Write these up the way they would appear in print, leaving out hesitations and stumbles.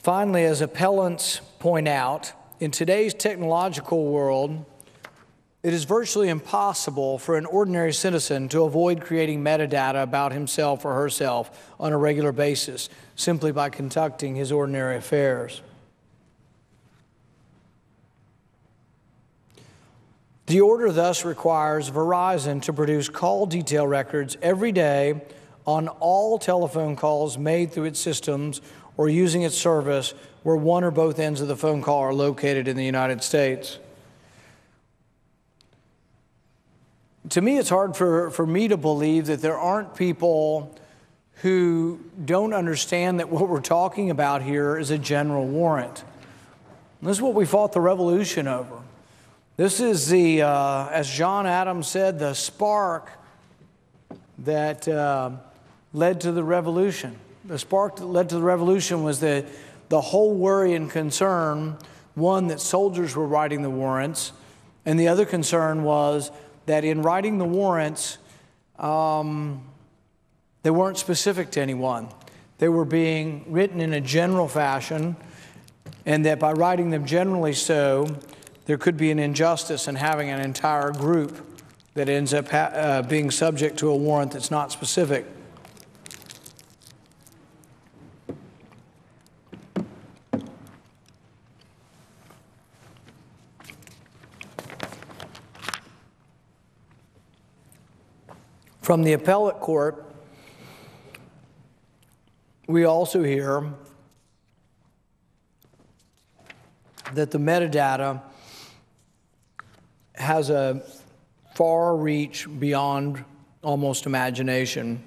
Finally, as appellants point out, in today's technological world, it is virtually impossible for an ordinary citizen to avoid creating metadata about himself or herself on a regular basis simply by conducting his ordinary affairs. The order thus requires Verizon to produce call detail records every day on all telephone calls made through its systems or using its service where one or both ends of the phone call are located in the United States. To me, it's hard for me to believe that there aren't people who don't understand that what we're talking about here is a general warrant. And this is what we fought the revolution over. This is the, as John Adams said, the spark that led to the revolution. The spark that led to the revolution was the whole worry and concern, one, that soldiers were writing the warrants, and the other concern was that in writing the warrants, they weren't specific to anyone. They were being written in a general fashion, and that by writing them generally so, there could be an injustice in having an entire group that ends up being subject to a warrant that's not specific. From the appellate court, we also hear that the metadata has a far reach beyond almost imagination.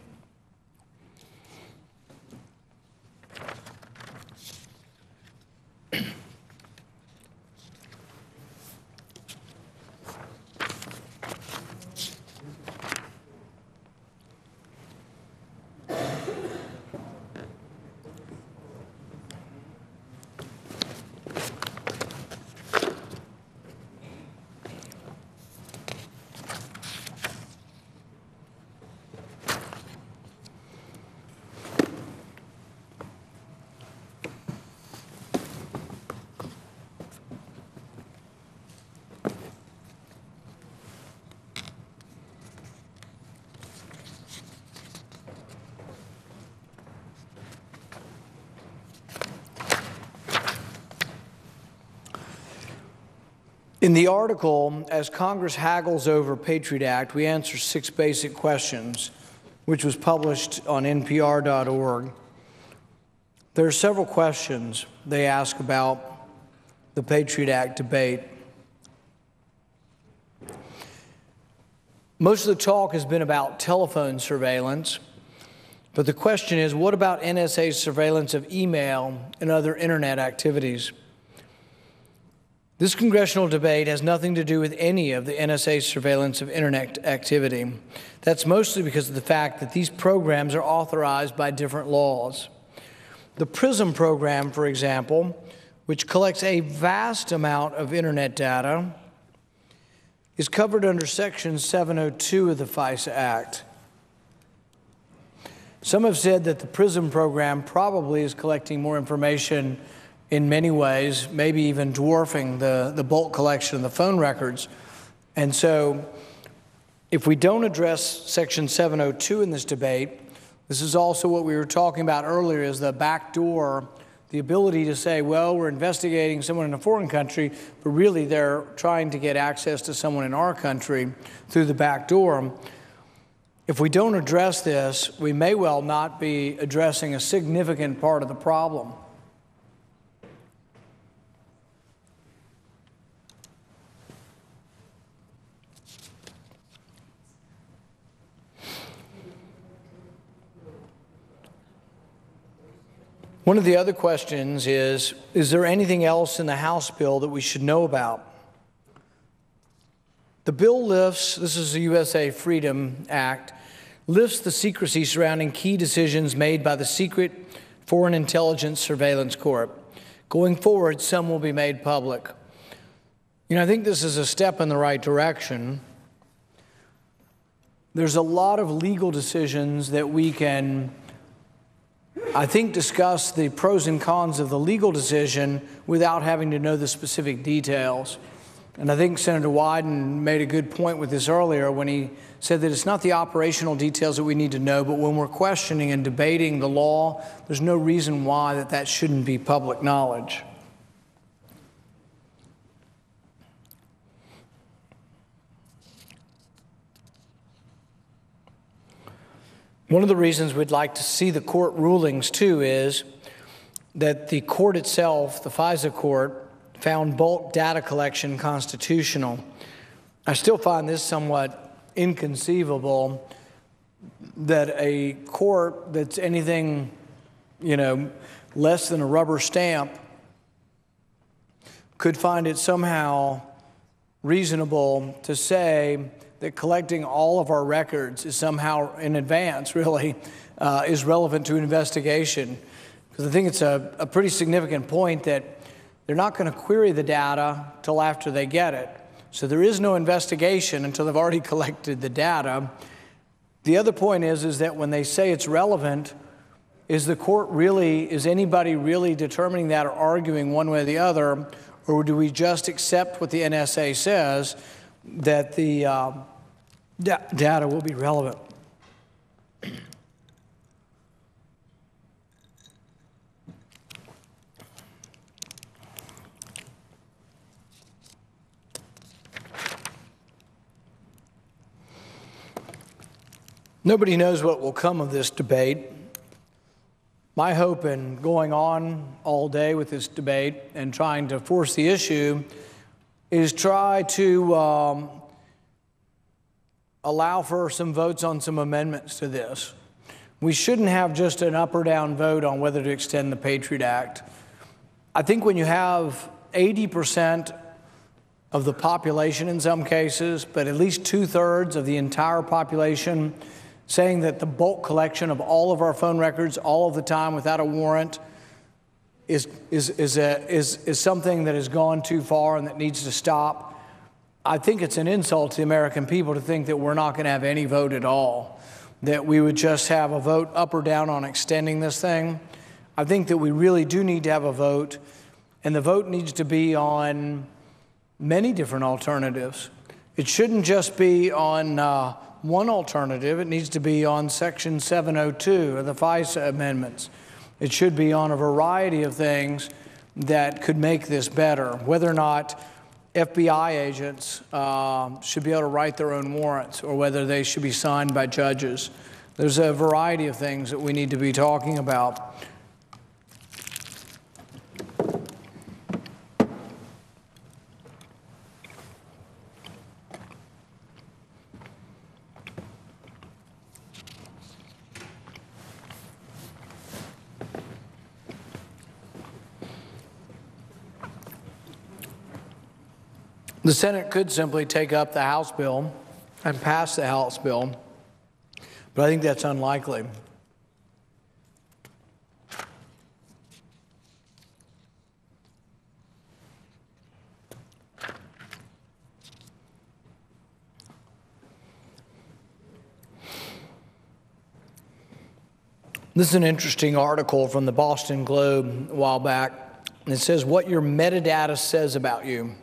In the article, as Congress haggles over Patriot Act, we answer 6 basic questions, which was published on npr.org. There are several questions they ask about the Patriot Act debate. Most of the talk has been about telephone surveillance, but the question is, what about NSA's surveillance of email and other internet activities? This congressional debate has nothing to do with any of the NSA's surveillance of internet activity. That's mostly because of the fact that these programs are authorized by different laws. The PRISM program, for example, which collects a vast amount of internet data, is covered under Section 702 of the FISA Act. Some have said that the PRISM program probably is collecting more information in many ways, maybe even dwarfing the bulk collection of the phone records. And so if we don't address Section 702 in this debate, this is also what we were talking about earlier, is the back door, the ability to say, well, we're investigating someone in a foreign country, but really they're trying to get access to someone in our country through the back door. If we don't address this, we may well not be addressing a significant part of the problem. One of the other questions is there anything else in the House bill that we should know about? The bill lifts, this is the u.s.a. Freedom Act, lifts the secrecy surrounding key decisions made by the Secret Foreign Intelligence Surveillance Corp. Going forward, some will be made public. You know, I think this is a step in the right direction. There's a lot of legal decisions that we can I think, discuss the pros and cons of the legal decision without having to know the specific details. And I think Senator Wyden made a good point with this earlier when he said that it's not the operational details that we need to know, but when we're questioning and debating the law, there's no reason why that shouldn't be public knowledge. One of the reasons we'd like to see the court rulings, too, is that the court itself, the FISA court, found bulk data collection constitutional. I still find this somewhat inconceivable that a court that's anything, less than a rubber stamp could find it somehow reasonable to say that collecting all of our records is somehow in advance, really, is relevant to an investigation. Because I think it's a pretty significant point that they're not going to query the data till after they get it. So there is no investigation until they've already collected the data. The other point is that when they say it's relevant, is anybody really determining that or arguing one way or the other, or do we just accept what the NSA says, that the data will be relevant? Nobody knows what will come of this debate. My hope in going on all day with this debate and trying to force the issue is try to allow for some votes on some amendments to this. We shouldn't have just an up or down vote on whether to extend the Patriot Act. I think when you have 80% of the population in some cases, but at least 2/3 of the entire population saying that the bulk collection of all of our phone records all of the time without a warrant is something that has gone too far and that needs to stop, I think it's an insult to the American people to think that we're not going to have any vote at all, that we would just have a vote up or down on extending this thing. I think that we really do need to have a vote, and the vote needs to be on many different alternatives. It shouldn't just be on one alternative. It needs to be on Section 702 of the FISA amendments. It should be on a variety of things that could make this better, whether or not FBI agents should be able to write their own warrants or whether they should be signed by judges. There's a variety of things that we need to be talking about. The Senate could simply take up the House bill and pass the House bill, but I think that's unlikely. This is an interesting article from the Boston Globe a while back. It says, "What your metadata says about you."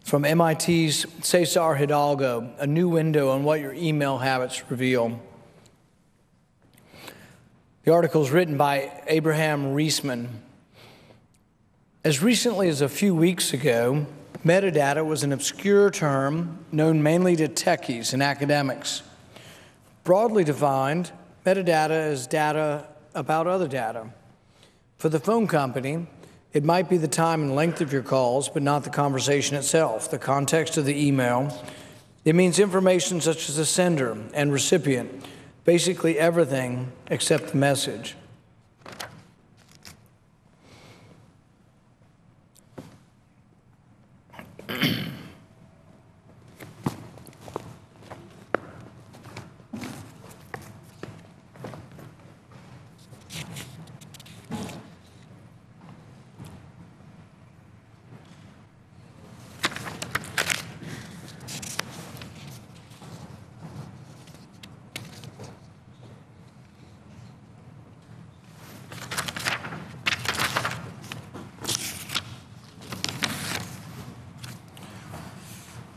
From MIT's Cesar Hidalgo, a new window on what your email habits reveal. The article is written by Abraham Reisman. As recently as a few weeks ago, metadata was an obscure term known mainly to techies and academics. Broadly defined, metadata is data about other data. For the phone company, it might be the time and length of your calls, but not the conversation itself, the context of the email. It means information such as the sender and recipient, basically everything except the message.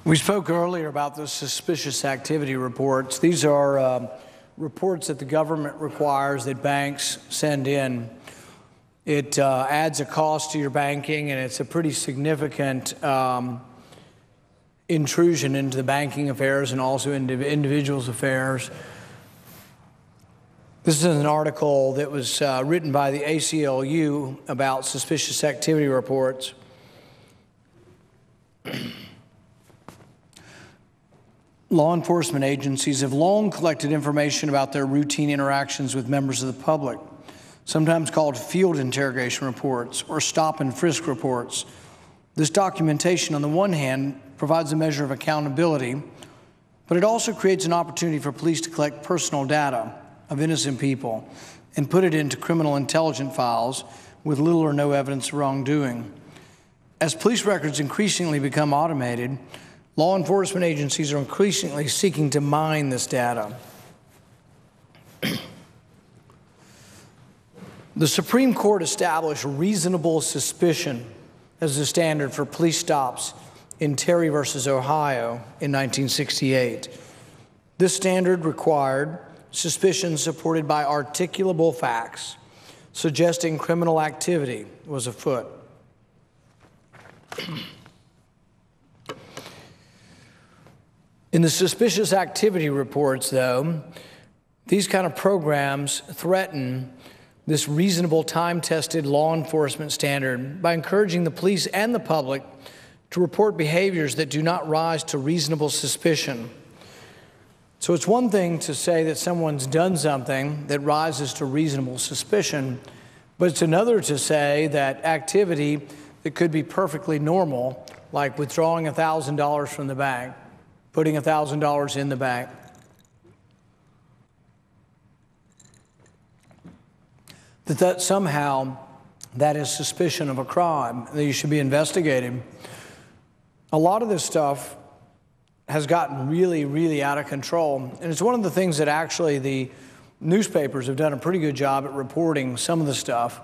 We spoke earlier about the suspicious activity reports. These are reports that the government requires that banks send in. It adds a cost to your banking, and it's a pretty significant intrusion into the banking affairs and also into individuals' affairs. This is an article that was written by the ACLU about suspicious activity reports. Law enforcement agencies have long collected information about their routine interactions with members of the public, sometimes called field interrogation reports or stop and frisk reports. This documentation, on the one hand, provides a measure of accountability, but it also creates an opportunity for police to collect personal data of innocent people and put it into criminal intelligence files with little or no evidence of wrongdoing. As police records increasingly become automated, law enforcement agencies are increasingly seeking to mine this data. The Supreme Court established reasonable suspicion as the standard for police stops in Terry versus Ohio in 1968. This standard required suspicion supported by articulable facts, suggesting criminal activity was afoot. In the suspicious activity reports, though, these kind of programs threaten this reasonable, time-tested law enforcement standard by encouraging the police and the public to report behaviors that do not rise to reasonable suspicion. So it's one thing to say that someone's done something that rises to reasonable suspicion, but it's another to say that activity that could be perfectly normal, like withdrawing $1,000 from the bank, putting $1,000 in the bank, that somehow that is suspicion of a crime, that you should be investigated. A lot of this stuff has gotten really, really out of control. And it's one of the things that actually the newspapers have done a pretty good job at reporting some of the stuff,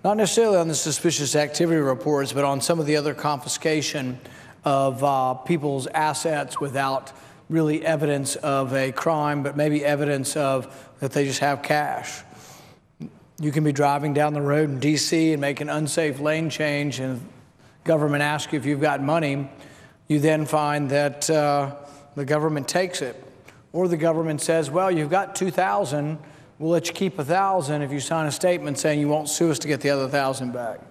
not necessarily on the suspicious activity reports, but on some of the other confiscation of people's assets without really evidence of a crime, but maybe evidence of that they just have cash. You can be driving down the road in D.C. and make an unsafe lane change, and government asks you if you've got money. You then find that the government takes it. Or the government says, well, you've got $2,000, we'll let you keep $1,000 if you sign a statement saying you won't sue us to get the other $1,000 back.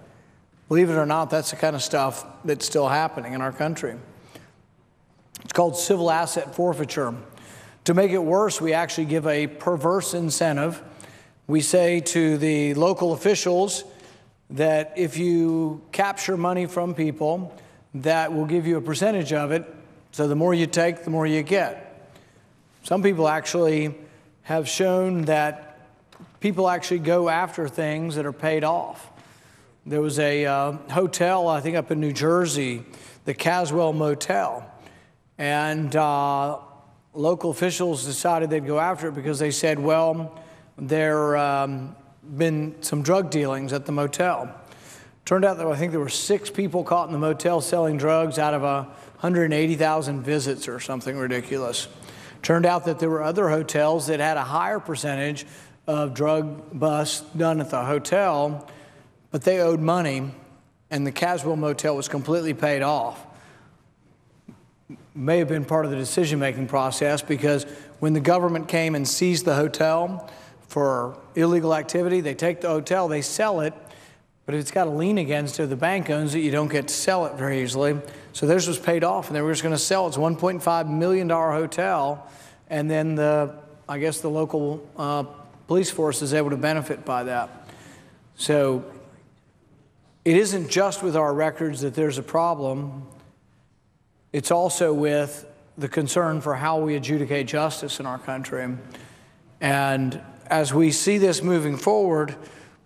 Believe it or not, that's the kind of stuff that's still happening in our country. It's called civil asset forfeiture. To make it worse, we actually give a perverse incentive. We say to the local officials that if you capture money from people, that will give you a percentage of it. So the more you take, the more you get. Some people actually have shown that people actually go after things that are paid off. There was a hotel, I think up in New Jersey, the Caswell Motel, and local officials decided they'd go after it because they said, well, there been some drug dealings at the motel. Turned out that I think there were 6 people caught in the motel selling drugs out of 180,000 visits or something ridiculous. Turned out that there were other hotels that had a higher percentage of drug busts done at the hotel, but they owed money, and the Caswell Motel was completely paid off. May have been part of the decision-making process, because when the government came and seized the hotel for illegal activity, they take the hotel, they sell it, but if it's got a lien against it, the bank owns it, you don't get to sell it very easily. So theirs was paid off, and they were just going to sell it. It's a $1.5 million hotel, and then I guess the local police force is able to benefit by that. So it isn't just with our records that there's a problem. It's also with the concern for how we adjudicate justice in our country. And as we see this moving forward,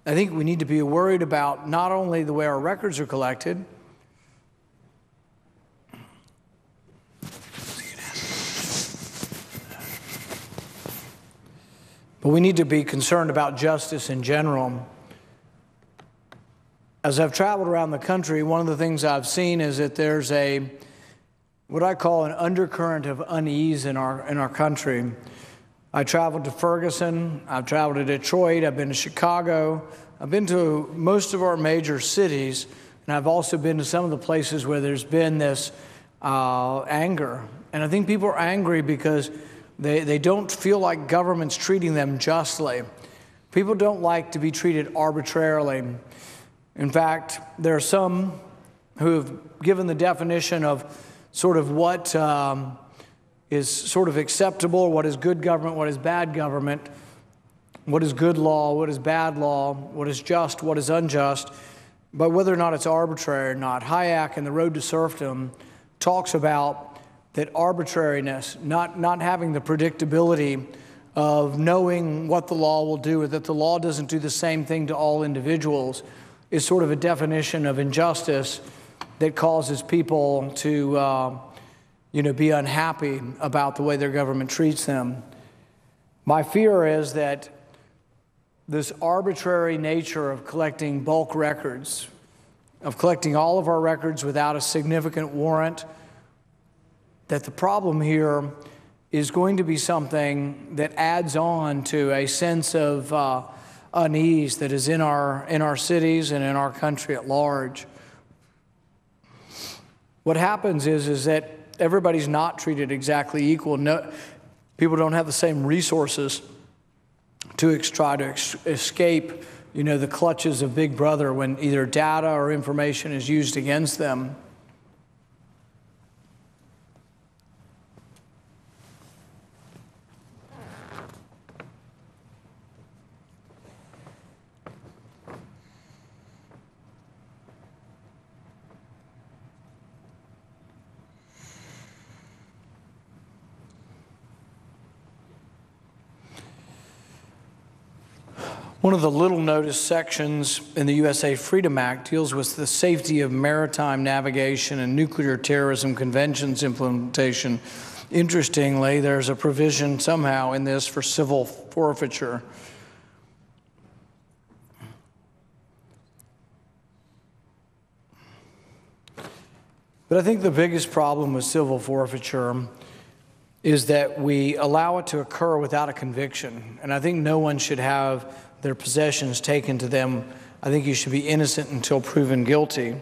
I think we need to be worried about not only the way our records are collected, but we need to be concerned about justice in general. As I've traveled around the country, one of the things I've seen is that there's a what I call an undercurrent of unease in our country. I traveled to Ferguson, I've traveled to Detroit, I've been to Chicago, I've been to most of our major cities, and I've also been to some of the places where there's been this anger. And I think people are angry because they don't feel like government's treating them justly. People don't like to be treated arbitrarily. In fact, there are some who have given the definition of sort of what is sort of acceptable, what is good government, what is bad government, what is good law, what is bad law, what is just, what is unjust, but whether or not it's arbitrary or not. Hayek in The Road to Serfdom talks about that arbitrariness, not having the predictability of knowing what the law will do, or that the law doesn't do the same thing to all individuals, is sort of a definition of injustice that causes people to be unhappy about the way their government treats them. My fear is that this arbitrary nature of collecting bulk records, of collecting all of our records without a significant warrant, that the problem here is going to be something that adds on to a sense of unease that is in our cities and in our country at large. What happens is that everybody's not treated exactly equal. No, people don't have the same resources to try to escape, the clutches of Big Brother when either data or information is used against them. One of the little noticed sections in the U.S.A. Freedom Act deals with the safety of maritime navigation and nuclear terrorism conventions implementation. Interestingly, there's a provision somehow in this for civil forfeiture. But I think the biggest problem with civil forfeiture is that we allow it to occur without a conviction. And I think no one should have their possessions taken to them. I think you should be innocent until proven guilty.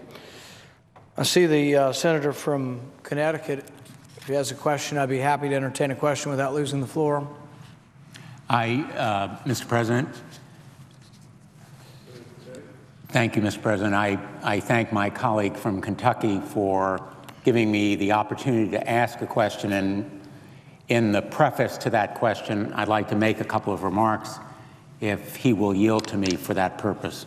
I see the senator from Connecticut. If he has a question, I'd be happy to entertain a question without losing the floor. Mr. President. Thank you, Mr. President. I thank my colleague from Kentucky for giving me the opportunity to ask a question. And in the preface to that question, I'd like to make a couple of remarks, if he will yield to me for that purpose.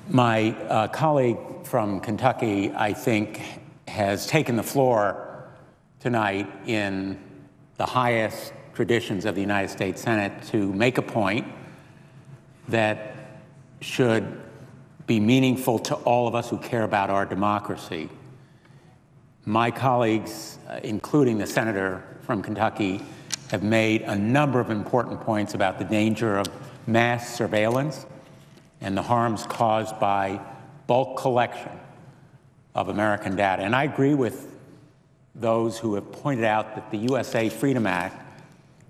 My colleague from Kentucky, I think, has taken the floor tonight in the highest traditions of the United States Senate to make a point that should be meaningful to all of us who care about our democracy. My colleagues, including the senator from Kentucky, have made a number of important points about the danger of mass surveillance and the harms caused by bulk collection of American data. And I agree with those who have pointed out that the u.s.a. Freedom Act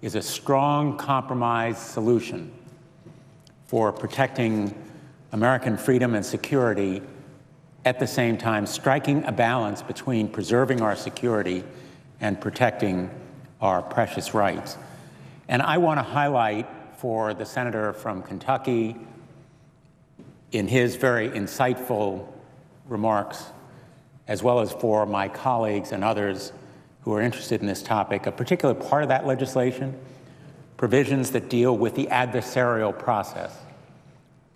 is a strong compromise solution for protecting American freedom and security, at the same time striking a balance between preserving our security and protecting our precious rights. And I want to highlight for the senator from Kentucky, in his very insightful remarks, as well as for my colleagues and others who are interested in this topic, a particular part of that legislation, provisions that deal with the adversarial process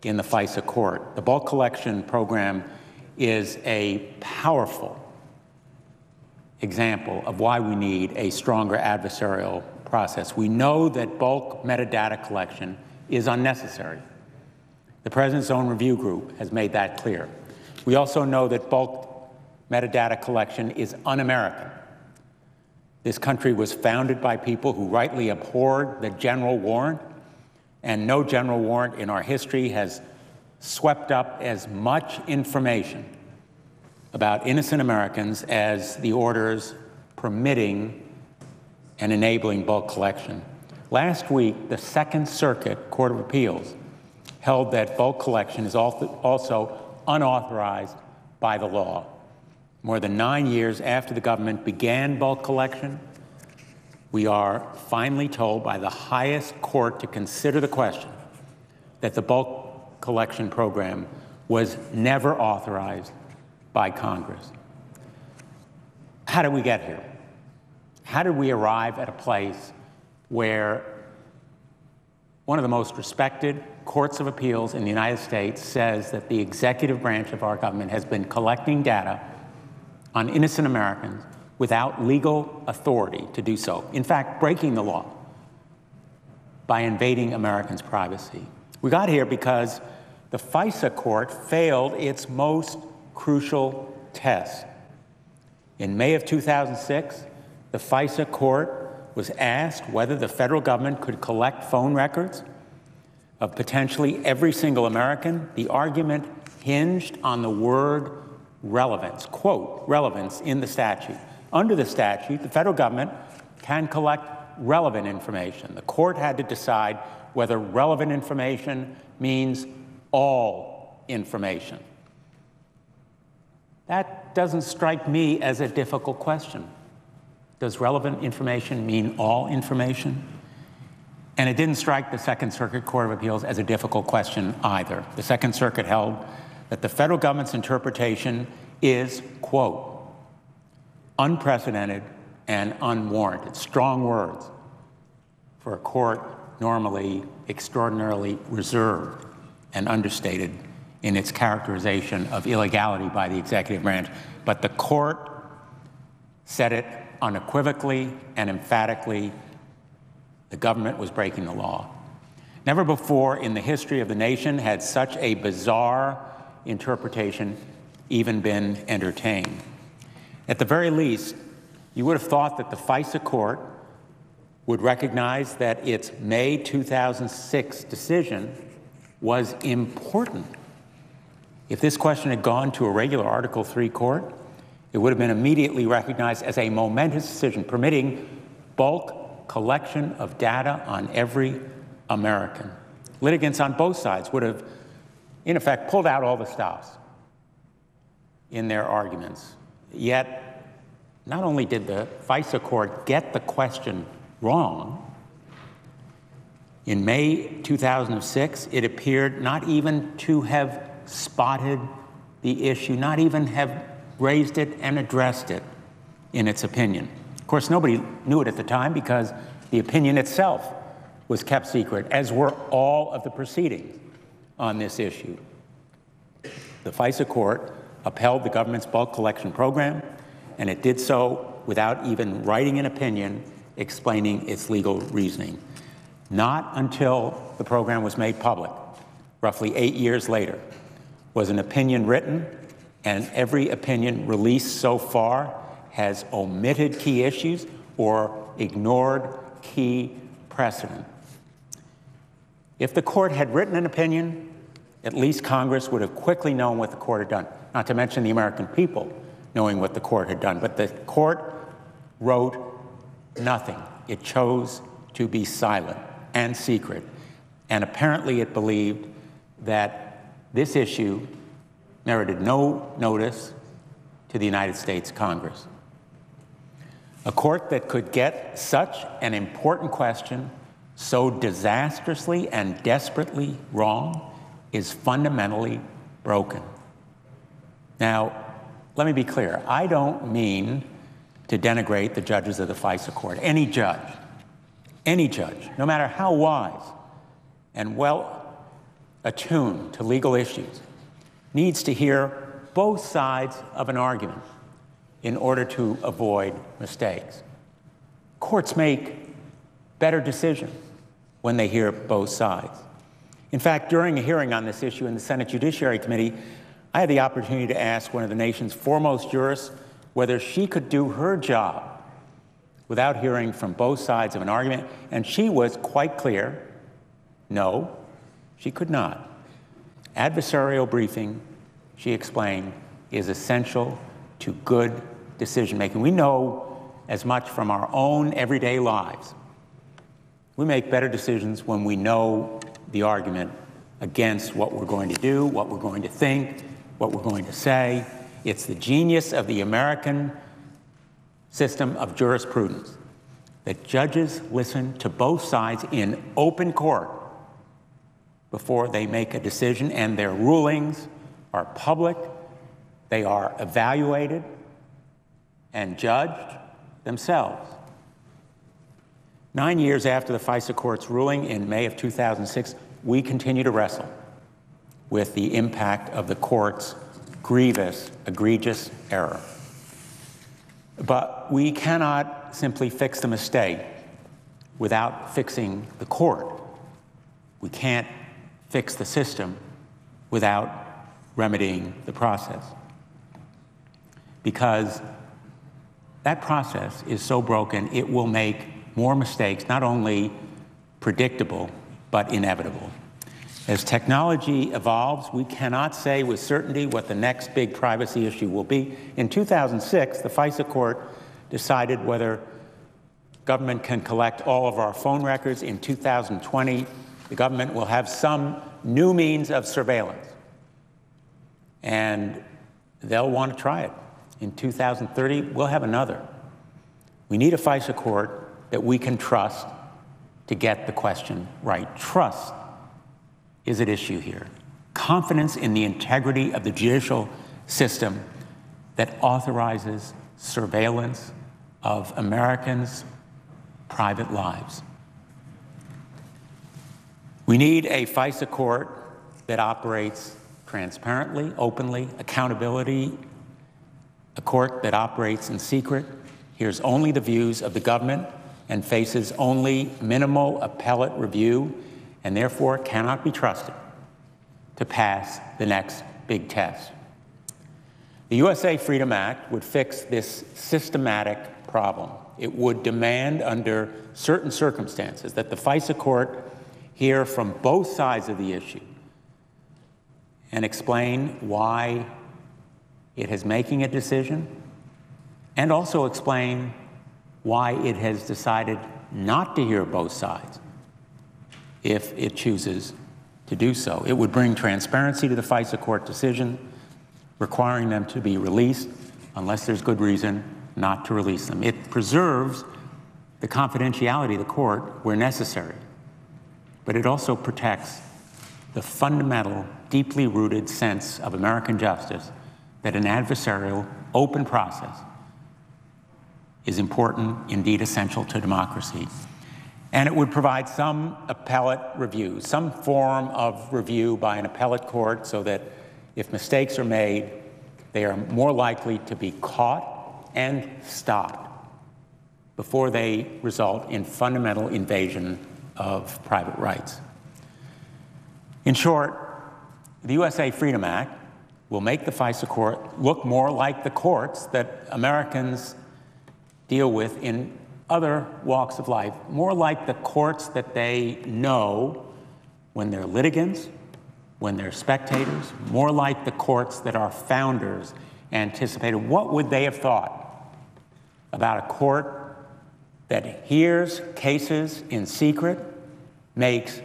in the FISA court. The bulk collection program is a powerful example of why we need a stronger adversarial process. We know that bulk metadata collection is unnecessary. The President's own review group has made that clear. We also know that bulk metadata collection is un-American. This country was founded by people who rightly abhorred the general warrant and no general warrant in our history has swept up as much information about innocent Americans as the orders permitting and enabling bulk collection. Last week, the Second Circuit Court of Appeals held that bulk collection is also unauthorized by the law. More than 9 years after the government began bulk collection, we are finally told by the highest court to consider the question that the bulk collection program was never authorized by Congress. How did we get here? How did we arrive at a place where one of the most respected courts of appeals in the United States says that the executive branch of our government has been collecting data on innocent Americans without legal authority to do so, in fact, breaking the law by invading Americans' privacy? We got here because the FISA court failed its most crucial test. In May of 2006, the FISA court was asked whether the federal government could collect phone records of potentially every single American. The argument hinged on the word relevance, quote, relevance in the statute. Under the statute, the federal government can collect relevant information. The court had to decide whether relevant information means all information. That doesn't strike me as a difficult question. Does relevant information mean all information? And it didn't strike the Second Circuit Court of Appeals as a difficult question either. The Second Circuit held that the federal government's interpretation is, quote, unprecedented and unwarranted. Strong words for a court normally extraordinarily reserved and understated in its characterization of illegality by the executive branch. But the court said it unequivocally and emphatically: the government was breaking the law. Never before in the history of the nation had such a bizarre interpretation even been entertained. At the very least, you would have thought that the FISA court would recognize that its May 2006 decision was important. If this question had gone to a regular Article III court, it would have been immediately recognized as a momentous decision permitting bulk collection of data on every American. Litigants on both sides would have, in effect, pulled out all the stops in their arguments. Yet, not only did the FISA court get the question wrong, in May 2006, it appeared not even to have spotted the issue, not even have raised it and addressed it in its opinion. Of course, nobody knew it at the time because the opinion itself was kept secret, as were all of the proceedings on this issue. The FISA court upheld the government's bulk collection program, and it did so without even writing an opinion explaining its legal reasoning. Not until the program was made public, roughly 8 years later, was an opinion written, and every opinion released so far has omitted key issues or ignored key precedent. If the court had written an opinion, at least Congress would have quickly known what the court had done, not to mention the American people knowing what the court had done. But the court wrote nothing. It chose to be silent and secret. And apparently it believed that this issue merited no notice to the United States Congress. A court that could get such an important question so disastrously and desperately wrong is fundamentally broken. Now, let me be clear. I don't mean to denigrate the judges of the FISA court. Any judge, no matter how wise and well attuned to legal issues, needs to hear both sides of an argument in order to avoid mistakes. Courts make better decisions when they hear both sides. In fact, during a hearing on this issue in the Senate Judiciary Committee, I had the opportunity to ask one of the nation's foremost jurists whether she could do her job without hearing from both sides of an argument, and she was quite clear: No, she could not. Adversarial briefing, she explained, is essential to good decision-making. We know as much from our own everyday lives. We make better decisions when we know the argument against what we're going to do, what we're going to think, what we're going to say. It's the genius of the American system of jurisprudence that judges listen to both sides in open court before they make a decision, and their rulings are public, they are evaluated and judged themselves. 9 years after the FISA court's ruling in May of 2006, we continue to wrestle with the impact of the court's grievous, egregious error. But we cannot simply fix the mistake without fixing the court. We can't fix the system without remedying the process, because that process is so broken it will make more mistakes, not only predictable, but inevitable. As technology evolves, we cannot say with certainty what the next big privacy issue will be. In 2006, the FISA court decided whether government can collect all of our phone records. In 2020, the government will have some new means of surveillance, and they'll want to try it. In 2030, we'll have another. We need a FISA court that we can trust to get the question right. Trust is at issue here. Confidence in the integrity of the judicial system that authorizes surveillance of Americans' private lives. We need a FISA court that operates transparently, openly, accountability, a court that operates in secret, hears only the views of the government, and faces only minimal appellate review, and therefore cannot be trusted to pass the next big test. The u.s.a. Freedom Act would fix this systematic problem. It would demand, under certain circumstances, that the FISA court hear from both sides of the issue and explain why it is making a decision, and also explain why it has decided not to hear both sides if it chooses to do so. It would bring transparency to the FISA court decision, requiring them to be released unless there's good reason not to release them. It preserves the confidentiality of the court where necessary, but it also protects the fundamental, deeply rooted sense of American justice that an adversarial, open process is important, indeed essential to democracy. And it would provide some appellate review, some form of review by an appellate court, so that if mistakes are made, they are more likely to be caught and stopped before they result in fundamental invasion of private rights. In short, the u.s.a. Freedom Act will make the FISA court look more like the courts that Americans deal with in other walks of life, more like the courts that they know when they're litigants, when they're spectators, more like the courts that our founders anticipated. What would they have thought about a court that hears cases in secret, makes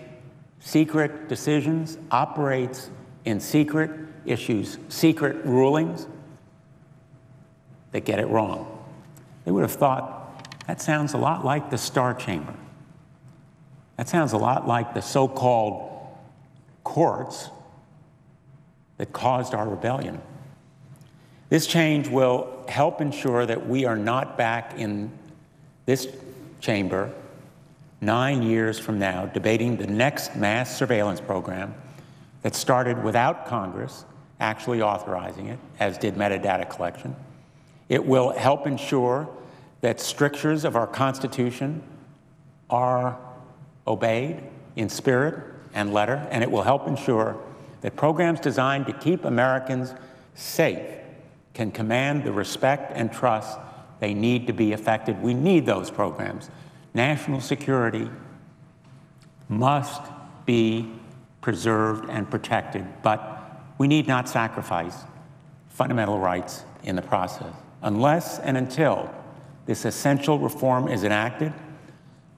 secret decisions, operates in secret, issues secret rulings that get it wrong? They would have thought, that sounds a lot like the Star Chamber. That sounds a lot like the so-called courts that caused our rebellion. This change will help ensure that we are not back in this chamber 9 years from now debating the next mass surveillance program that started without Congress actually authorizing it, as did metadata collection. It will help ensure that strictures of our Constitution are obeyed in spirit and letter, and it will help ensure that programs designed to keep Americans safe can command the respect and trust they need to be effective. We need those programs. National security must be preserved and protected, but we need not sacrifice fundamental rights in the process. Unless and until this essential reform is enacted,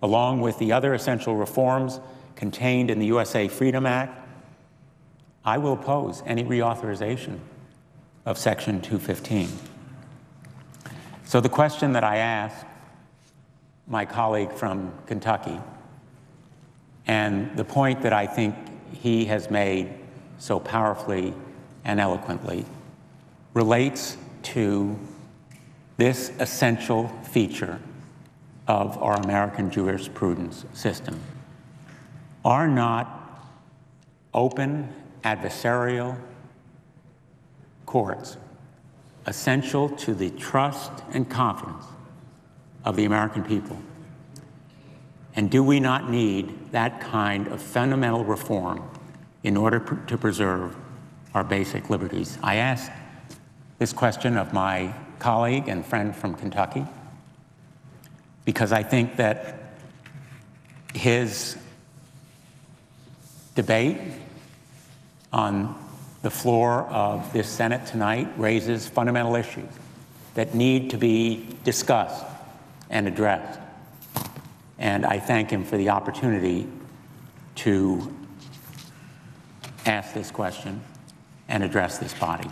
along with the other essential reforms contained in the USA Freedom Act, I will oppose any reauthorization of Section 215. So the question that I asked my colleague from Kentucky, and the point that I think he has made so powerfully and eloquently, relates to this essential feature of our American jurisprudence system. Are not open adversarial courts essential to the trust and confidence of the American people? And do we not need that kind of fundamental reform in order to preserve our basic liberties? I asked this question of my colleague and friend from Kentucky because I think that his debate on the floor of this Senate tonight raises fundamental issues that need to be discussed and addressed. And I thank him for the opportunity to ask this question and address this body.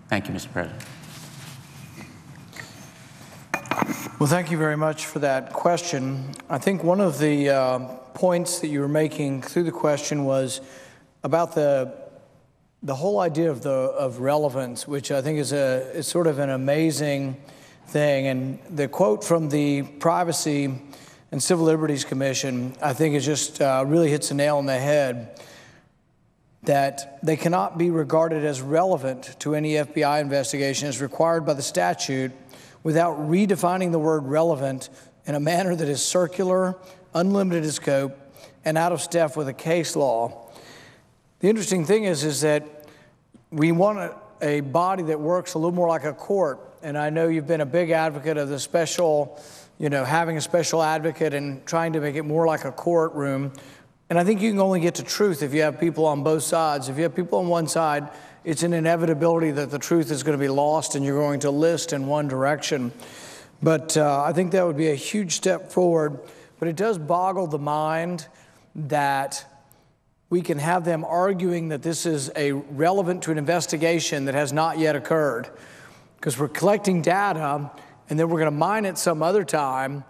Thank you, Mr. President. Well, thank you very much for that question. I think one of the points that you were making through the question was about the whole idea of relevance, which I think is sort of an amazing thing. And the quote from the Privacy and Civil Liberties Commission, I think it just really hits a nail on the head, that they cannot be regarded as relevant to any FBI investigation as required by the statute without redefining the word relevant in a manner that is circular, unlimited in scope, and out of step with the case law. The interesting thing is that we want a body that works a little more like a court. And I know you've been a big advocate of the special, having a special advocate and trying to make it more like a courtroom. And I think you can only get to truth if you have people on both sides. If you have people on one side, it's an inevitability that the truth is going to be lost and you're going to list in one direction. But I think that would be a huge step forward. But it does boggle the mind that we can have them arguing that this is relevant to an investigation that has not yet occurred. Because we're collecting data and then we're going to mine it some other time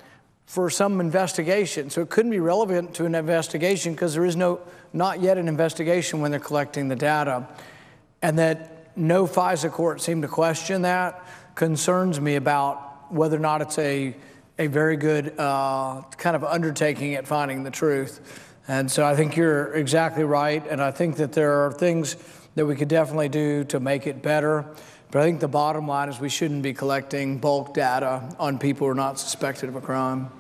for some investigation. So it couldn't be relevant to an investigation because there is not yet an investigation when they're collecting the data. And that no FISA court seemed to question that concerns me about whether or not it's a very good kind of undertaking at finding the truth. And so I think you're exactly right. And I think that there are things that we could definitely do to make it better. But I think the bottom line is we shouldn't be collecting bulk data on people who are not suspected of a crime.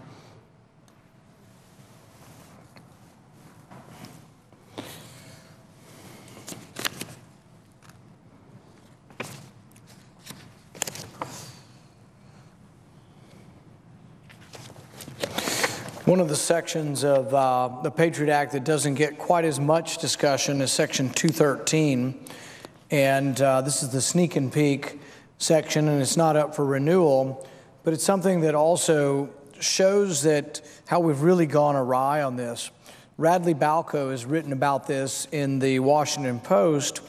One of the sections of the Patriot Act that doesn't get quite as much discussion is Section 213. And this is the sneak and peek section, and it's not up for renewal. But it's something that also shows that how we've really gone awry on this. Radley Balco has written about this in the Washington Post.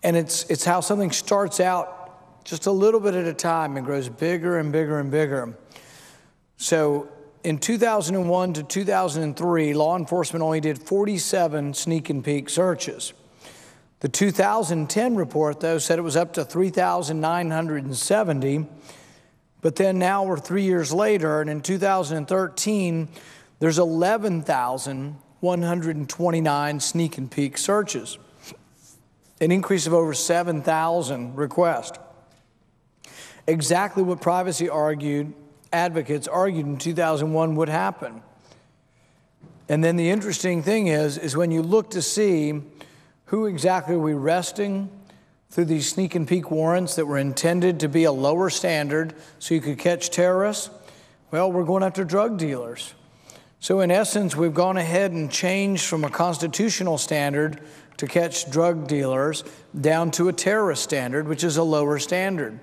And it's how something starts out just a little bit at a time and grows bigger and bigger and bigger. So in 2001 to 2003, law enforcement only did 47 sneak and peek searches. The 2010 report, though, said it was up to 3,970. But then now we're 3 years later, and in 2013, there's 11,129 sneak and peek searches, an increase of over 7,000 requests. Exactly what privacy advocates argued in 2001 would happen. And then the interesting thing is when you look to see who exactly are we arresting through these sneak and peek warrants that were intended to be a lower standard so you could catch terrorists, well, we're going after drug dealers. So in essence, we've gone ahead and changed from a constitutional standard to catch drug dealers down to a terrorist standard, which is a lower standard.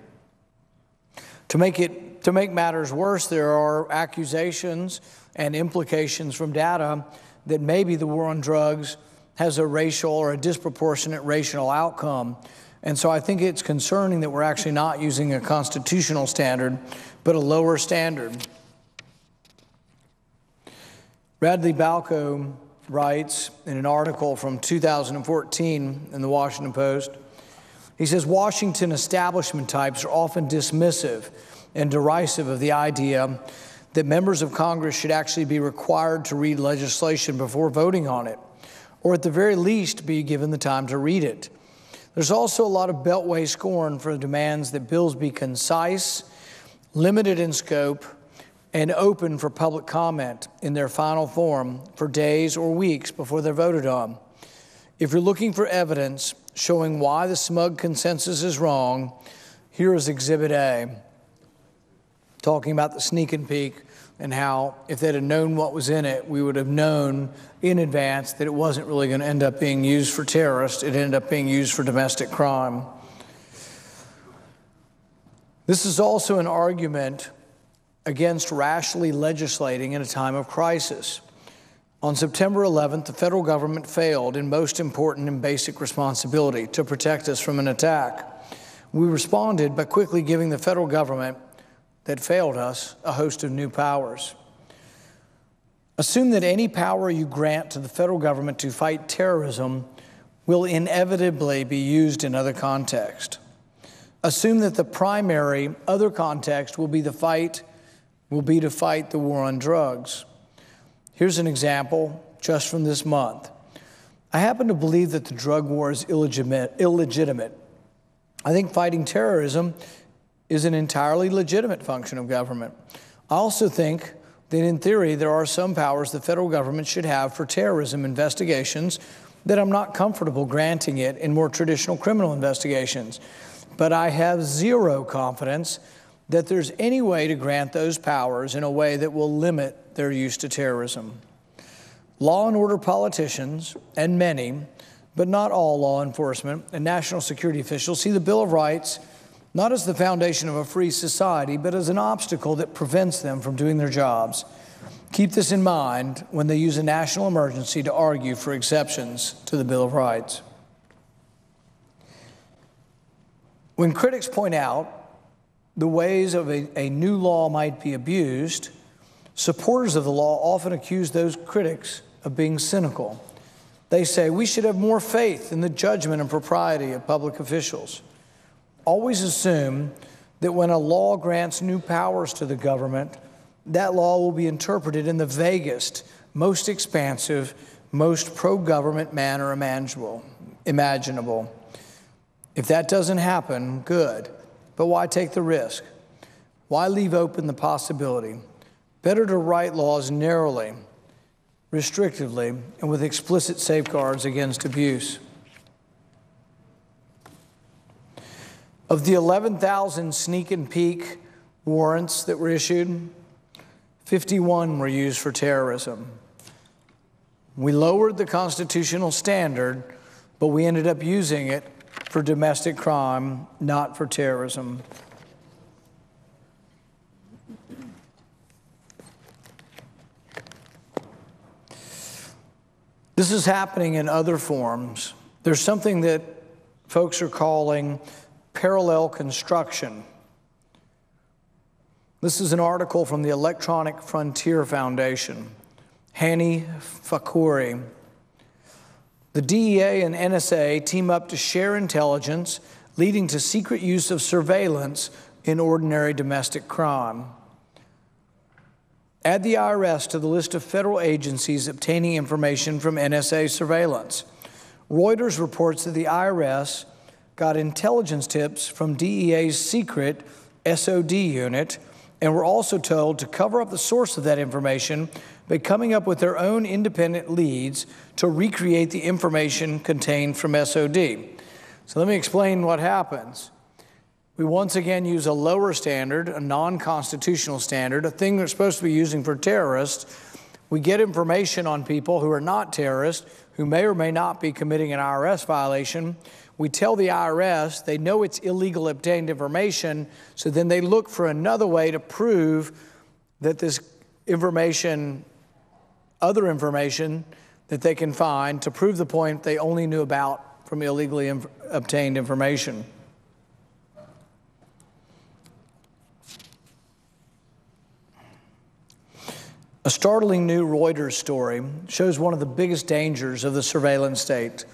To make matters worse, there are accusations and implications from data that maybe the war on drugs has a racial or a disproportionate racial outcome. And so I think it's concerning that we're actually not using a constitutional standard, but a lower standard. Bradley Balco writes in an article from 2014 in the Washington Post, he says, Washington establishment types are often dismissive and derisive of the idea that members of Congress should actually be required to read legislation before voting on it, or at the very least be given the time to read it. There's also a lot of beltway scorn for demands that bills be concise, limited in scope, and open for public comment in their final form for days or weeks before they're voted on. If you're looking for evidence showing why the smug consensus is wrong, here is Exhibit A, talking about the sneak and peek and how if they'd have known what was in it, we would have known in advance that it wasn't really going to end up being used for terrorists. It ended up being used for domestic crime. This is also an argument against rashly legislating in a time of crisis. On September 11th, the federal government failed in most important and basic responsibility to protect us from an attack. We responded by quickly giving the federal government that failed us a host of new powers. Assume that any power you grant to the federal government to fight terrorism will inevitably be used in other contexts. Assume that the primary other context will be to fight the war on drugs. Here's an example just from this month. I happen to believe that the drug war is illegitimate. I think fighting terrorism is an entirely legitimate function of government. I also think that in theory there are some powers the federal government should have for terrorism investigations that I'm not comfortable granting it in more traditional criminal investigations. But I have zero confidence that there's any way to grant those powers in a way that will limit their use to terrorism. Law and order politicians, and many, but not all law enforcement and national security officials, see the Bill of Rights not as the foundation of a free society, but as an obstacle that prevents them from doing their jobs. Keep this in mind when they use a national emergency to argue for exceptions to the Bill of Rights. When critics point out the ways of a new law might be abused, supporters of the law often accuse those critics of being cynical. They say we should have more faith in the judgment and propriety of public officials. Always assume that when a law grants new powers to the government, that law will be interpreted in the vaguest, most expansive, most pro-government manner imaginable. If that doesn't happen, good. But why take the risk? Why leave open the possibility? Better to write laws narrowly, restrictively, and with explicit safeguards against abuse. Of the 11,000 sneak and peek warrants that were issued, 51 were used for terrorism. We lowered the constitutional standard, but we ended up using it for domestic crime, not for terrorism. This is happening in other forms. There's something that folks are calling parallel construction. This is an article from the Electronic Frontier Foundation, Hani Fakouri. The DEA and NSA team up to share intelligence, leading to secret use of surveillance in ordinary domestic crime. Add the IRS to the list of federal agencies obtaining information from NSA surveillance. Reuters reports that the IRS got intelligence tips from DEA's secret SOD unit and were also told to cover up the source of that information by coming up with their own independent leads to recreate the information contained from SOD. So let me explain what happens. We once again use a lower standard, a non-constitutional standard, a thing we're supposed to be using for terrorists. We get information on people who are not terrorists, who may or may not be committing an IRS violation. We tell the IRS, they know it's illegally obtained information, so then they look for another way to prove that this information, other information that they can find to prove the point they only knew about from illegally obtained information. A startling new Reuters story shows one of the biggest dangers of the surveillance state: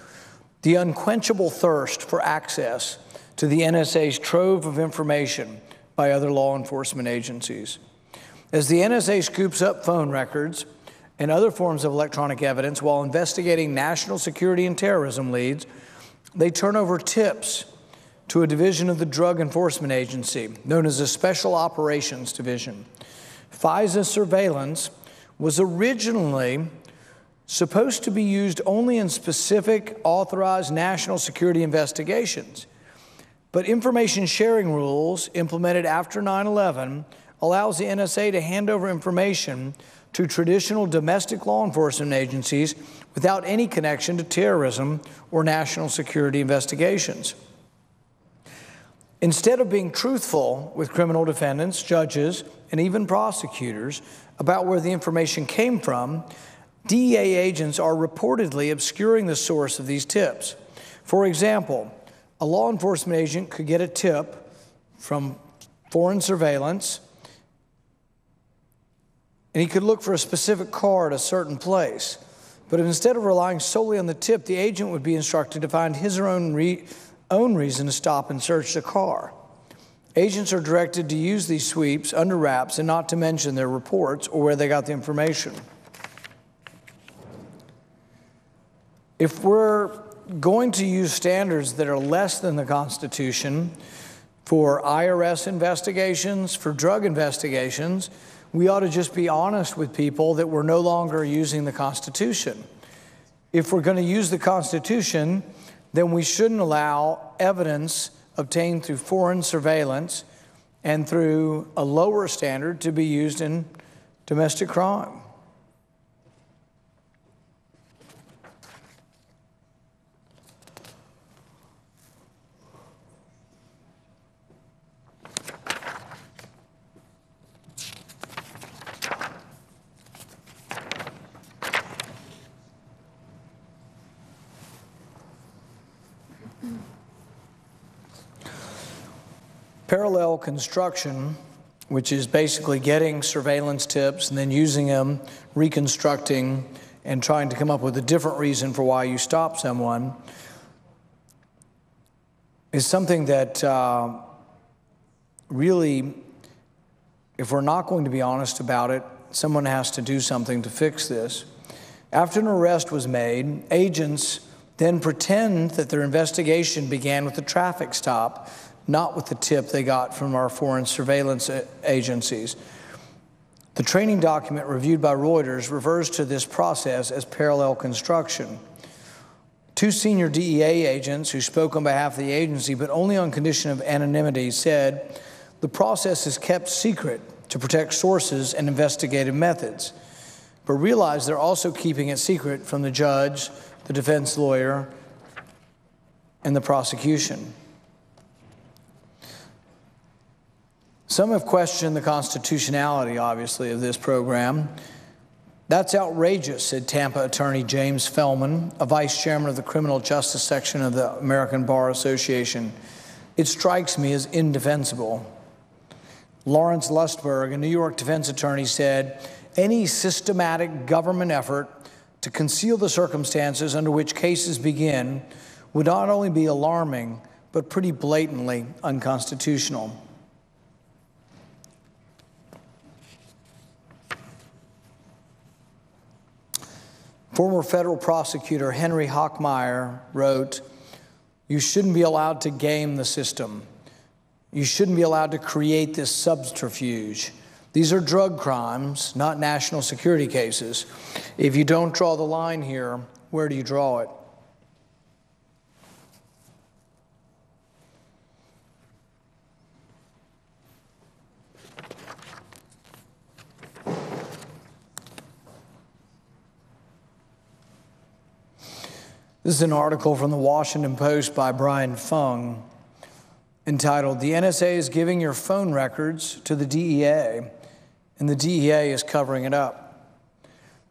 the unquenchable thirst for access to the NSA's trove of information by other law enforcement agencies. As the NSA scoops up phone records and other forms of electronic evidence while investigating national security and terrorism leads, they turn over tips to a division of the Drug Enforcement Agency known as the Special Operations Division. FISA surveillance was originally supposed to be used only in specific authorized national security investigations. But information sharing rules implemented after 9/11 allows the NSA to hand over information to traditional domestic law enforcement agencies without any connection to terrorism or national security investigations. Instead of being truthful with criminal defendants, judges, and even prosecutors about where the information came from, DEA agents are reportedly obscuring the source of these tips. For example, a law enforcement agent could get a tip from foreign surveillance, and he could look for a specific car at a certain place. But instead of relying solely on the tip, the agent would be instructed to find his or own reason to stop and search the car. Agents are directed to use these sweeps under wraps and not to mention their reports or where they got the information. If we're going to use standards that are less than the Constitution for IRS investigations, for drug investigations, we ought to just be honest with people that we're no longer using the Constitution. If we're going to use the Constitution, then we shouldn't allow evidence obtained through foreign surveillance and through a lower standard to be used in domestic crime. Parallel construction, which is basically getting surveillance tips and then using them, reconstructing, and trying to come up with a different reason for why you stop someone, is something that really, if we're not going to be honest about it, someone has to do something to fix this. After an arrest was made, agents then pretend that their investigation began with a traffic stop, not with the tip they got from our foreign surveillance agencies. The training document reviewed by Reuters refers to this process as parallel construction. Two senior DEA agents who spoke on behalf of the agency, but only on condition of anonymity, said the process is kept secret to protect sources and investigative methods, but realize they're also keeping it secret from the judge, the defense lawyer, and the prosecution. Some have questioned the constitutionality, obviously, of this program. That's outrageous, said Tampa attorney James Fellman, a vice chairman of the criminal justice section of the American Bar Association. It strikes me as indefensible. Lawrence Lustberg, a New York defense attorney, said, any systematic government effort to conceal the circumstances under which cases begin would not only be alarming, but pretty blatantly unconstitutional. Former federal prosecutor Henry Hockmeyer wrote, you shouldn't be allowed to game the system. You shouldn't be allowed to create this subterfuge. These are drug crimes, not national security cases. If you don't draw the line here, where do you draw it? This is an article from the Washington Post by Brian Fung entitled, "The NSA is giving your phone records to the DEA, and the DEA is covering it up."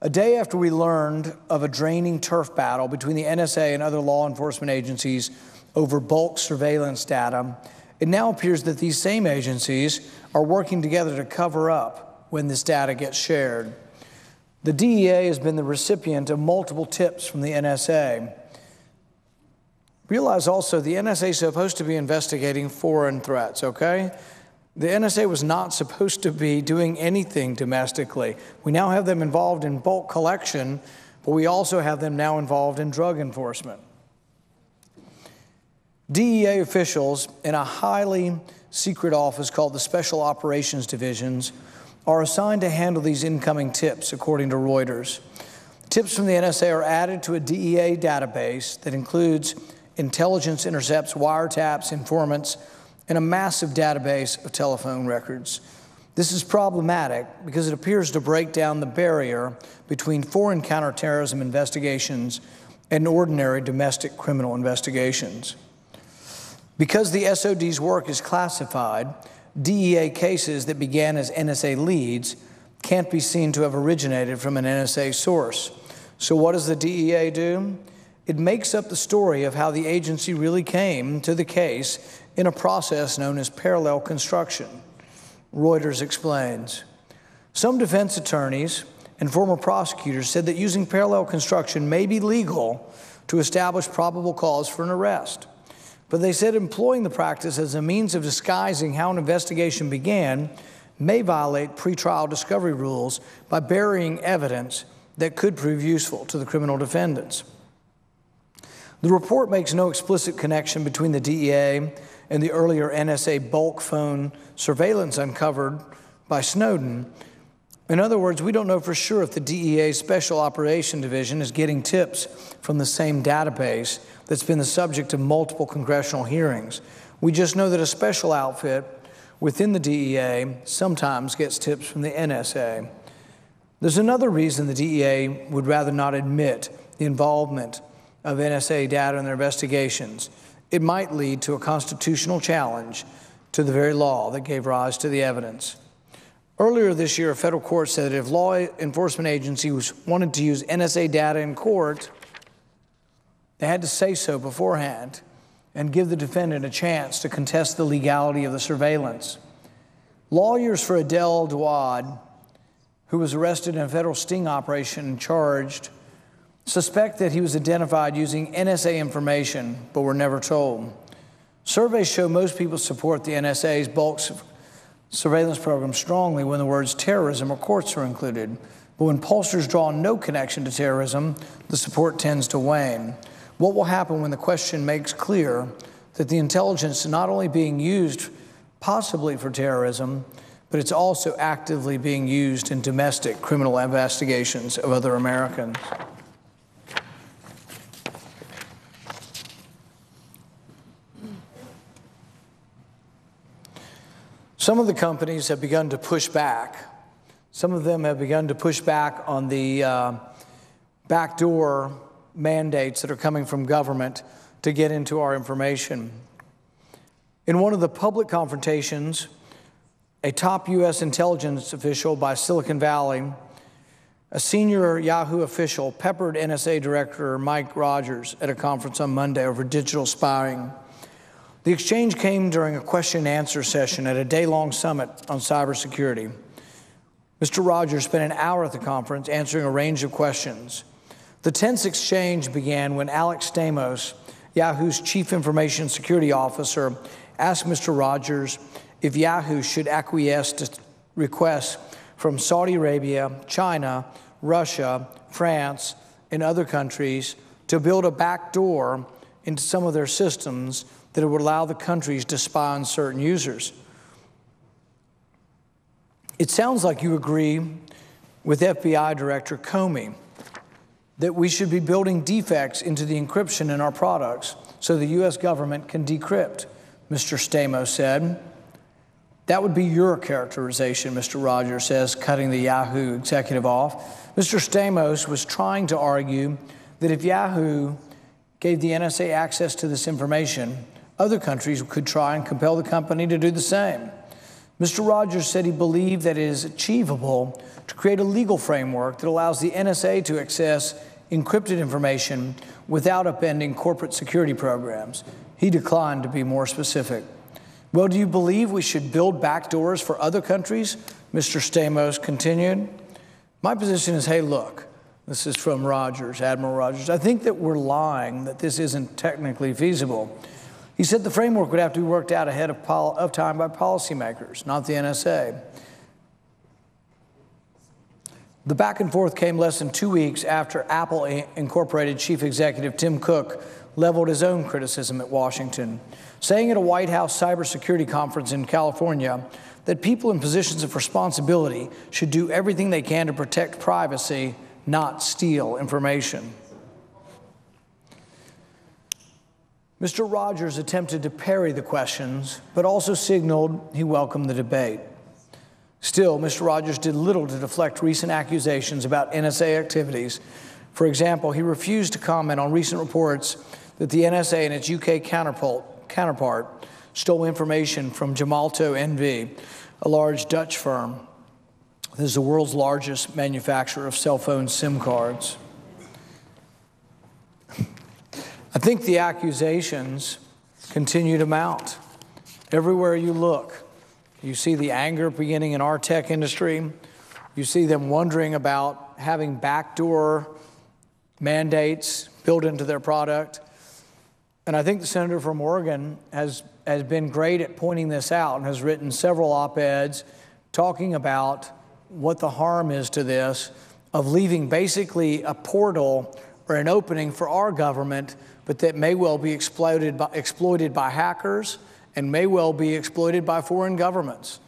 A day after we learned of a draining turf battle between the NSA and other law enforcement agencies over bulk surveillance data, it now appears that these same agencies are working together to cover up when this data gets shared. The DEA has been the recipient of multiple tips from the NSA. Realize also the NSA is supposed to be investigating foreign threats, okay? The NSA was not supposed to be doing anything domestically. We now have them involved in bulk collection, but we also have them now involved in drug enforcement. DEA officials in a highly secret office called the Special Operations Divisions are assigned to handle these incoming tips, according to Reuters. Tips from the NSA are added to a DEA database that includes intelligence intercepts, wiretaps, informants, and a massive database of telephone records. This is problematic because it appears to break down the barrier between foreign counterterrorism investigations and ordinary domestic criminal investigations. Because the SOD's work is classified, DEA cases that began as NSA leads can't be seen to have originated from an NSA source. So what does the DEA do? It makes up the story of how the agency really came to the case in a process known as parallel construction. Reuters explains. Some defense attorneys and former prosecutors said that using parallel construction may be legal to establish probable cause for an arrest. But they said employing the practice as a means of disguising how an investigation began may violate pretrial discovery rules by burying evidence that could prove useful to the criminal defendants. The report makes no explicit connection between the DEA and the earlier NSA bulk phone surveillance uncovered by Snowden. In other words, we don't know for sure if the DEA's Special Operations Division is getting tips from the same database that's been the subject of multiple congressional hearings. We just know that a special outfit within the DEA sometimes gets tips from the NSA. There's another reason the DEA would rather not admit the involvement of NSA data in their investigations. It might lead to a constitutional challenge to the very law that gave rise to the evidence. Earlier this year, a federal court said that if law enforcement agencies wanted to use NSA data in court, they had to say so beforehand and give the defendant a chance to contest the legality of the surveillance. Lawyers for Adel Dawad, who was arrested in a federal sting operation and charged, suspect that he was identified using NSA information, but were never told. Surveys show most people support the NSA's bulk surveillance program strongly when the words terrorism or courts are included. But when pollsters draw no connection to terrorism, the support tends to wane. What will happen when the question makes clear that the intelligence is not only being used possibly for terrorism, but it's also actively being used in domestic criminal investigations of other Americans? Some of the companies have begun to push back. Some of them have begun to push back on the backdoor mandates that are coming from government to get into our information. In one of the public confrontations, a top U.S. intelligence official by Silicon Valley, a senior Yahoo official peppered NSA Director Mike Rogers at a conference on Monday over digital spying. The exchange came during a question and answer session at a day-long summit on cybersecurity. Mr. Rogers spent an hour at the conference answering a range of questions. The tense exchange began when Alex Stamos, Yahoo's chief information security officer, asked Mr. Rogers if Yahoo should acquiesce to requests from Saudi Arabia, China, Russia, France, and other countries to build a backdoor into some of their systems that would allow the countries to spy on certain users. It sounds like you agree with FBI Director Comey that we should be building defects into the encryption in our products so the U.S. government can decrypt, Mr. Stamos said. That would be your characterization, Mr. Rogers says, cutting the Yahoo executive off. Mr. Stamos was trying to argue that if Yahoo gave the NSA access to this information, other countries could try and compel the company to do the same. Mr. Rogers said he believed that it is achievable to create a legal framework that allows the NSA to access encrypted information without upending corporate security programs. He declined to be more specific. Well, do you believe we should build backdoors for other countries? Mr. Stamos continued. My position is, hey, look, this is from Rogers, Admiral Rogers. I think that we're lying, that this isn't technically feasible. He said the framework would have to be worked out ahead of time by policymakers, not the NSA. The back and forth came less than 2 weeks after Apple Incorporated chief executive Tim Cook leveled his own criticism at Washington, saying at a White House cybersecurity conference in California that people in positions of responsibility should do everything they can to protect privacy, not steal information. Mr. Rogers attempted to parry the questions, but also signaled he welcomed the debate. Still, Mr. Rogers did little to deflect recent accusations about NSA activities. For example, he refused to comment on recent reports that the NSA and its UK counterpart stole information from Gemalto NV, a large Dutch firm. This is the world's largest manufacturer of cell phone SIM cards. I think the accusations continue to mount. Everywhere you look, you see the anger beginning in our tech industry. You see them wondering about having backdoor mandates built into their product. And I think the senator from Oregon has been great at pointing this out and has written several op-eds talking about what the harm is to this, of leaving basically a portal or an opening for our government, but that may well be exploited by hackers and may well be exploited by foreign governments.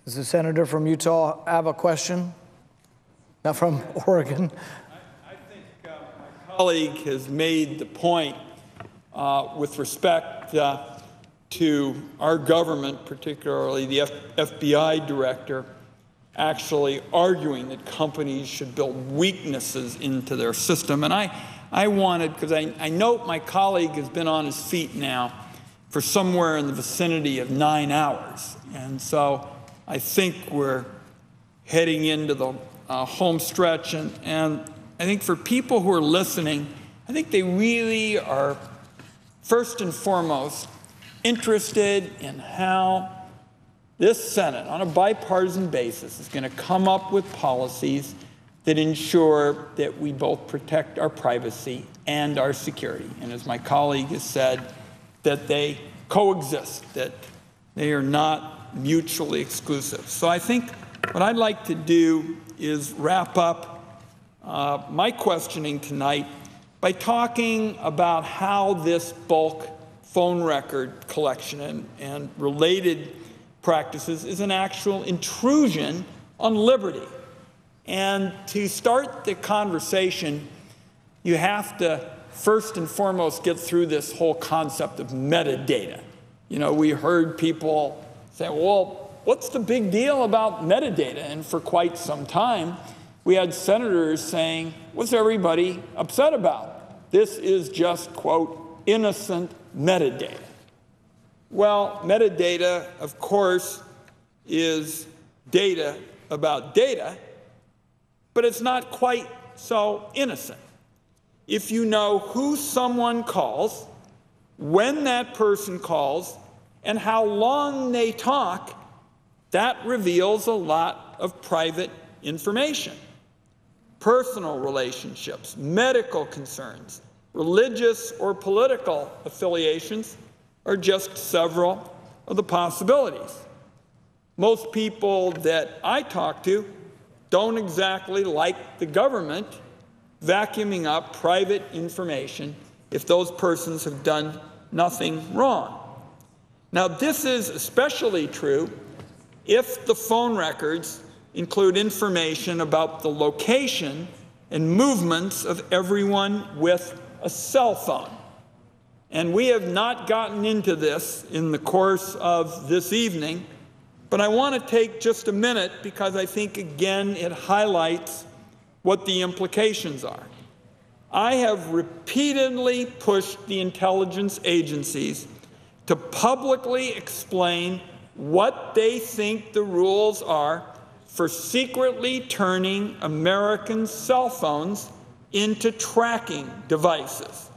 Does the senator from Utah have a question? Not from Oregon. I think my colleague has made the point with respect to our government, particularly the FBI director, actually arguing that companies should build weaknesses into their system. And I wanted, because I note my colleague has been on his feet now for somewhere in the vicinity of 9 hours. And so I think we're heading into the home stretch. And I think for people who are listening, I think they really are, first and foremost, interested in how this Senate, on a bipartisan basis, is going to come up with policies that ensure that we both protect our privacy and our security. And as my colleague has said, that they coexist, that they are not mutually exclusive. So I think what I'd like to do is wrap up my questioning tonight by talking about how this bulk phone record collection and related practices is an actual intrusion on liberty. And to start the conversation, you have to first and foremost get through this whole concept of metadata. You know, we heard people say, well, what's the big deal about metadata? And for quite some time, we had senators saying, what's everybody upset about? This is just, quote, innocent metadata. Well, metadata, of course, is data about data, but it's not quite so innocent. If you know who someone calls, when that person calls, and how long they talk, that reveals a lot of private information. Personal relationships, medical concerns, religious or political affiliations are just several of the possibilities. Most people that I talk to don't exactly like the government vacuuming up private information if those persons have done nothing wrong. Now, this is especially true if the phone records include information about the location and movements of everyone with a cell phone. And we have not gotten into this in the course of this evening, but I want to take just a minute because I think, again, it highlights what the implications are. I have repeatedly pushed the intelligence agencies to publicly explain what they think the rules are for secretly turning American cell phones into tracking devices.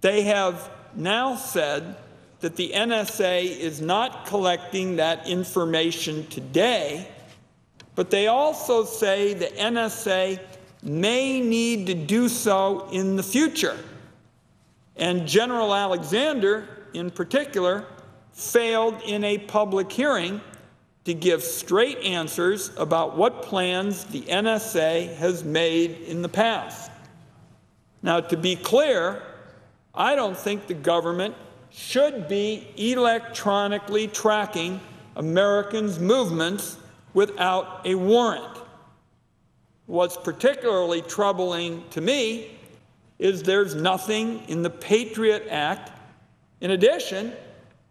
They have now said that the NSA is not collecting that information today, but they also say the NSA may need to do so in the future. And General Alexander, in particular, failed in a public hearing to give straight answers about what plans the NSA has made in the past. Now, to be clear, I don't think the government should be electronically tracking Americans' movements without a warrant. What's particularly troubling to me is there's nothing in the Patriot Act, in addition,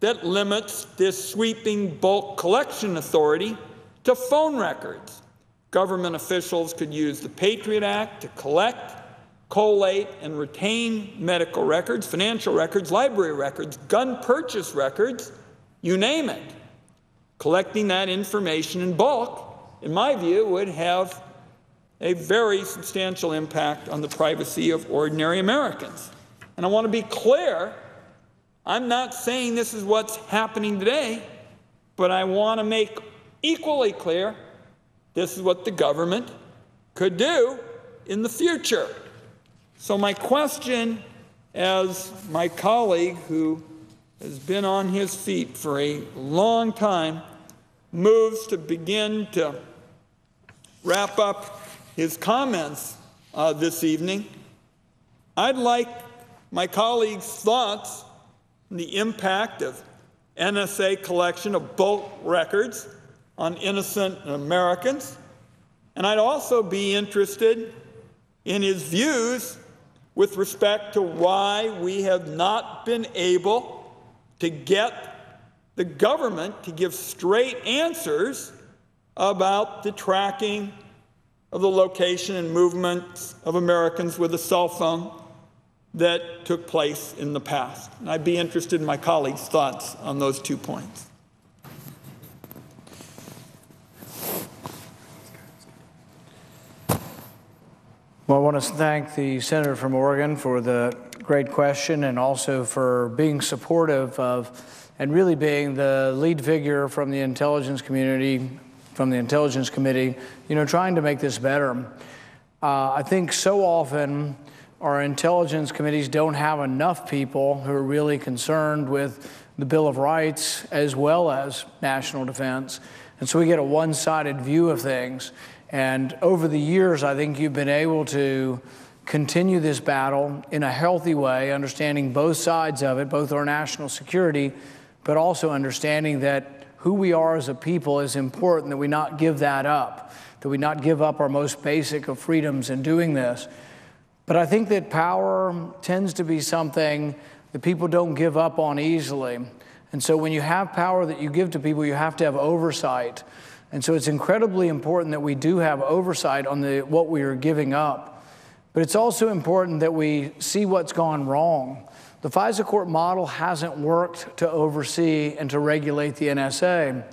that limits this sweeping bulk collection authority to phone records. Government officials could use the Patriot Act to collect, collate, and retain medical records, financial records, library records, gun purchase records, you name it. Collecting that information in bulk, in my view, would have a very substantial impact on the privacy of ordinary Americans. And I want to be clear, I'm not saying this is what's happening today, but I want to make equally clear this is what the government could do in the future. So my question, as my colleague who has been on his feet for a long time moves to begin to wrap up his comments this evening, I'd like my colleague's thoughts on the impact of NSA collection of bulk records on innocent Americans. And I'd also be interested in his views with respect to why we have not been able to get the government to give straight answers about the tracking of the location and movements of Americans with a cell phone that took place in the past. And I'd be interested in my colleagues' thoughts on those 2 points. Well, I want to thank the senator from Oregon for the great question and also for being supportive of and really being the lead figure from the intelligence community, from the Intelligence Committee, trying to make this better. I think so often our intelligence committees don't have enough people who are really concerned with the Bill of Rights as well as national defense. And so we get a one-sided view of things. And over the years, I think you've been able to continue this battle in a healthy way, understanding both sides of it, both our national security, but also understanding that who we are as a people is important, that we not give that up, that we not give up our most basic of freedoms in doing this. But I think that power tends to be something that people don't give up on easily. And so when you have power that you give to people, you have to have oversight. And so it's incredibly important that we do have oversight on what we are giving up. But it's also important that we see what's gone wrong. The FISA court model hasn't worked to oversee and to regulate the NSA.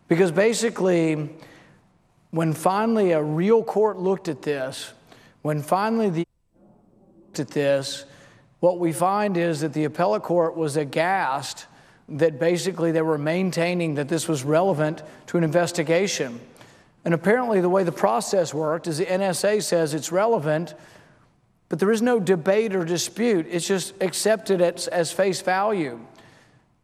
Because basically, when finally a real court looked at this, when finally the looked at this, what we find is that the appellate court was aghast that basically they were maintaining that this was relevant to an investigation. And apparently the way the process worked is the NSA says it's relevant, but there is no debate or dispute. It's just accepted as face value.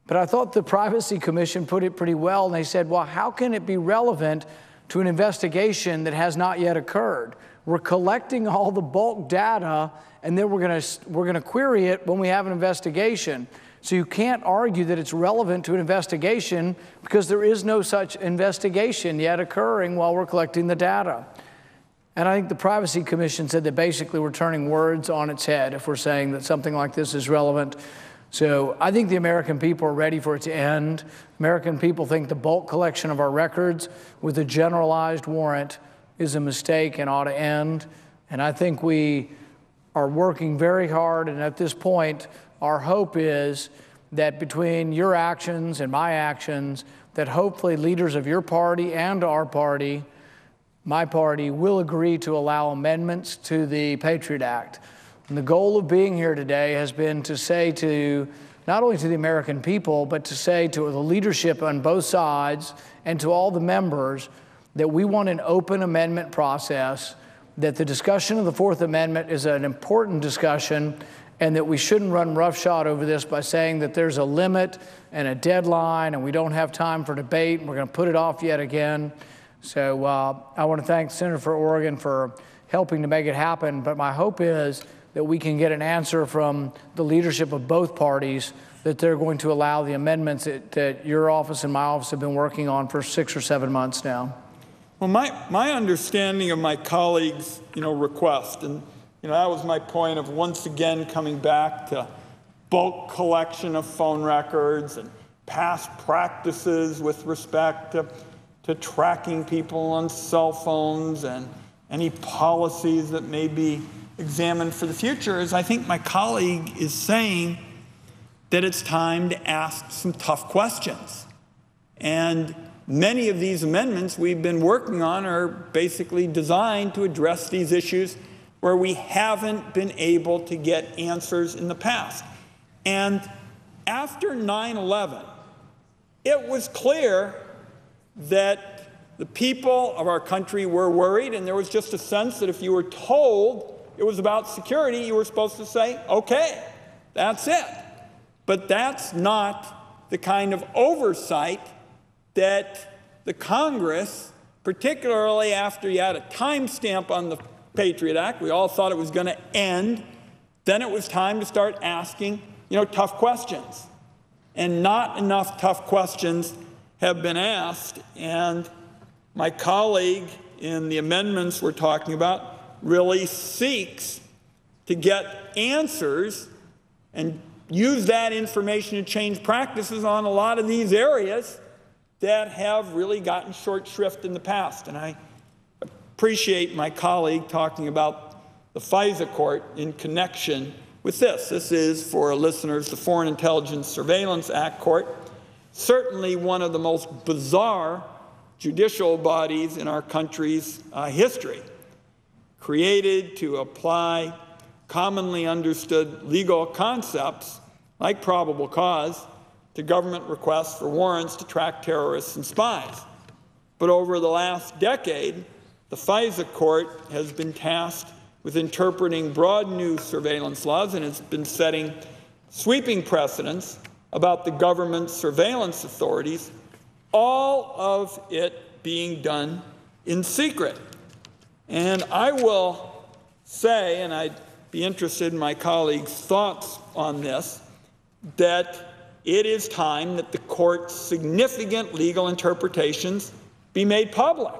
But I thought the Privacy Commission put it pretty well, and they said, well, how can it be relevant to an investigation that has not yet occurred? We're collecting all the bulk data, and then we're gonna query it when we have an investigation. So you can't argue that it's relevant to an investigation because there is no such investigation yet occurring while we're collecting the data. And I think the Privacy Commission said that basically we're turning words on its head if we're saying that something like this is relevant. So I think the American people are ready for it to end. American people think the bulk collection of our records with a generalized warrant is a mistake and ought to end. And I think we are working very hard, and at this point, our hope is that between your actions and my actions, that hopefully leaders of your party and our party, my party, will agree to allow amendments to the Patriot Act. And the goal of being here today has been to say to not only to the American people, but to say to the leadership on both sides and to all the members that we want an open amendment process, that the discussion of the Fourth Amendment is an important discussion, and that we shouldn't run roughshod over this by saying that there's a limit and a deadline and we don't have time for debate and we're going to put it off yet again. So I want to thank the Senator for Oregon for helping to make it happen, but my hope is that we can get an answer from the leadership of both parties that they're going to allow the amendments that your office and my office have been working on for 6 or 7 months now. Well, my understanding of my colleagues' request, and that was my point of once again coming back to bulk collection of phone records and past practices with respect to tracking people on cell phones and any policies that may be examined for the future, is I think my colleague is saying that it's time to ask some tough questions. And many of these amendments we've been working on are basically designed to address these issues where we haven't been able to get answers in the past. And after 9/11, it was clear that the people of our country were worried, and there was just a sense that if you were told it was about security, you were supposed to say, okay, that's it. But that's not the kind of oversight that the Congress, particularly after you had a timestamp on the Patriot Act, we all thought it was going to end, then it was time to start asking, tough questions. And not enough tough questions have been asked, and my colleague in the amendments we're talking about really seeks to get answers and use that information to change practices on a lot of these areas that have really gotten short shrift in the past. And I appreciate my colleague talking about the FISA court in connection with this. This is, for listeners, the Foreign Intelligence Surveillance Act court, certainly one of the most bizarre judicial bodies in our country's history, created to apply commonly understood legal concepts like probable cause to government requests for warrants to track terrorists and spies. But over the last decade, the FISA court has been tasked with interpreting broad new surveillance laws, and it's been setting sweeping precedents about the government's surveillance authorities, all of it being done in secret. And I will say, and I'd be interested in my colleagues' thoughts on this, that it is time that the court's significant legal interpretations be made public.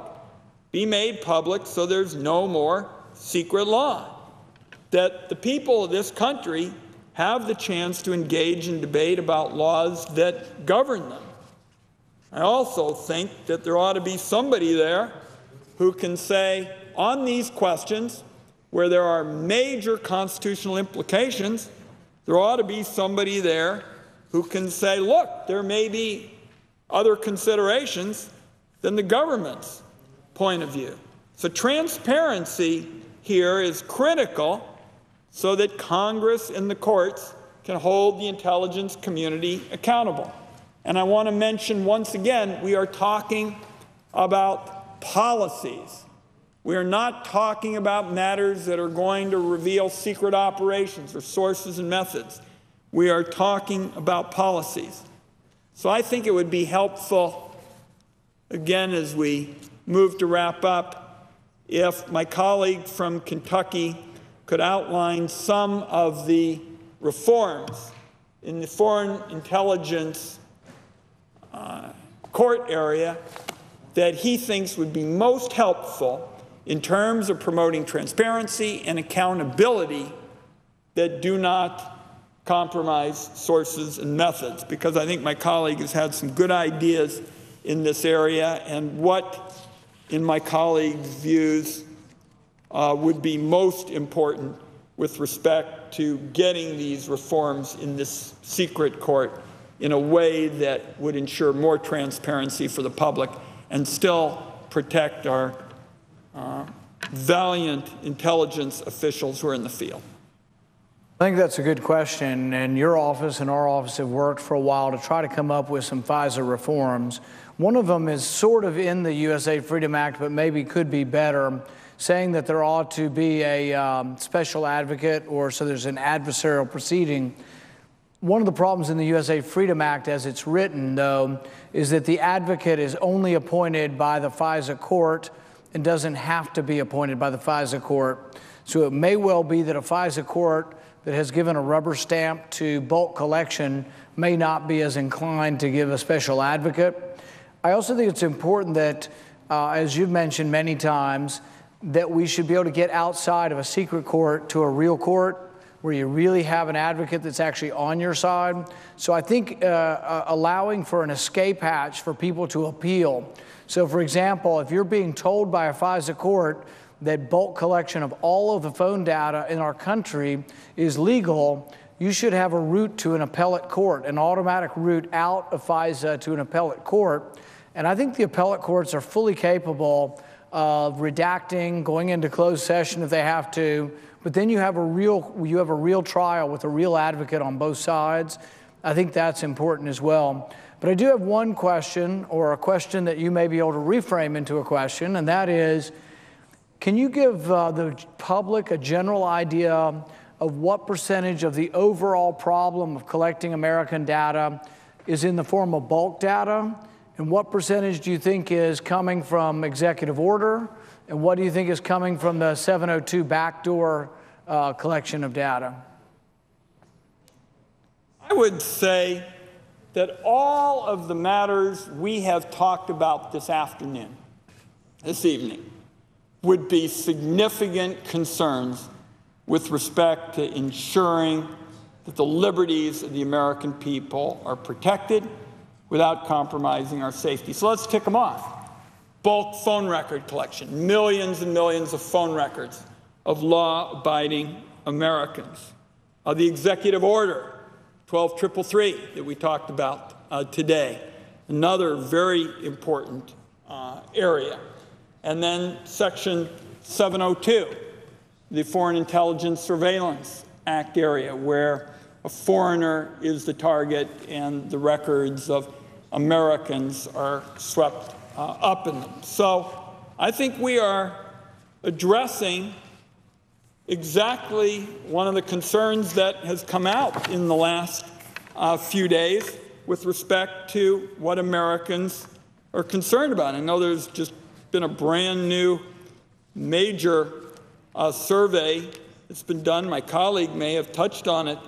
Be made public so there's no more secret law. That the people of this country have the chance to engage in debate about laws that govern them. I also think that there ought to be somebody there who can say, on these questions, where there are major constitutional implications, there ought to be somebody there who can say, look, there may be other considerations than the government's point of view. So transparency here is critical so that Congress and the courts can hold the intelligence community accountable. And I want to mention once again, we are talking about policies. We are not talking about matters that are going to reveal secret operations or sources and methods. We are talking about policies. So I think it would be helpful, again, as we move to wrap up, if my colleague from Kentucky could outline some of the reforms in the foreign intelligence court area that he thinks would be most helpful in terms of promoting transparency and accountability that do not compromise sources and methods, because I think my colleague has had some good ideas in this area, and what, in my colleague's views, would be most important with respect to getting these reforms in this secret court in a way that would ensure more transparency for the public and still protect our valiant intelligence officials who are in the field? I think that's a good question, and your office and our office have worked for a while to try to come up with some FISA reforms. One of them is sort of in the u.s.a. Freedom Act, but maybe could be better, saying that there ought to be a special advocate, or so there's an adversarial proceeding. One of the problems in the u.s.a. Freedom Act as it's written, though, is that the advocate is only appointed by the FISA court and doesn't have to be appointed by the FISA court. So it may well be that a FISA court that has given a rubber stamp to bulk collection may not be as inclined to give a special advocate. I also think it's important that, as you've mentioned many times, that we should be able to get outside of a secret court to a real court where you really have an advocate that's actually on your side. So I think allowing for an escape hatch for people to appeal. So for example, if you're being told by a FISA court that bulk collection of all of the phone data in our country is legal, you should have a route to an appellate court, an automatic route out of FISA to an appellate court. And I think the appellate courts are fully capable of redacting, going into closed session if they have to, but then you have a real trial with a real advocate on both sides. I think that's important as well. But I do have one question, or a question that you may be able to reframe into a question, and that is, can you give the public a general idea of what percentage of the overall problem of collecting American data is in the form of bulk data? And what percentage do you think is coming from executive order? And what do you think is coming from the 702 backdoor collection of data? I would say that all of the matters we have talked about this evening, would be significant concerns with respect to ensuring that the liberties of the American people are protected without compromising our safety. So let's tick them off. Bulk phone record collection, millions and millions of phone records of law-abiding Americans. The executive order, 12333, that we talked about today, another very important area. And then Section 702, the Foreign Intelligence Surveillance Act area, where a foreigner is the target and the records of Americans are swept up in them. So I think we are addressing exactly one of the concerns that has come out in the last few days with respect to what Americans are concerned about. I know there's just been a brand new major survey that's been done. My colleague may have touched on it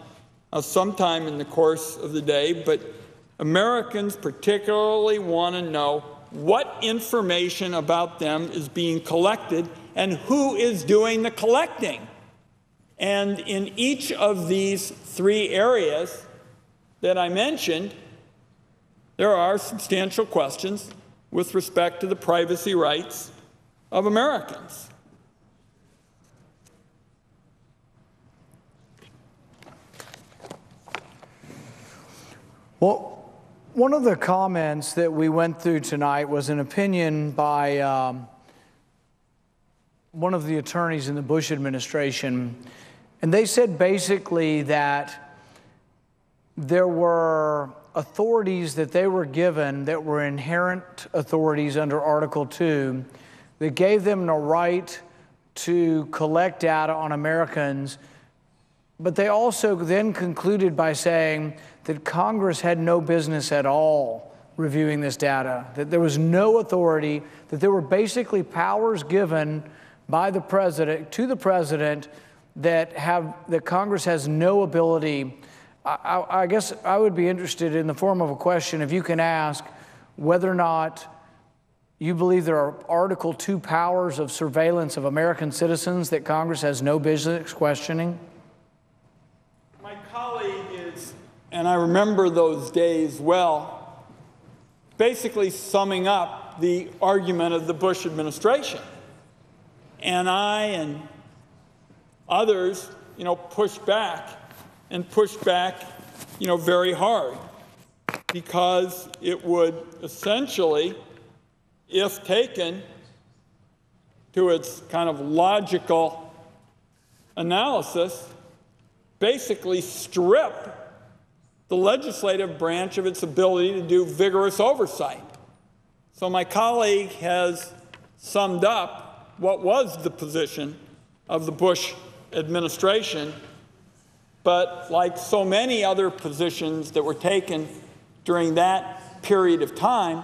sometime in the course of the day, but Americans particularly want to know what information about them is being collected and who is doing the collecting. And in each of these three areas that I mentioned, there are substantial questions with respect to the privacy rights of Americans. Well, one of the comments that we went through tonight was an opinion by one of the attorneys in the Bush administration, and they said basically that there were authorities that they were given that were inherent authorities under Article 2 that gave them the right to collect data on Americans, but they also then concluded by saying that Congress had no business at all reviewing this data, that there was no authority, that there were basically powers given by the president to the president that Congress has no ability. I guess I would be interested in the form of a question if you can ask whether or not you believe there are Article 2 powers of surveillance of American citizens that Congress has no business questioning. My colleague is, and I remember those days well, basically summing up the argument of the Bush administration. And I and others pushed back and pushed back, very hard, because it would essentially, if taken to its kind of logical analysis, basically strip the legislative branch of its ability to do vigorous oversight. So my colleague has summed up what was the position of the Bush administration, but like so many other positions that were taken during that period of time,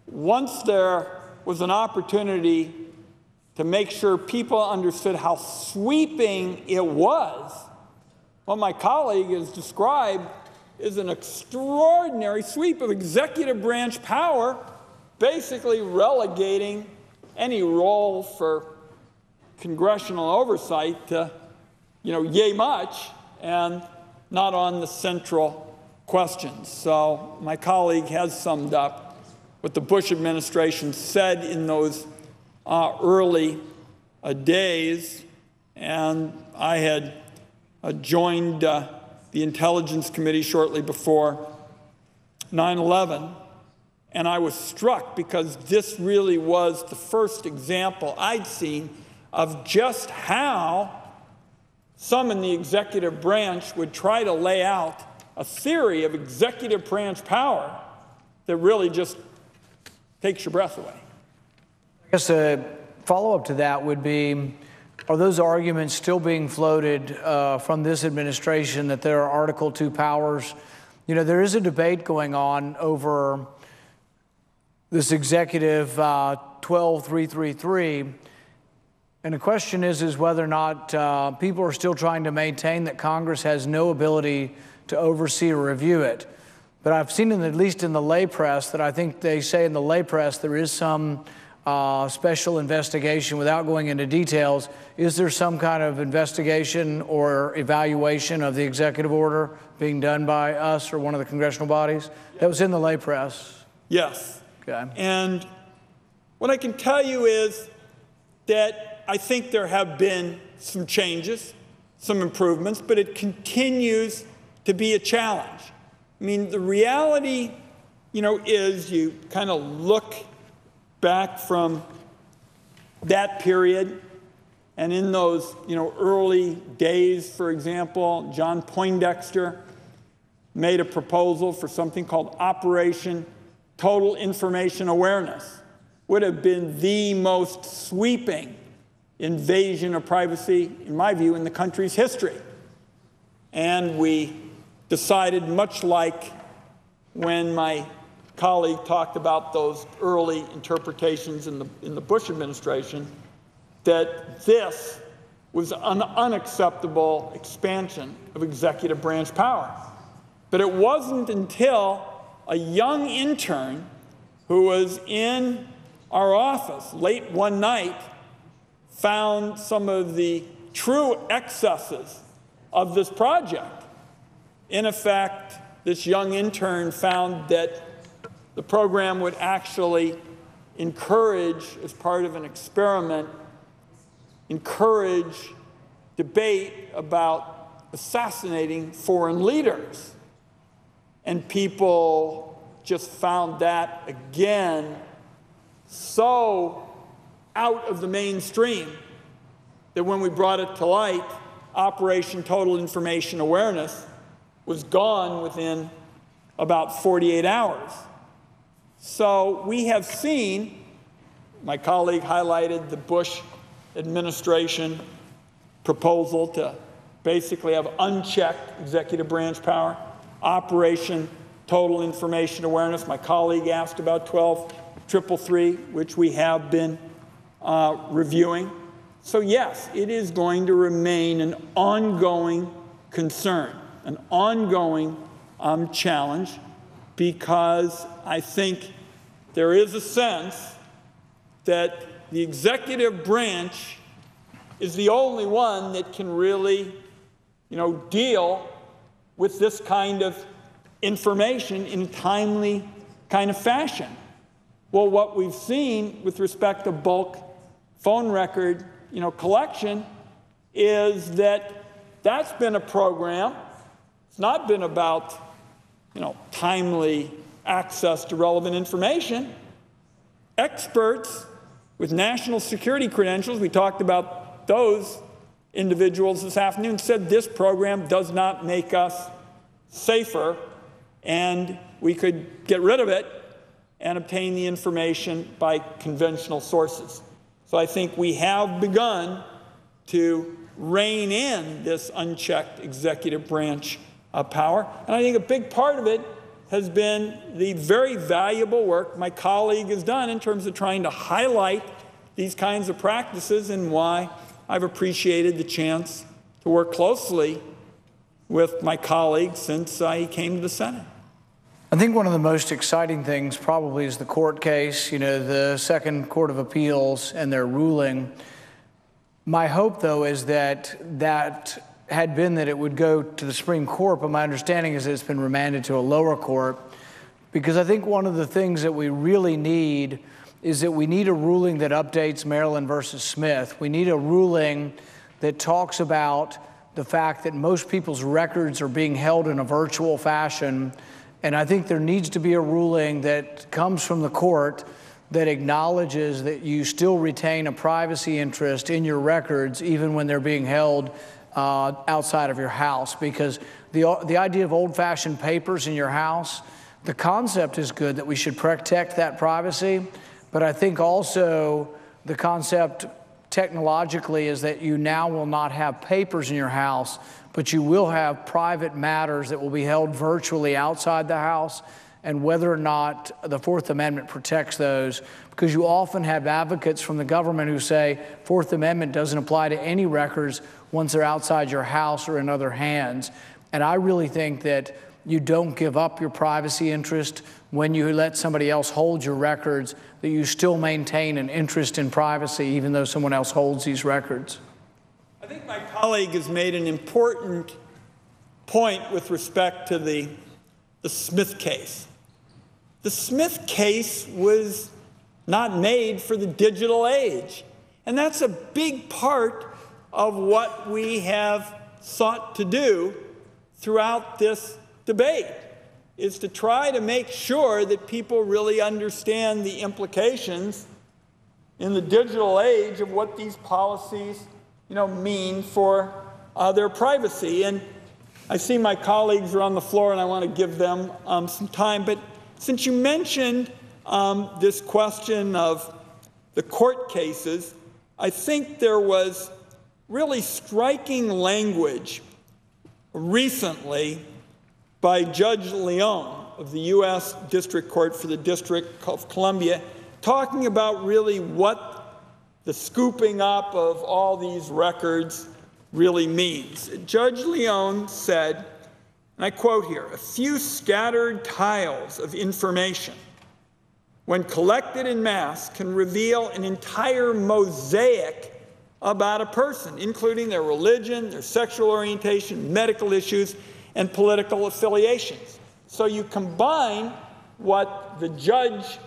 once there was an opportunity to make sure people understood how sweeping it was, what my colleague has described is an extraordinary sweep of executive branch power, basically relegating any role for congressional oversight to, yay much, and not on the central questions. So my colleague has summed up what the Bush administration said in those early days, and I had joined the Intelligence Committee shortly before 9/11, and I was struck because this really was the first example I'd seen of just how some in the executive branch would try to lay out a theory of executive branch power that really just takes your breath away. I guess a follow-up to that would be, are those arguments still being floated from this administration that there are Article II powers? There is a debate going on over this executive 12333, and the question is whether or not people are still trying to maintain that Congress has no ability to oversee or review it. But I've seen, at least in the lay press, that I think they say in the lay press there is some special investigation. Without going into details, is there some kind of investigation or evaluation of the executive order being done by us or one of the congressional bodies? That was in the lay press. Yes. Okay. And what I can tell you is that I think there have been some changes, some improvements, but it continues to be a challenge. I mean, the reality, is you kind of look back from that period, and in those, early days, for example, John Poindexter made a proposal for something called Operation Total Information Awareness. Would have been the most sweeping invasion of privacy, in my view, in the country's history. And we decided, much like when my colleague talked about those early interpretations in the Bush administration, that this was an unacceptable expansion of executive branch power. But it wasn't until a young intern who was in our office late one night found some of the true excesses of this project. In effect, this young intern found that the program would actually encourage, as part of an experiment, encourage debate about assassinating foreign leaders. And people just found that, again, so out of the mainstream that when we brought it to light, Operation Total Information Awareness was gone within about 48 hours. So we have seen, my colleague highlighted the Bush administration proposal to basically have unchecked executive branch power, Operation Total Information Awareness. My colleague asked about 12333, which we have been reviewing. So yes, it is going to remain an ongoing concern, an ongoing challenge, because I think there is a sense that the executive branch is the only one that can really, deal with this kind of information in a timely kind of fashion. Well, what we've seen with respect to bulk phone record, collection is that That's been a program. It's not been about, timely access to relevant information. Experts with national security credentials, we talked about those individuals this afternoon, said this program does not make us safer, and we could get rid of it and obtain the information by conventional sources. So I think we have begun to rein in this unchecked executive branch power. And I think a big part of it has been the very valuable work my colleague has done in terms of trying to highlight these kinds of practices, and why I've appreciated the chance to work closely with my colleague since I came to the Senate. I think one of the most exciting things probably is the court case, the Second Court of Appeals and their ruling. My hope, though, is that had been that it would go to the Supreme Court, but my understanding is that it's been remanded to a lower court, because I think one of the things that we really need is that we need a ruling that updates Maryland versus Smith. We need a ruling that talks about the fact that most people's records are being held in a virtual fashion. And I think there needs to be a ruling that comes from the court that acknowledges that you still retain a privacy interest in your records, even when they're being held outside of your house. Because the idea of old-fashioned papers in your house, the concept is good that we should protect that privacy. But I think also the concept technologically is that you now will not have papers in your house, but you will have private matters that will be held virtually outside the house, and whether or not the Fourth Amendment protects those, because you often have advocates from the government who say Fourth Amendment doesn't apply to any records once they're outside your house or in other hands. And I really think that you don't give up your privacy interest when you let somebody else hold your records, that you still maintain an interest in privacy even though someone else holds these records. I think my colleague has made an important point with respect to the Smith case. The Smith case was not made for the digital age. And that's a big part of what we have sought to do throughout this debate, is to try to make sure that people really understand the implications in the digital age of what these policies, mean for their privacy. And I see my colleagues are on the floor, and I want to give them some time. But since you mentioned this question of the court cases, I think there was really striking language recently by Judge Leon of the U.S. District Court for the District of Columbia, talking about really what the scooping up of all these records really means. Judge Leon said, and I quote here, "A few scattered tiles of information, when collected en masse, can reveal an entire mosaic about a person, including their religion, their sexual orientation, medical issues, and political affiliations." So you combine what the judge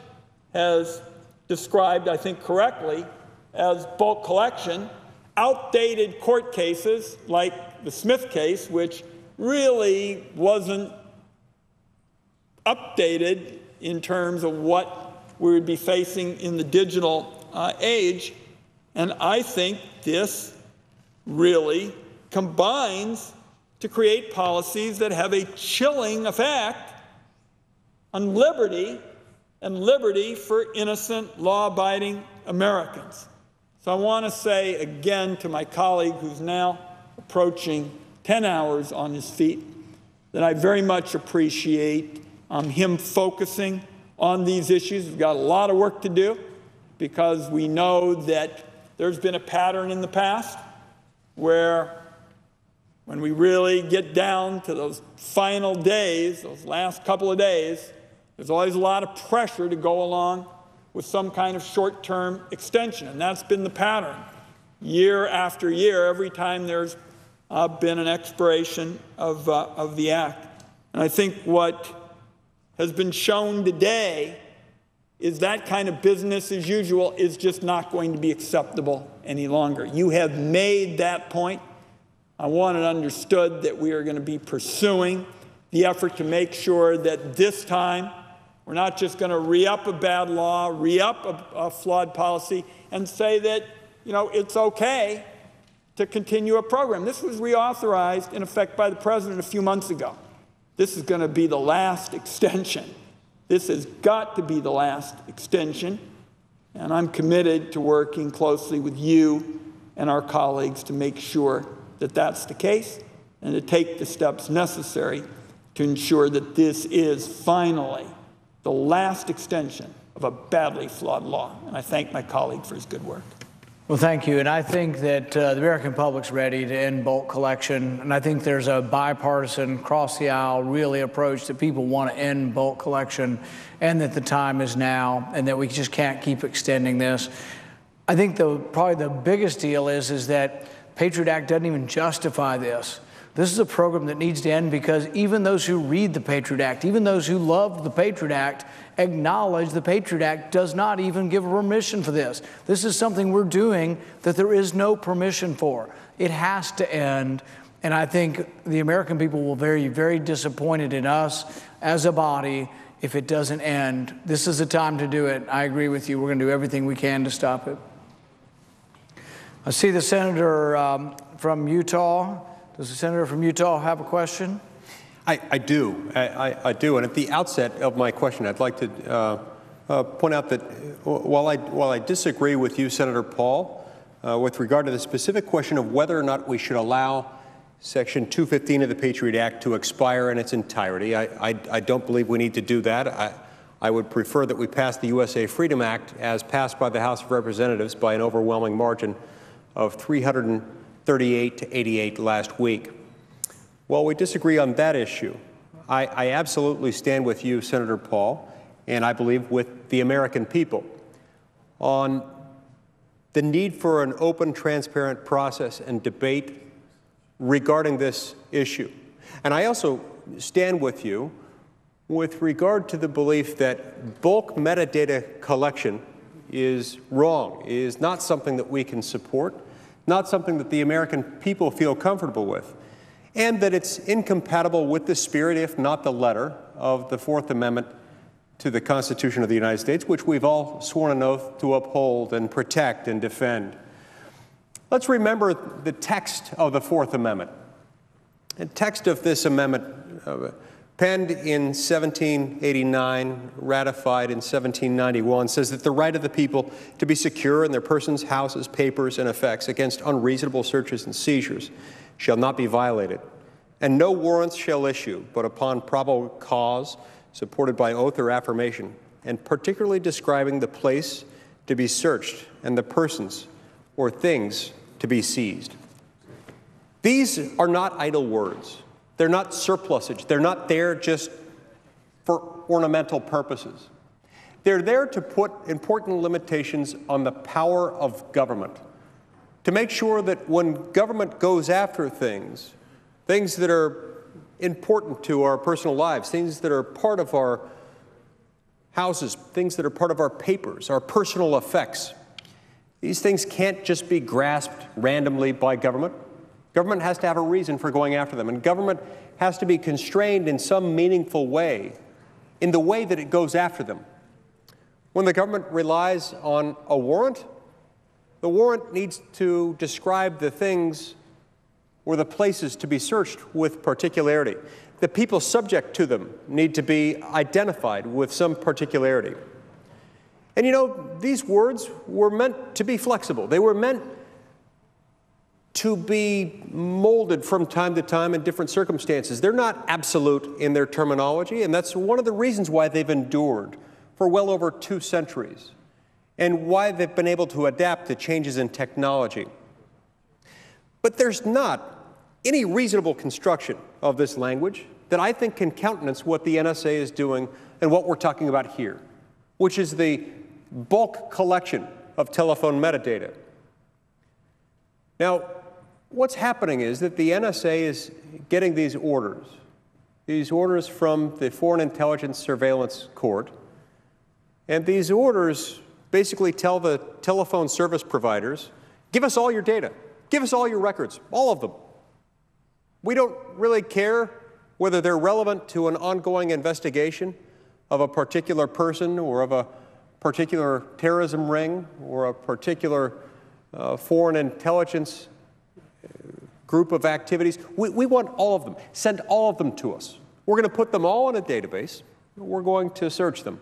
has described, I think correctly, as bulk collection, outdated court cases like the Smith case, which really wasn't updated in terms of what we would be facing in the digital age. And I think this really combines to create policies that have a chilling effect on liberty, and liberty for innocent, law-abiding Americans. So I want to say again to my colleague, who's now approaching 10 hours on his feet, that I very much appreciate him focusing on these issues. We've got a lot of work to do, because we know that there's been a pattern in the past where when we really get down to those final days, those last couple of days, there's always a lot of pressure to go along with some kind of short-term extension. And that's been the pattern year after year, every time there's been an expiration of the act. And I think what has been shown today is that kind of business as usual is just not going to be acceptable any longer. You have made that point. I want it understood that we are going to be pursuing the effort to make sure that this time we're not just going to re-up a bad law, re-up a flawed policy, and say that, it's okay to continue a program. This was reauthorized, in effect, by the President a few months ago. This is going to be the last extension. This has got to be the last extension, and I'm committed to working closely with you and our colleagues to make sure that that's the case and to take the steps necessary to ensure that this is finally the last extension of a badly flawed law. And I thank my colleague for his good work. Well, thank you. And I think that the American public's ready to end bulk collection. And I think there's a bipartisan, across-the-aisle, really approach that people want to end bulk collection and that the time is now and that we just can't keep extending this. I think probably the biggest deal is that Patriot Act doesn't even justify this. This is a program that needs to end because even those who read the Patriot Act, even those who love the Patriot Act, acknowledge the Patriot Act does not even give permission for this. This is something we're doing that there is no permission for. It has to end, and I think the American people will be very, very disappointed in us as a body if it doesn't end. This is the time to do it. I agree with you. We're going to do everything we can to stop it. I see the senator from Utah. Does the senator from Utah have a question? I do. I do. And at the outset of my question, I'd like to point out that while I disagree with you, Senator Paul, with regard to the specific question of whether or not we should allow Section 215 of the Patriot Act to expire in its entirety, I don't believe we need to do that. I would prefer that we pass the u.s.a. Freedom Act as passed by the House of Representatives by an overwhelming margin of 338 to 88 last week. While we disagree on that issue, I absolutely stand with you, Senator Paul, and I believe with the American people on the need for an open, transparent process and debate regarding this issue. And I also stand with you with regard to the belief that bulk metadata collection is wrong, is not something that we can support, not something that the American people feel comfortable with, and that it's incompatible with the spirit, if not the letter, of the Fourth Amendment to the Constitution of the United States, which we've all sworn an oath to uphold and protect and defend. Let's remember the text of the Fourth Amendment. The text of this amendment, penned in 1789, ratified in 1791, says that the right of the people to be secure in their persons, houses, papers, and effects against unreasonable searches and seizures shall not be violated, and no warrants shall issue but upon probable cause supported by oath or affirmation, and particularly describing the place to be searched and the persons or things to be seized. These are not idle words. They're not surplusage. They're not there just for ornamental purposes. They're there to put important limitations on the power of government, to make sure that when government goes after things that are important to our personal lives, things that are part of our houses, things that are part of our papers, our personal effects, these things can't just be grasped randomly by government. Government has to have a reason for going after them, and government has to be constrained in some meaningful way, in the way that it goes after them. When the government relies on a warrant, the warrant needs to describe the things or the places to be searched with particularity. The people subject to them need to be identified with some particularity. And these words were meant to be flexible. They were meant to be molded from time to time in different circumstances. They're not absolute in their terminology, and that's one of the reasons why they've endured for well over 2 centuries, and why they've been able to adapt to changes in technology. But there's not any reasonable construction of this language that I think can countenance what the NSA is doing and what we're talking about here, which is the bulk collection of telephone metadata. Now, what's happening is that the NSA is getting these orders from the Foreign Intelligence Surveillance Court, and these orders basically tell the telephone service providers, give us all your data, give us all your records, all of them. We don't really care whether they're relevant to an ongoing investigation of a particular person or of a particular terrorism ring or a particular foreign intelligence group of activities. We want all of them. Send all of them to us. We're going to put them all in a database. We're going to search them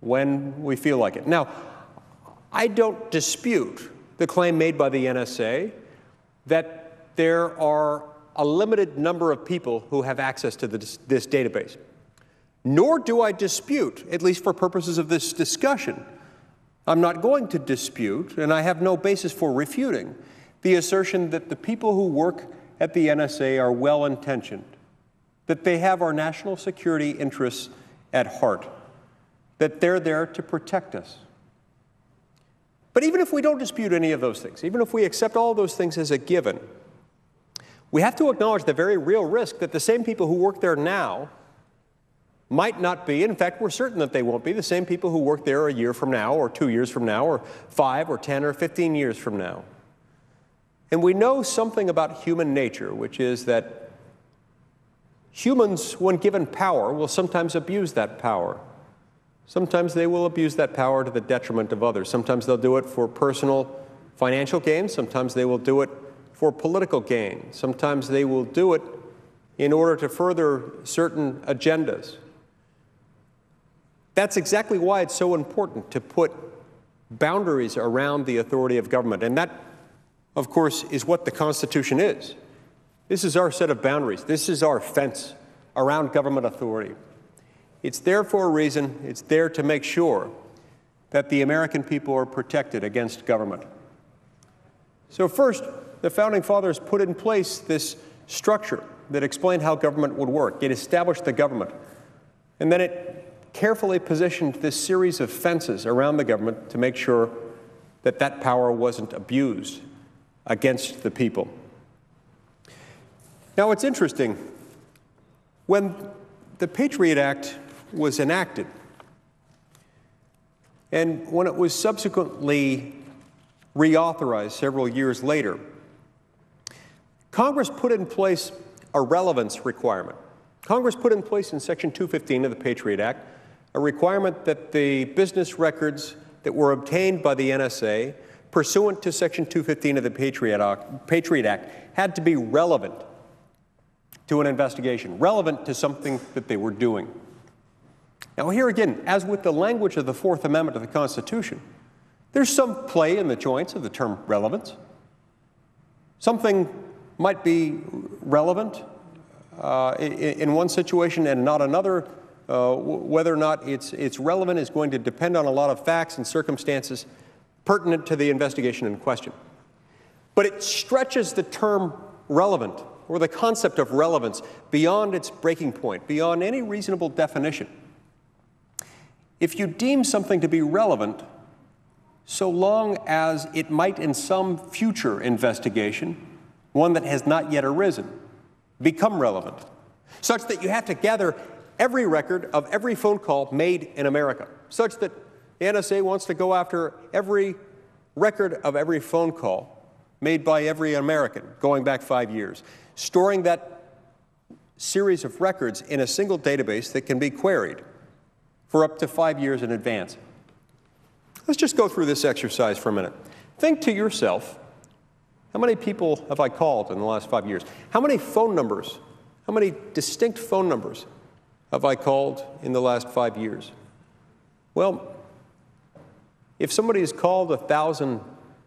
when we feel like it. Now, I don't dispute the claim made by the NSA that there are a limited number of people who have access to this database. Nor do I dispute, at least for purposes of this discussion, I'm not going to dispute, and I have no basis for refuting, the assertion that the people who work at the NSA are well-intentioned, that they have our national security interests at heart, that they're there to protect us. But even if we don't dispute any of those things, even if we accept all those things as a given, we have to acknowledge the very real risk that the same people who work there now might not be, in fact, we're certain that they won't be, the same people who work there a year from now, or 2 years from now, or 5 or 10 or 15 years from now. And we know something about human nature, which is that humans, when given power, will sometimes abuse that power. Sometimes they will abuse that power to the detriment of others. Sometimes they'll do it for personal financial gain. Sometimes they will do it for political gain. Sometimes they will do it in order to further certain agendas. That's exactly why it's so important to put boundaries around the authority of government. And that, of course, is what the Constitution is. This is our set of boundaries. This is our fence around government authority. It's there for a reason. It's there to make sure that the American people are protected against government. So first, the Founding Fathers put in place this structure that explained how government would work. It established the government. And then it carefully positioned this series of fences around the government to make sure that that power wasn't abused against the people. Now, it's interesting. When the Patriot Act was enacted, and when it was subsequently reauthorized several years later, Congress put in place a relevance requirement. Congress put in place in Section 215 of the Patriot Act a requirement that the business records that were obtained by the NSA pursuant to Section 215 of the Patriot Act had to be relevant to an investigation, relevant to something that they were doing. Now, here again, as with the language of the Fourth Amendment of the Constitution, there's some play in the joints of the term relevance. Something might be relevant in one situation and not another. Whether or not it's relevant is going to depend on a lot of facts and circumstances pertinent to the investigation in question. But it stretches the term relevant, or the concept of relevance, beyond its breaking point, beyond any reasonable definition. If you deem something to be relevant, so long as it might in some future investigation, one that has not yet arisen, become relevant, such that you have to gather every record of every phone call made in America, such that the NSA wants to go after every record of every phone call made by every American going back 5 years, storing that series of records in a single database that can be queried for up to 5 years in advance. Let's just go through this exercise for a minute. Think to yourself, how many people have I called in the last 5 years? How many phone numbers, how many distinct phone numbers have I called in the last 5 years? Well, if somebody has called 1,000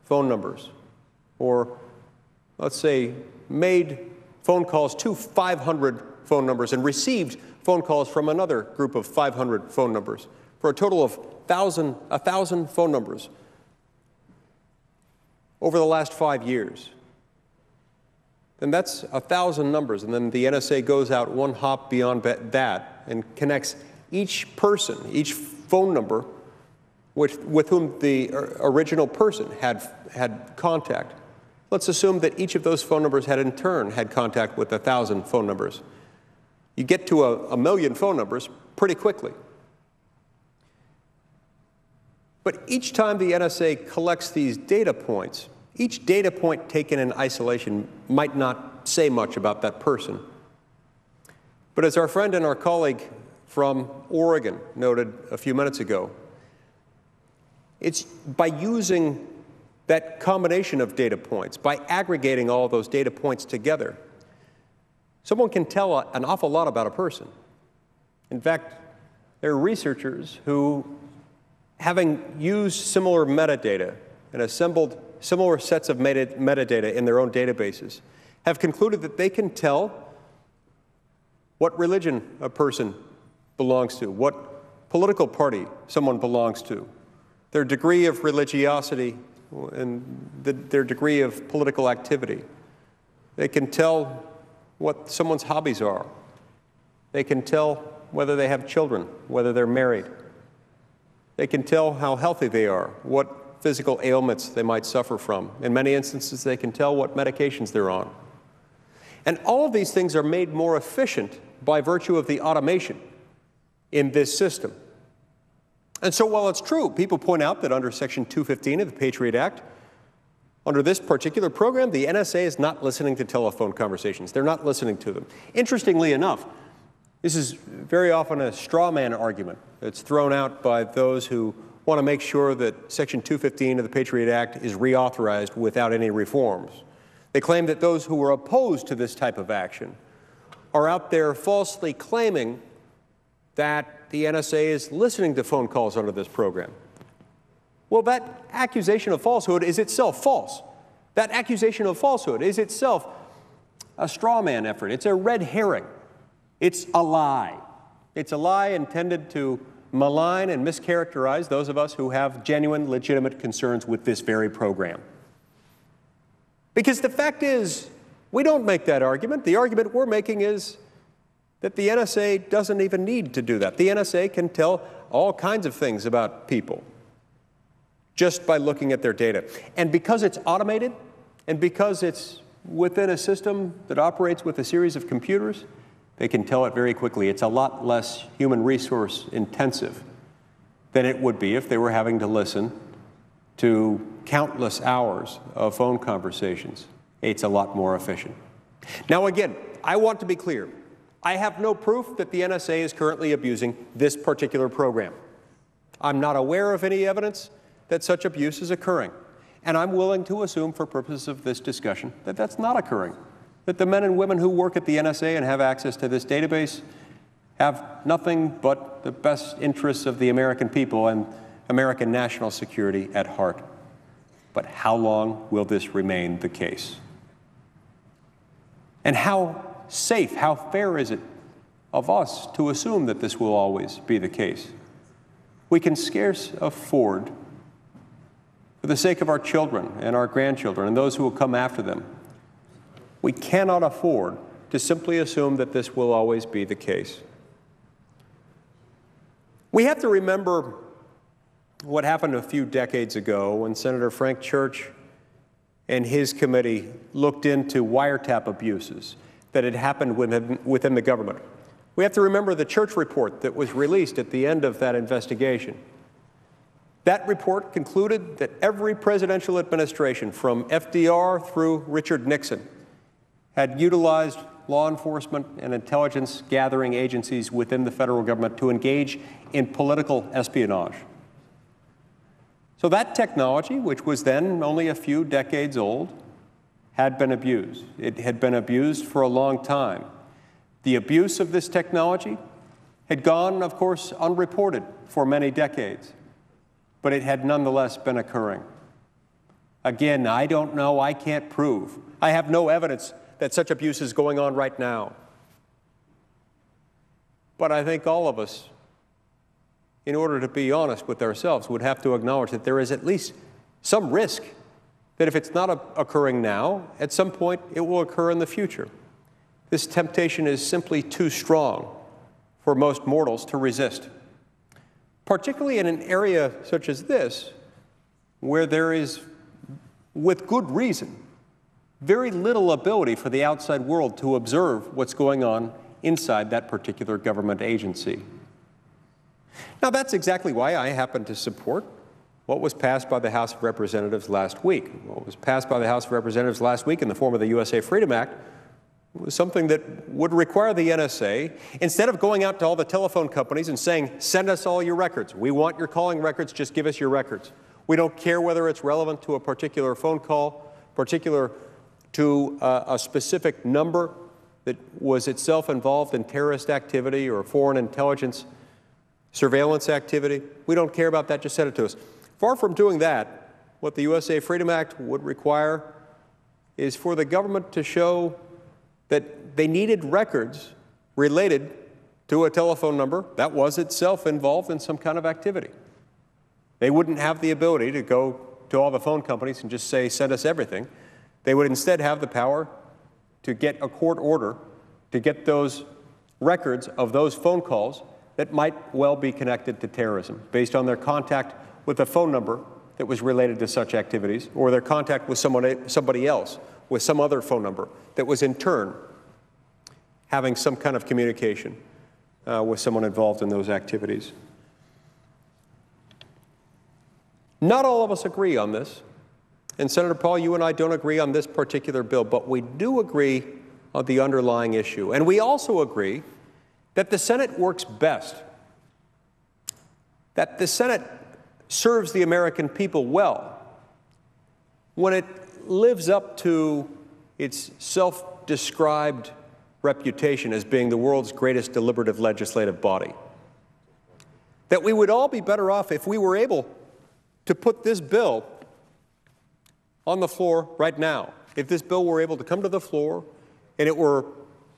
phone numbers, or let's say made phone calls to 500 phone numbers and received phone calls from another group of 500 phone numbers, for a total of 1,000 phone numbers over the last 5 years, then that's 1,000 numbers. And then the NSA goes out one hop beyond that and connects each person, each phone number with whom the original person had contact. Let's assume that each of those phone numbers had in turn had contact with 1,000 phone numbers. You get to a million phone numbers pretty quickly. But each time the NSA collects these data points, each data point taken in isolation might not say much about that person. But as our friend and our colleague from Oregon noted a few minutes ago, it's by using that combination of data points, by aggregating all those data points together, someone can tell an awful lot about a person. In fact, there are researchers who, having used similar metadata and assembled similar sets of metadata in their own databases, have concluded that they can tell what religion a person belongs to, what political party someone belongs to, their degree of religiosity, and their degree of political activity. They can tell what someone's hobbies are. They can tell whether they have children, whether they're married. They can tell how healthy they are, what physical ailments they might suffer from. In many instances, they can tell what medications they're on. And all of these things are made more efficient by virtue of the automation in this system. And so while it's true, people point out that under Section 215 of the Patriot Act, under this particular program, the NSA is not listening to telephone conversations. They're not listening to them. Interestingly enough, this is very often a straw man argument that's thrown out by those who want to make sure that Section 215 of the Patriot Act is reauthorized without any reforms. They claim that those who are opposed to this type of action are out there falsely claiming that the NSA is listening to phone calls under this program. Well, that accusation of falsehood is itself false. That accusation of falsehood is itself a straw man effort. It's a red herring. It's a lie. It's a lie intended to malign and mischaracterize those of us who have genuine, legitimate concerns with this very program. Because the fact is, we don't make that argument. The argument we're making is that the NSA doesn't even need to do that. The NSA can tell all kinds of things about people just by looking at their data. And because it's automated, and because it's within a system that operates with a series of computers, they can tell it very quickly. It's a lot less human resource intensive than it would be if they were having to listen to countless hours of phone conversations. It's a lot more efficient. Now again, I want to be clear. I have no proof that the NSA is currently abusing this particular program. I'm not aware of any evidence that such abuse is occurring. And I'm willing to assume for purposes of this discussion that that's not occurring, that the men and women who work at the NSA and have access to this database have nothing but the best interests of the American people and American national security at heart. But how long will this remain the case? And how safe, how fair is it of us to assume that this will always be the case? We can scarce afford, for the sake of our children and our grandchildren and those who will come after them, we cannot afford to simply assume that this will always be the case. We have to remember what happened a few decades ago when Senator Frank Church and his committee looked into wiretap abuses that had happened within the government. We have to remember the Church report that was released at the end of that investigation. That report concluded that every presidential administration, from FDR through Richard Nixon, had utilized law enforcement and intelligence gathering agencies within the federal government to engage in political espionage. So that technology, which was then only a few decades old, had been abused. It had been abused for a long time. The abuse of this technology had gone, of course, unreported for many decades, but it had nonetheless been occurring. Again, I don't know, I can't prove. I have no evidence that such abuse is going on right now. But I think all of us, in order to be honest with ourselves, would have to acknowledge that there is at least some risk that if it's not occurring now, at some point it will occur in the future. This temptation is simply too strong for most mortals to resist, particularly in an area such as this, where there is, with good reason, very little ability for the outside world to observe what's going on inside that particular government agency. Now, that's exactly why I happen to support what was passed by the House of Representatives last week. What was passed by the House of Representatives last week in the form of the USA Freedom Act was something that would require the NSA, instead of going out to all the telephone companies and saying, send us all your records. We want your calling records, just give us your records. We don't care whether it's relevant to a particular phone call, particular to a specific number that was itself involved in terrorist activity or foreign intelligence surveillance activity. We don't care about that, just send it to us. Far from doing that, what the USA Freedom Act would require is for the government to show that they needed records related to a telephone number that was itself involved in some kind of activity. They wouldn't have the ability to go to all the phone companies and just say, send us everything. They would instead have the power to get a court order to get those records of those phone calls that might well be connected to terrorism based on their contact with a phone number that was related to such activities, or their contact with somebody else with some other phone number that was in turn having some kind of communication with someone involved in those activities. Not all of us agree on this. And Senator Paul, you and I don't agree on this particular bill, but we do agree on the underlying issue. And we also agree that the Senate works best, that the Senate serves the American people well when it lives up to its self-described reputation as being the world's greatest deliberative legislative body. That we would all be better off if we were able to put this bill on the floor right now. If this bill were able to come to the floor and it were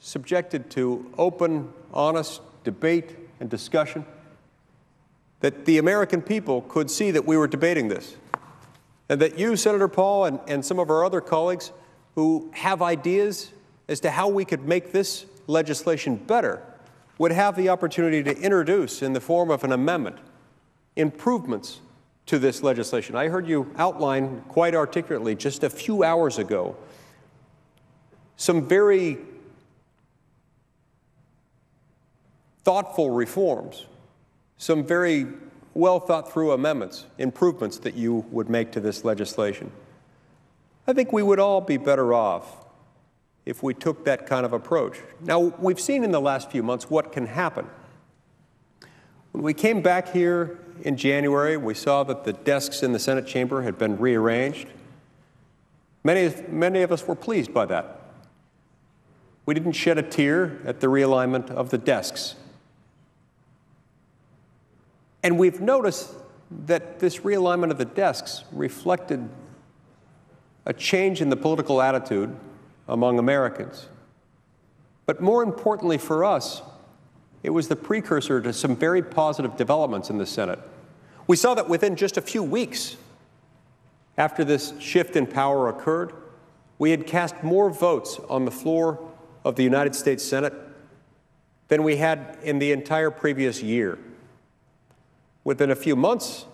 subjected to open, honest debate and discussion, that the American people could see that we were debating this, and that you, Senator Paul, and some of our other colleagues who have ideas as to how we could make this legislation better would have the opportunity to introduce, in the form of an amendment, improvements to this legislation. I heard you outline quite articulately just a few hours ago some very thoughtful reforms, some very well thought through amendments, improvements that you would make to this legislation. I think we would all be better off if we took that kind of approach. Now, we've seen in the last few months what can happen. When we came back here in January, we saw that the desks in the Senate chamber had been rearranged. Many of us were pleased by that. We didn't shed a tear at the realignment of the desks. And we've noticed that this realignment of the desks reflected a change in the political attitude among Americans. But more importantly for us, it was the precursor to some very positive developments in the Senate. We saw that within just a few weeks after this shift in power occurred, we had cast more votes on the floor of the United States Senate than we had in the entire previous year. Within a few months,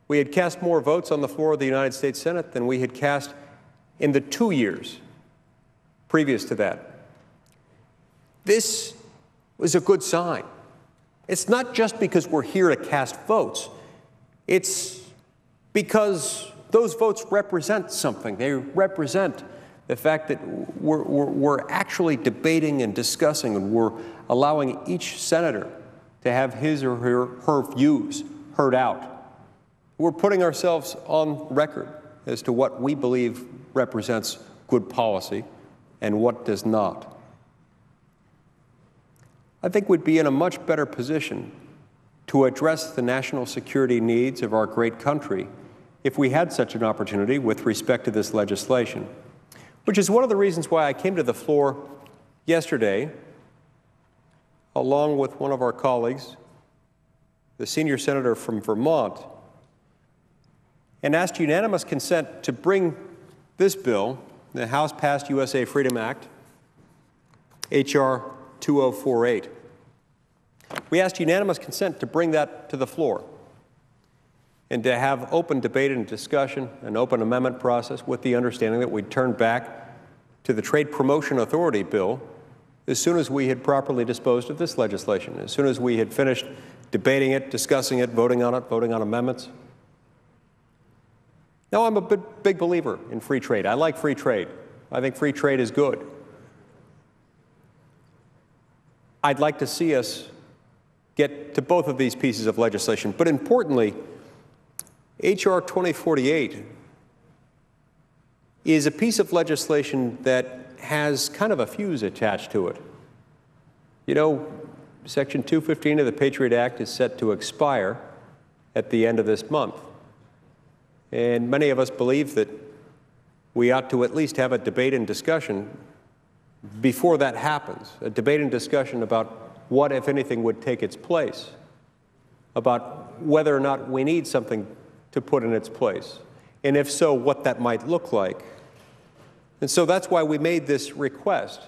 we had cast more votes on the floor of the United States Senate than we had cast in the 2 years previous to that. This was a good sign. It's not just because we're here to cast votes. It's because those votes represent something. They represent the fact that we're actually debating and discussing, and we're allowing each senator to have his or her views heard out. We're putting ourselves on record as to what we believe represents good policy and what does not. I think we'd be in a much better position to address the national security needs of our great country if we had such an opportunity with respect to this legislation, which is one of the reasons why I came to the floor yesterday along with one of our colleagues, the senior senator from Vermont, and asked unanimous consent to bring this bill, the House-passed U.S.A. Freedom Act, H.R. 2048. We asked unanimous consent to bring that to the floor and to have open debate and discussion, an open amendment process, with the understanding that we'd turn back to the Trade Promotion Authority bill as soon as we had properly disposed of this legislation, as soon as we had finished debating it, discussing it, voting on amendments. Now, I'm a big believer in free trade. I like free trade. I think free trade is good. I'd like to see us get to both of these pieces of legislation. But importantly, H.R. 2048 is a piece of legislation that has kind of a fuse attached to it. You know, Section 215 of the Patriot Act is set to expire at the end of this month. And many of us believe that we ought to at least have a debate and discussion before that happens, a debate and discussion about what, if anything, would take its place, about whether or not we need something to put in its place, and if so, what that might look like. And so that's why we made this request.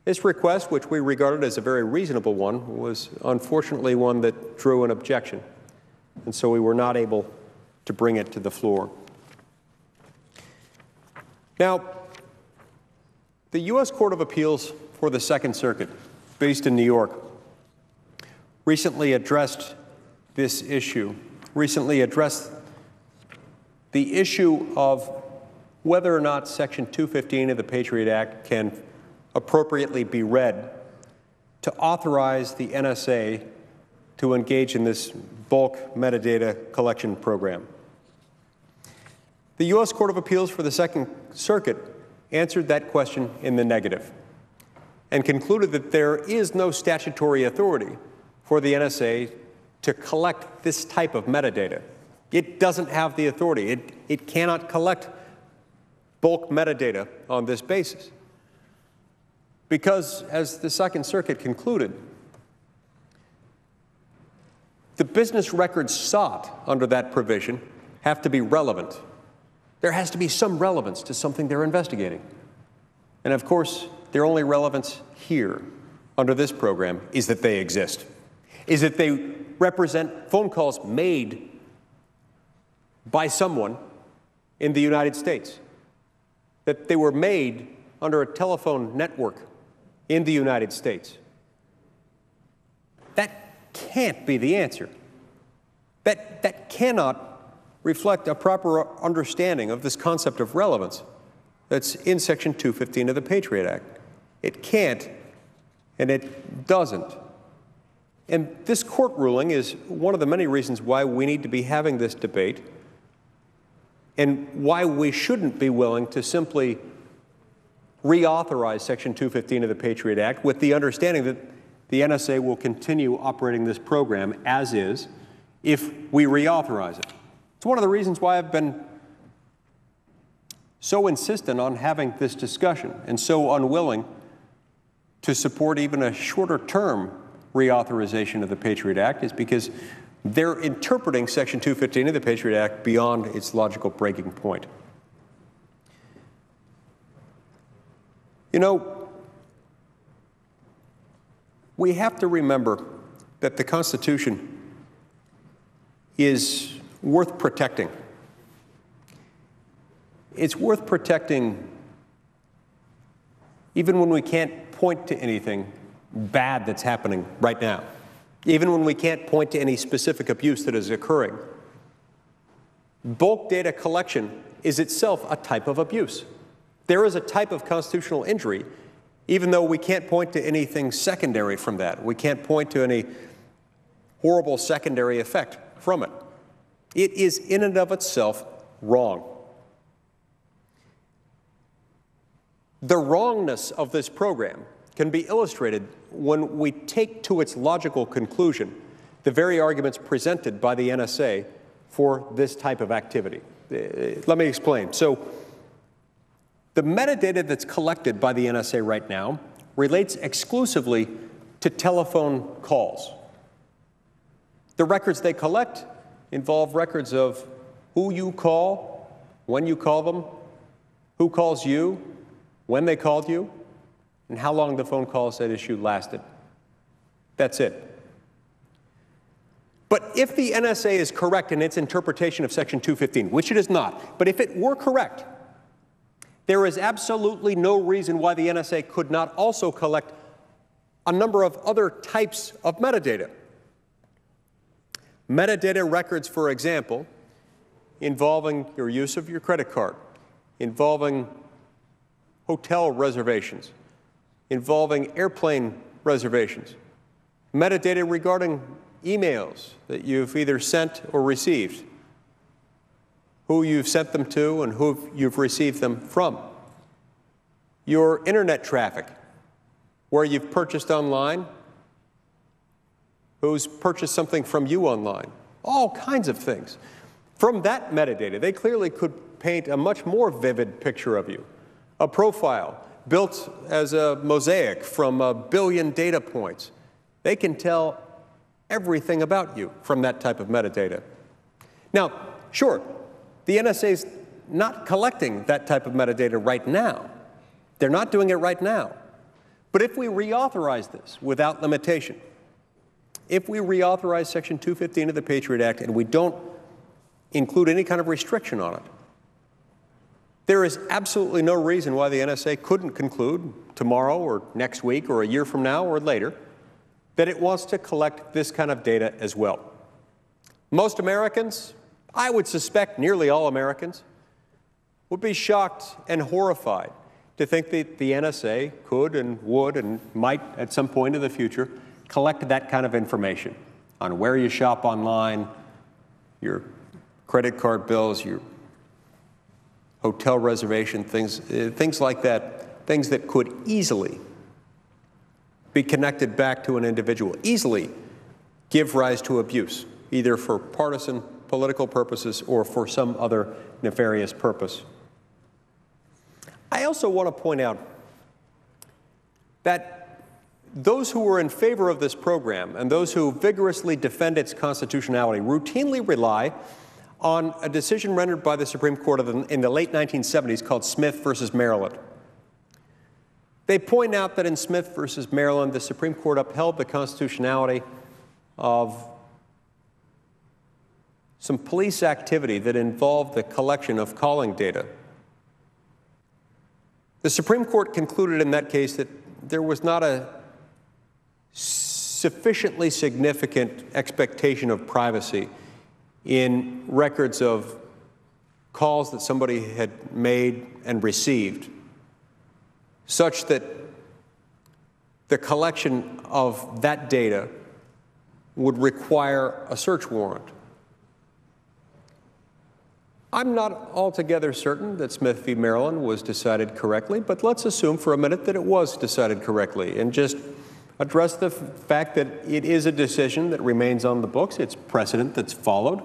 This request, which we regarded as a very reasonable one, was unfortunately one that drew an objection. And so we were not able to bring it to the floor. Now, the U.S. Court of Appeals for the Second Circuit, based in New York, recently addressed this issue, recently addressed the issue of whether or not Section 215 of the Patriot Act can appropriately be read to authorize the NSA to engage in this bulk metadata collection program. The U.S. Court of Appeals for the Second Circuit answered that question in the negative and concluded that there is no statutory authority for the NSA to collect this type of metadata. It doesn't have the authority. It cannot collect bulk metadata on this basis. Because, as the Second Circuit concluded, the business records sought under that provision have to be relevant. There has to be some relevance to something they're investigating. And of course, their only relevance here under this program is that they exist, is that they represent phone calls made by someone in the United States, that they were made under a telephone network in the United States. That can't be the answer. That cannot reflect a proper understanding of this concept of relevance that's in Section 215 of the Patriot Act. It can't, and it doesn't. And this court ruling is one of the many reasons why we need to be having this debate and why we shouldn't be willing to simply reauthorize Section 215 of the Patriot Act with the understanding that the NSA will continue operating this program as is if we reauthorize it. It's one of the reasons why I've been so insistent on having this discussion and so unwilling to support even a shorter-term reauthorization of the Patriot Act, is because they're interpreting Section 215 of the Patriot Act beyond its logical breaking point. You know, we have to remember that the Constitution is worth protecting. It's worth protecting even when we can't point to anything bad that's happening right now, even when we can't point to any specific abuse that is occurring. Bulk data collection is itself a type of abuse. There is a type of constitutional injury, even though we can't point to anything secondary from that. We can't point to any horrible secondary effect from it. It is in and of itself wrong. The wrongness of this program can be illustrated when we take to its logical conclusion the very arguments presented by the NSA for this type of activity. Let me explain. So, the metadata that's collected by the NSA right now relates exclusively to telephone calls. The records they collect involve records of who you call, when you call them, who calls you, when they called you, and how long the phone calls at issue lasted. That's it. But if the NSA is correct in its interpretation of Section 215, which it is not, but if it were correct, there is absolutely no reason why the NSA could not also collect a number of other types of metadata. Metadata records, for example, involving your use of your credit card, involving hotel reservations, involving airplane reservations, metadata regarding emails that you've either sent or received, who you've sent them to and who you've received them from, your internet traffic, where you've purchased online, who's purchased something from you online, all kinds of things. From that metadata, they clearly could paint a much more vivid picture of you, a profile built as a mosaic from 1 billion data points. They can tell everything about you from that type of metadata. Now, sure, the NSA is not collecting that type of metadata right now. They're not doing it right now. But if we reauthorize this without limitation, if we reauthorize Section 215 of the Patriot Act and we don't include any kind of restriction on it, there is absolutely no reason why the NSA couldn't conclude tomorrow or next week or a year from now or later that it wants to collect this kind of data as well. Most Americans, I would suspect nearly all Americans, would be shocked and horrified to think that the NSA could and would and might at some point in the future collect that kind of information on where you shop online, your credit card bills, your hotel reservation, things like that, things that could easily be connected back to an individual, easily give rise to abuse, either for partisan political purposes or for some other nefarious purpose. I also want to point out that those who are in favor of this program and those who vigorously defend its constitutionality routinely rely on a decision rendered by the Supreme Court in the late 1970s called Smith versus Maryland. They point out that in Smith versus Maryland, the Supreme Court upheld the constitutionality of some police activity that involved the collection of calling data. The Supreme Court concluded in that case that there was not a sufficiently significant expectation of privacy in records of calls that somebody had made and received, such that the collection of that data would require a search warrant. I'm not altogether certain that Smith v. Maryland was decided correctly, but let's assume for a minute that it was decided correctly and just address the fact that it is a decision that remains on the books. It's precedent that's followed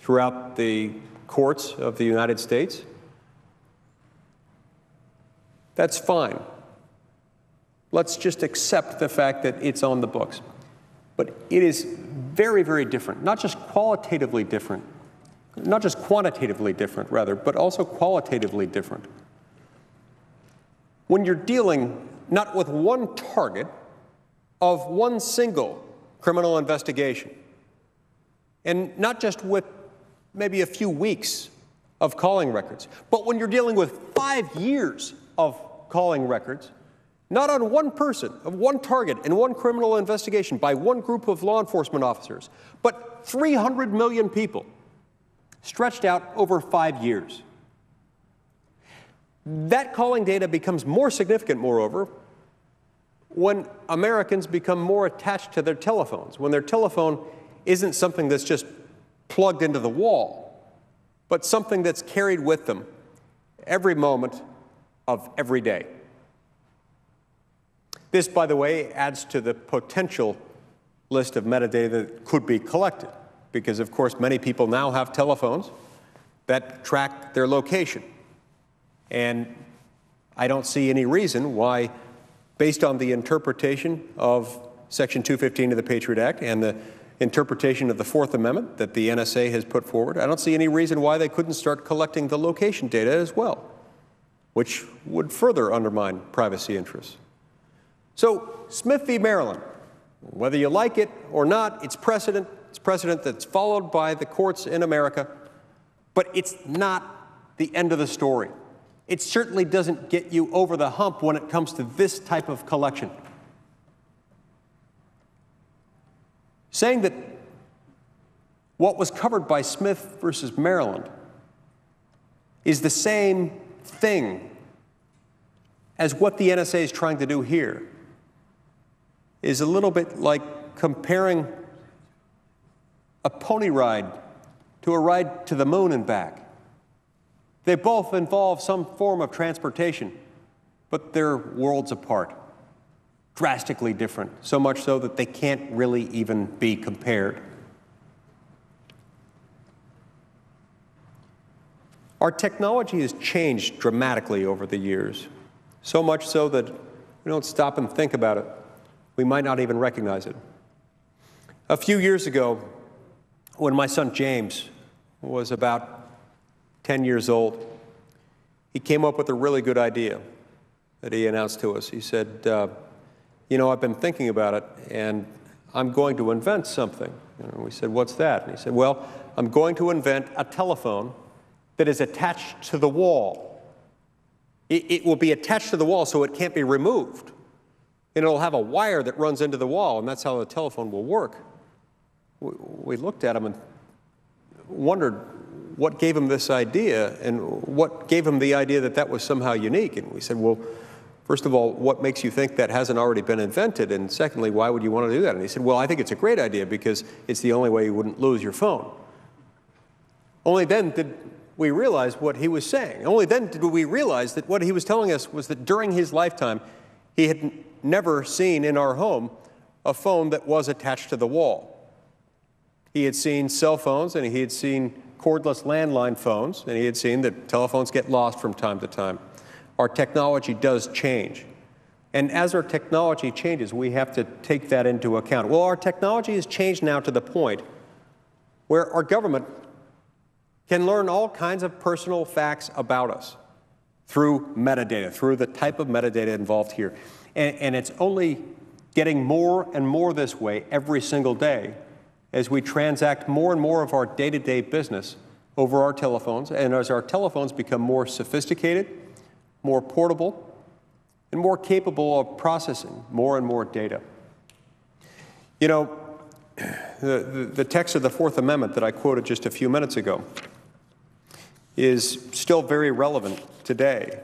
throughout the courts of the United States. That's fine. Let's just accept the fact that it's on the books. But it is very, very different, not just qualitatively different, not just quantitatively different, rather, but also qualitatively different. When you're dealing not with one target of one single criminal investigation, and not just with maybe a few weeks of calling records, but when you're dealing with 5 years of calling records, not on one person, of one target in one criminal investigation by one group of law enforcement officers, but 300 million people stretched out over 5 years. That calling data becomes more significant, moreover, when Americans become more attached to their telephones, when their telephone isn't something that's just plugged into the wall, but something that's carried with them every moment of every day. This, by the way, adds to the potential list of metadata that could be collected, because, of course, many people now have telephones that track their location. And I don't see any reason why, based on the interpretation of Section 215 of the Patriot Act and the interpretation of the Fourth Amendment that the NSA has put forward, I don't see any reason why they couldn't start collecting the location data as well, which would further undermine privacy interests. So, Smith v. Maryland, whether you like it or not, it's precedent. It's precedent that's followed by the courts in America, but it's not the end of the story. It certainly doesn't get you over the hump when it comes to this type of collection. Saying that what was covered by Smith versus Maryland is the same thing as what the NSA is trying to do here, is a little bit like comparing a pony ride to a ride to the moon and back. They both involve some form of transportation, but they're worlds apart, drastically different, so much so that they can't really even be compared. Our technology has changed dramatically over the years, so much so that we don't stop and think about it. We might not even recognize it. A few years ago, when my son James was about 10 years old, he came up with a really good idea that he announced to us. He said, you know, I've been thinking about it, and I'm going to invent something. And we said, what's that? And he said, well, I'm going to invent a telephone that is attached to the wall. It will be attached to the wall so it can't be removed. And it'll have a wire that runs into the wall, and that's how the telephone will work. We looked at him and wondered what gave him this idea and what gave him the idea that that was somehow unique. And we said, well, first of all, what makes you think that hasn't already been invented? And secondly, why would you want to do that? And he said, well, I think it's a great idea because it's the only way you wouldn't lose your phone. Only then did we realize what he was saying. Only then did we realize that what he was telling us was that during his lifetime, he had never seen in our home a phone that was attached to the wall. He had seen cell phones, and he had seen cordless landline phones, and he had seen that telephones get lost from time to time. Our technology does change. And as our technology changes, we have to take that into account. Well, our technology has changed now to the point where our government can learn all kinds of personal facts about us through metadata, through the type of metadata involved here. And it's only getting more and more this way every single day as we transact more and more of our day-to-day business over our telephones, and as our telephones become more sophisticated, more portable, and more capable of processing more and more data. You know, the text of the Fourth Amendment that I quoted just a few minutes ago is still very relevant today.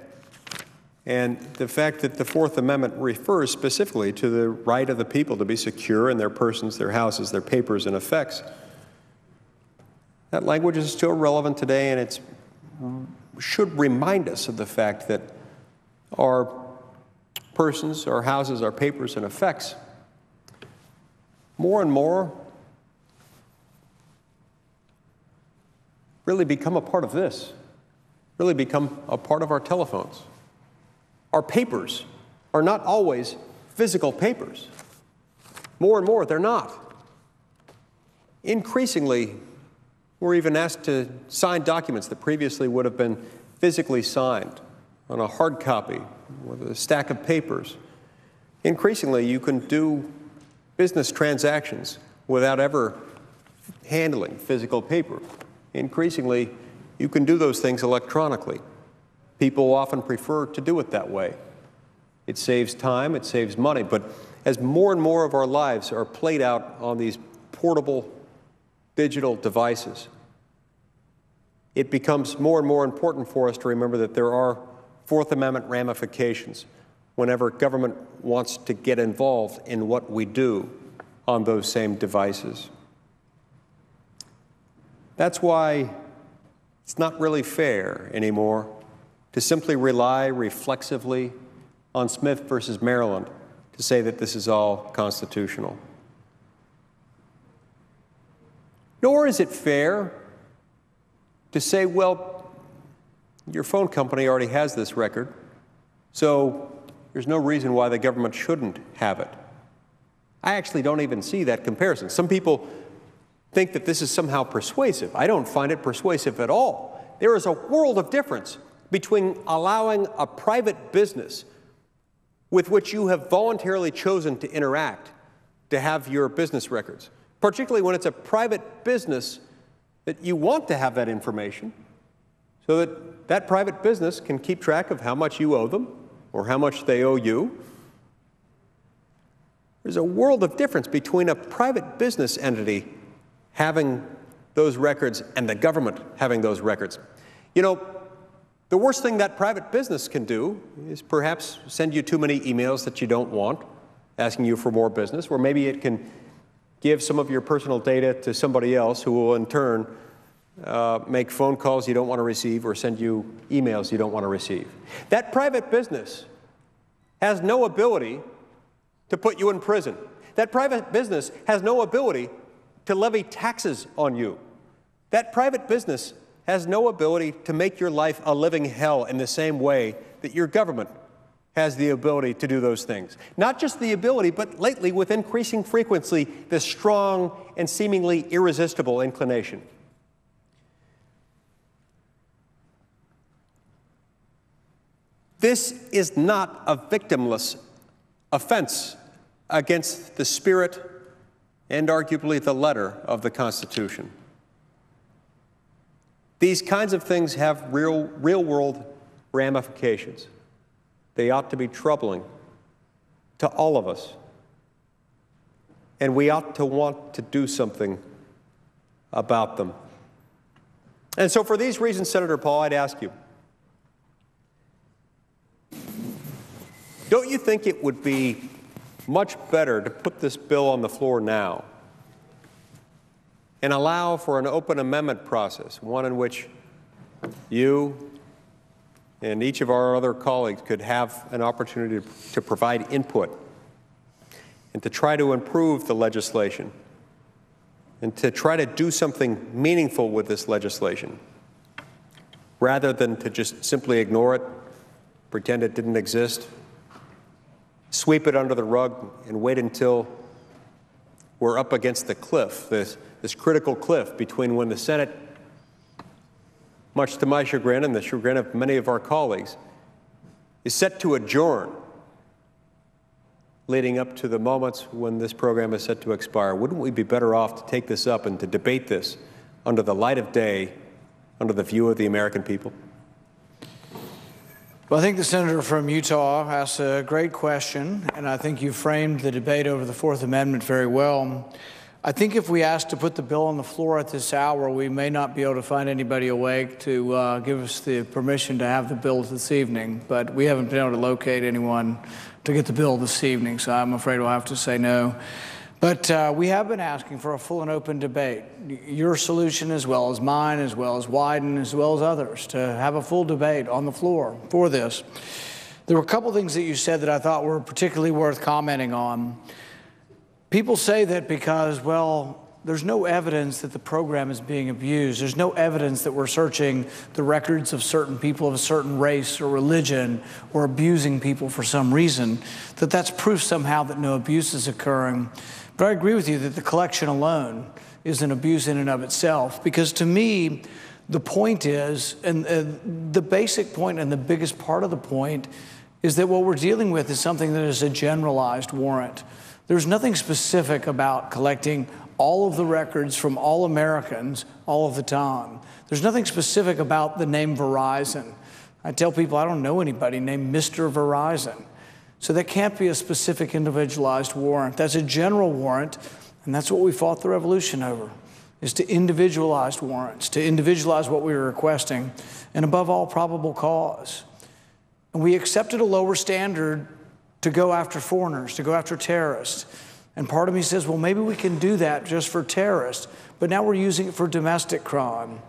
And the fact that the Fourth Amendment refers specifically to the right of the people to be secure in their persons, their houses, their papers, and effects, that language is still relevant today, and it should remind us of the fact that our persons, our houses, our papers, and effects, more and more really become a part of this, really become a part of our telephones. Our papers are not always physical papers. More and more, they're not. Increasingly, we're even asked to sign documents that previously would have been physically signed on a hard copy with a stack of papers. Increasingly, you can do business transactions without ever handling physical paper. Increasingly, you can do those things electronically. People often prefer to do it that way. It saves time, it saves money, but as more and more of our lives are played out on these portable digital devices, it becomes more and more important for us to remember that there are Fourth Amendment ramifications whenever government wants to get involved in what we do on those same devices. That's why it's not really fair anymore to simply rely reflexively on Smith versus Maryland to say that this is all constitutional. Nor is it fair to say, well, your phone company already has this record, so there's no reason why the government shouldn't have it. I actually don't even see that comparison. Some people think that this is somehow persuasive. I don't find it persuasive at all. There is a world of difference between allowing a private business with which you have voluntarily chosen to interact to have your business records, particularly when it's a private business that you want to have that information so that that private business can keep track of how much you owe them or how much they owe you. There's a world of difference between a private business entity having those records and the government having those records. You know, the worst thing that private business can do is perhaps send you too many emails that you don't want, asking you for more business, or maybe it can give some of your personal data to somebody else who will in turn make phone calls you don't want to receive or send you emails you don't want to receive. That private business has no ability to put you in prison. That private business has no ability to levy taxes on you. That private business has no ability to make your life a living hell in the same way that your government has the ability to do those things. Not just the ability, but lately, with increasing frequency, the strong and seemingly irresistible inclination. This is not a victimless offense against the spirit and arguably the letter of the Constitution. These kinds of things have real-world ramifications. They ought to be troubling to all of us. And we ought to want to do something about them. And so for these reasons, Senator Paul, I'd ask you, don't you think it would be much better to put this bill on the floor now and allow for an open amendment process, one in which you and each of our other colleagues could have an opportunity to provide input and to try to improve the legislation and to try to do something meaningful with this legislation rather than to just simply ignore it, pretend it didn't exist, sweep it under the rug, and wait until we're up against the cliff, this critical cliff between when the Senate, much to my chagrin and the chagrin of many of our colleagues, is set to adjourn, leading up to the moments when this program is set to expire. Wouldn't we be better off to take this up and to debate this under the light of day, under the view of the American people? Well, I think the senator from Utah asked a great question, and I think you framed the debate over the Fourth Amendment very well. I think if we asked to put the bill on the floor at this hour, we may not be able to find anybody awake to give us the permission to have the bill this evening, but we haven't been able to locate anyone to get the bill this evening, so I'm afraid we'll have to say no. But we have been asking for a full and open debate. Your solution, as well as mine, as well as Wyden, as well as others, to have a full debate on the floor for this. There were a couple things that you said that I thought were particularly worth commenting on. People say that because, well, there's no evidence that the program is being abused. There's no evidence that we're searching the records of certain people of a certain race or religion or abusing people for some reason, that that's proof somehow that no abuse is occurring. But I agree with you that the collection alone is an abuse in and of itself, because to me, the point is, and the basic point and the biggest part of the point is that what we're dealing with is something that is a generalized warrant. There's nothing specific about collecting all of the records from all Americans all of the time. There's nothing specific about the name Verizon. I tell people I don't know anybody named Mr. Verizon. So that can't be a specific individualized warrant. That's a general warrant, and that's what we fought the revolution over, is to individualized warrants, to individualize what we were requesting, and above all, probable cause. And we accepted a lower standard to go after foreigners, to go after terrorists. And part of me says, well, maybe we can do that just for terrorists, but now we're using it for domestic crime.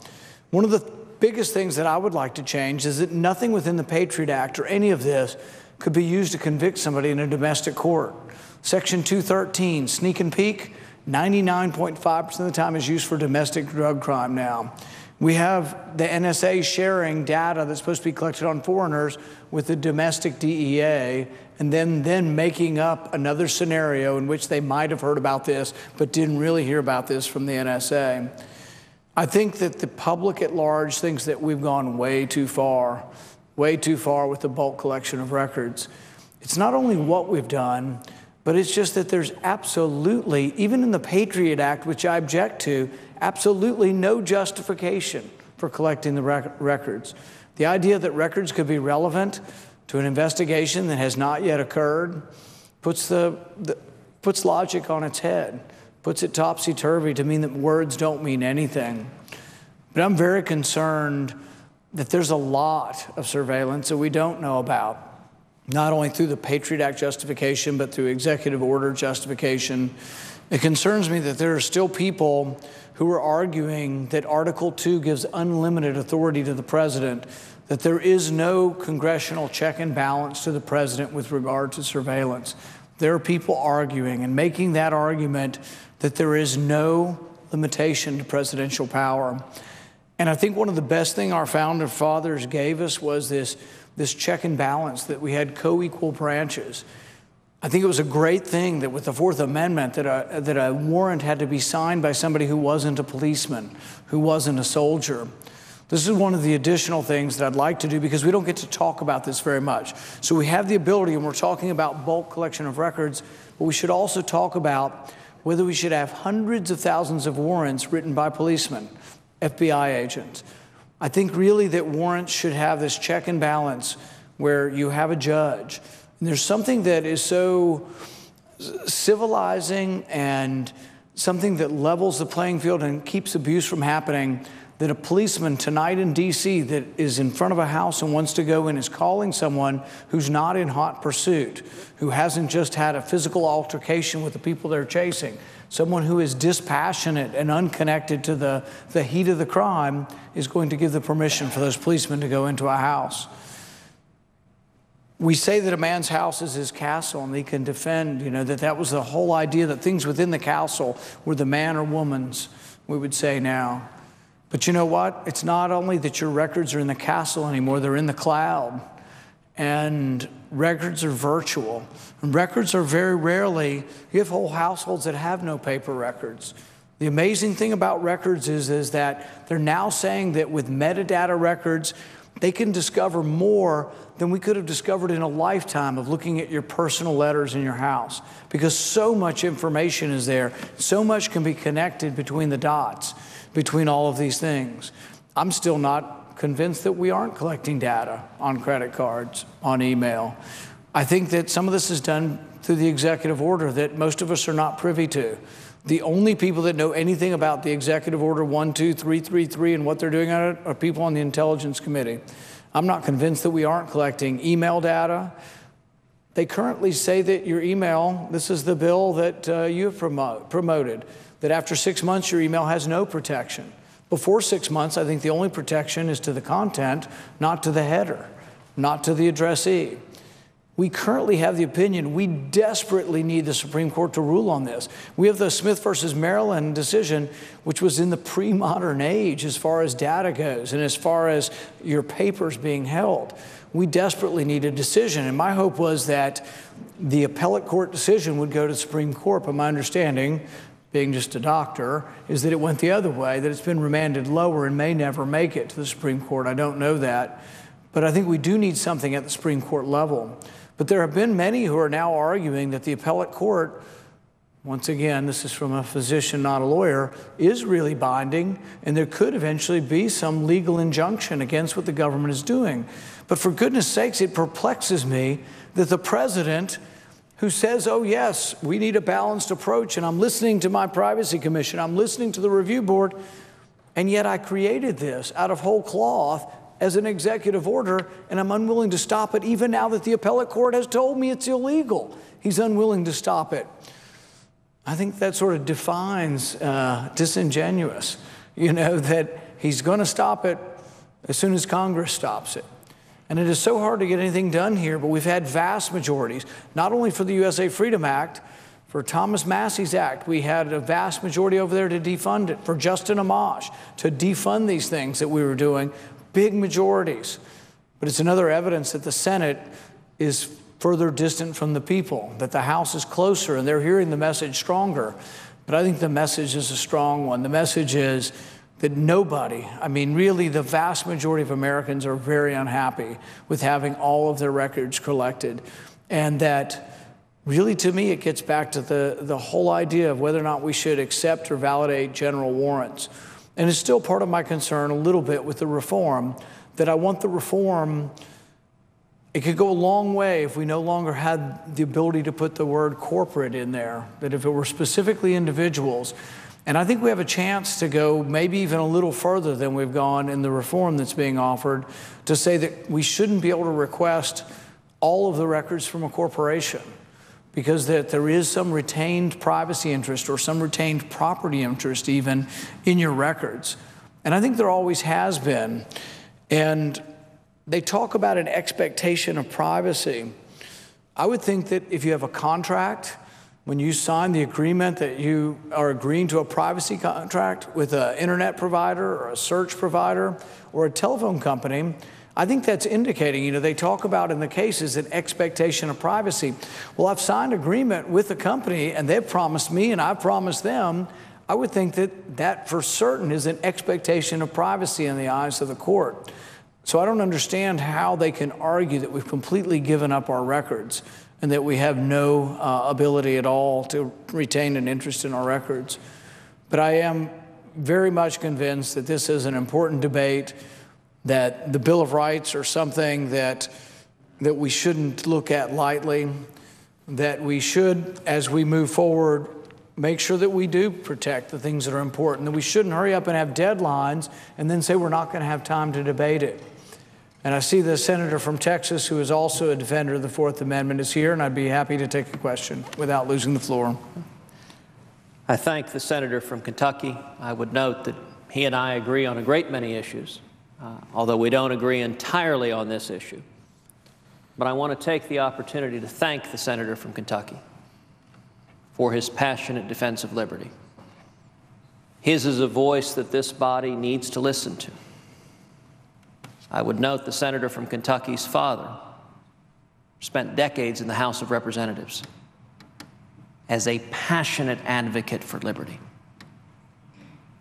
One of the biggest things that I would like to change is that nothing within the Patriot Act or any of this could be used to convict somebody in a domestic court. Section 213, sneak and peek, 99.5% of the time is used for domestic drug crime now. We have the NSA sharing data that's supposed to be collected on foreigners with the domestic DEA, and then making up another scenario in which they might have heard about this but didn't really hear about this from the NSA. I think that the public at large thinks that we've gone way too far with the bulk collection of records. It's not only what we've done, but it's just that there's absolutely, even in the Patriot Act, which I object to, absolutely no justification for collecting the records. The idea that records could be relevant to an investigation that has not yet occurred puts logic on its head. puts it topsy-turvy to mean that words don't mean anything. But I'm very concerned that there's a lot of surveillance that we don't know about, not only through the Patriot Act justification, but through executive order justification. It concerns me that there are still people who are arguing that Article 2 gives unlimited authority to the president, that there is no congressional check and balance to the president with regard to surveillance. There are people arguing and making that argument that there is no limitation to presidential power. And I think one of the best things our founding fathers gave us was this check and balance, that we had co-equal branches. I think it was a great thing that with the Fourth Amendment that a warrant had to be signed by somebody who wasn't a policeman, who wasn't a soldier. This is one of the additional things that I'd like to do, because we don't get to talk about this very much. So we have the ability, and we're talking about bulk collection of records, but we should also talk about whether we should have hundreds of thousands of warrants written by policemen, FBI agents. I think really that warrants should have this check and balance where you have a judge. And there's something that is so civilizing and something that levels the playing field and keeps abuse from happening, that a policeman tonight in D.C. that is in front of a house and wants to go in is calling someone who's not in hot pursuit, who hasn't just had a physical altercation with the people they're chasing, someone who is dispassionate and unconnected to the heat of the crime, is going to give the permission for those policemen to go into a house. We say that a man's house is his castle, and he can defend, that was the whole idea, that things within the castle were the man or woman's, we would say now. But you know what? It's not only that your records are in the castle anymore, they're in the cloud. And records are virtual. And records are very rarely, you have whole households that have no paper records. The amazing thing about records is that they're now saying that with metadata records, they can discover more than we could have discovered in a lifetime of looking at your personal letters in your house, because so much information is there. So much can be connected between the dots, between all of these things. I'm still not convinced that we aren't collecting data on credit cards, on email. I think that some of this is done through the executive order that most of us are not privy to. The only people that know anything about the executive order 12333 and what they're doing on it are people on the Intelligence Committee. I'm not convinced that we aren't collecting email data. They currently say that your email, this is the bill that you have promoted, that after 6 months your email has no protection. Before 6 months, I think the only protection is to the content, not to the header, not to the addressee. We currently have the opinion we desperately need the Supreme Court to rule on this. We have the Smith versus Maryland decision, which was in the pre-modern age as far as data goes and as far as your papers being held. We desperately need a decision, and my hope was that the appellate court decision would go to the Supreme Court, but my understanding, being just a doctor, is that it went the other way, that it's been remanded lower and may never make it to the Supreme Court. I don't know that, but I think we do need something at the Supreme Court level. But there have been many who are now arguing that the appellate court, once again, this is from a physician, not a lawyer, is really binding, and there could eventually be some legal injunction against what the government is doing. But for goodness sakes, it perplexes me that the president, who says, oh yes, we need a balanced approach, and I'm listening to my Privacy Commission, I'm listening to the review board, and yet I created this out of whole cloth as an executive order, and I'm unwilling to stop it, even now that the appellate court has told me it's illegal. He's unwilling to stop it. I think that sort of defines disingenuous, that he's going to stop it as soon as Congress stops it. And it is so hard to get anything done here, but we've had vast majorities, not only for the U.S.A. Freedom Act, for Thomas Massey's Act, we had a vast majority over there to defund it. For Justin Amash, to defund these things that we were doing, big majorities. But it's another evidence that the Senate is further distant from the people, that the House is closer and they're hearing the message stronger. But I think the message is a strong one. The message is that nobody, really the vast majority of Americans are very unhappy with having all of their records collected. And that really, to me, it gets back to the whole idea of whether or not we should accept or validate general warrants. And it's still part of my concern a little bit with the reform, that I want the reform, it could go a long way if we no longer had the ability to put the word corporate in there, that if it were specifically individuals. And I think we have a chance to go maybe even a little further than we've gone in the reform that's being offered, to say that we shouldn't be able to request all of the records from a corporation, because that there is some retained privacy interest or some retained property interest even in your records. And I think there always has been. And they talk about an expectation of privacy. I would think that if you have a contract, when you sign the agreement that you are agreeing to a privacy contract with an internet provider or a search provider or a telephone company, I think that's indicating, they talk about in the cases an expectation of privacy. Well, I've signed agreement with the company and they've promised me and I've promised them. I would think that that for certain is an expectation of privacy in the eyes of the court. So I don't understand how they can argue that we've completely given up our records and that we have no ability at all to retain an interest in our records. But I am very much convinced that this is an important debate, that the Bill of Rights are something that we shouldn't look at lightly, that we should, as we move forward, make sure that we do protect the things that are important, that we shouldn't hurry up and have deadlines and then say we're not going to have time to debate it. And I see the senator from Texas, who is also a defender of the Fourth Amendment, is here, and I'd be happy to take a question without losing the floor. I thank the senator from Kentucky. I would note that he and I agree on a great many issues, although we don't agree entirely on this issue. But I want to take the opportunity to thank the senator from Kentucky for his passionate defense of liberty. His is a voice that this body needs to listen to. I would note the senator from Kentucky's father spent decades in the House of Representatives as a passionate advocate for liberty.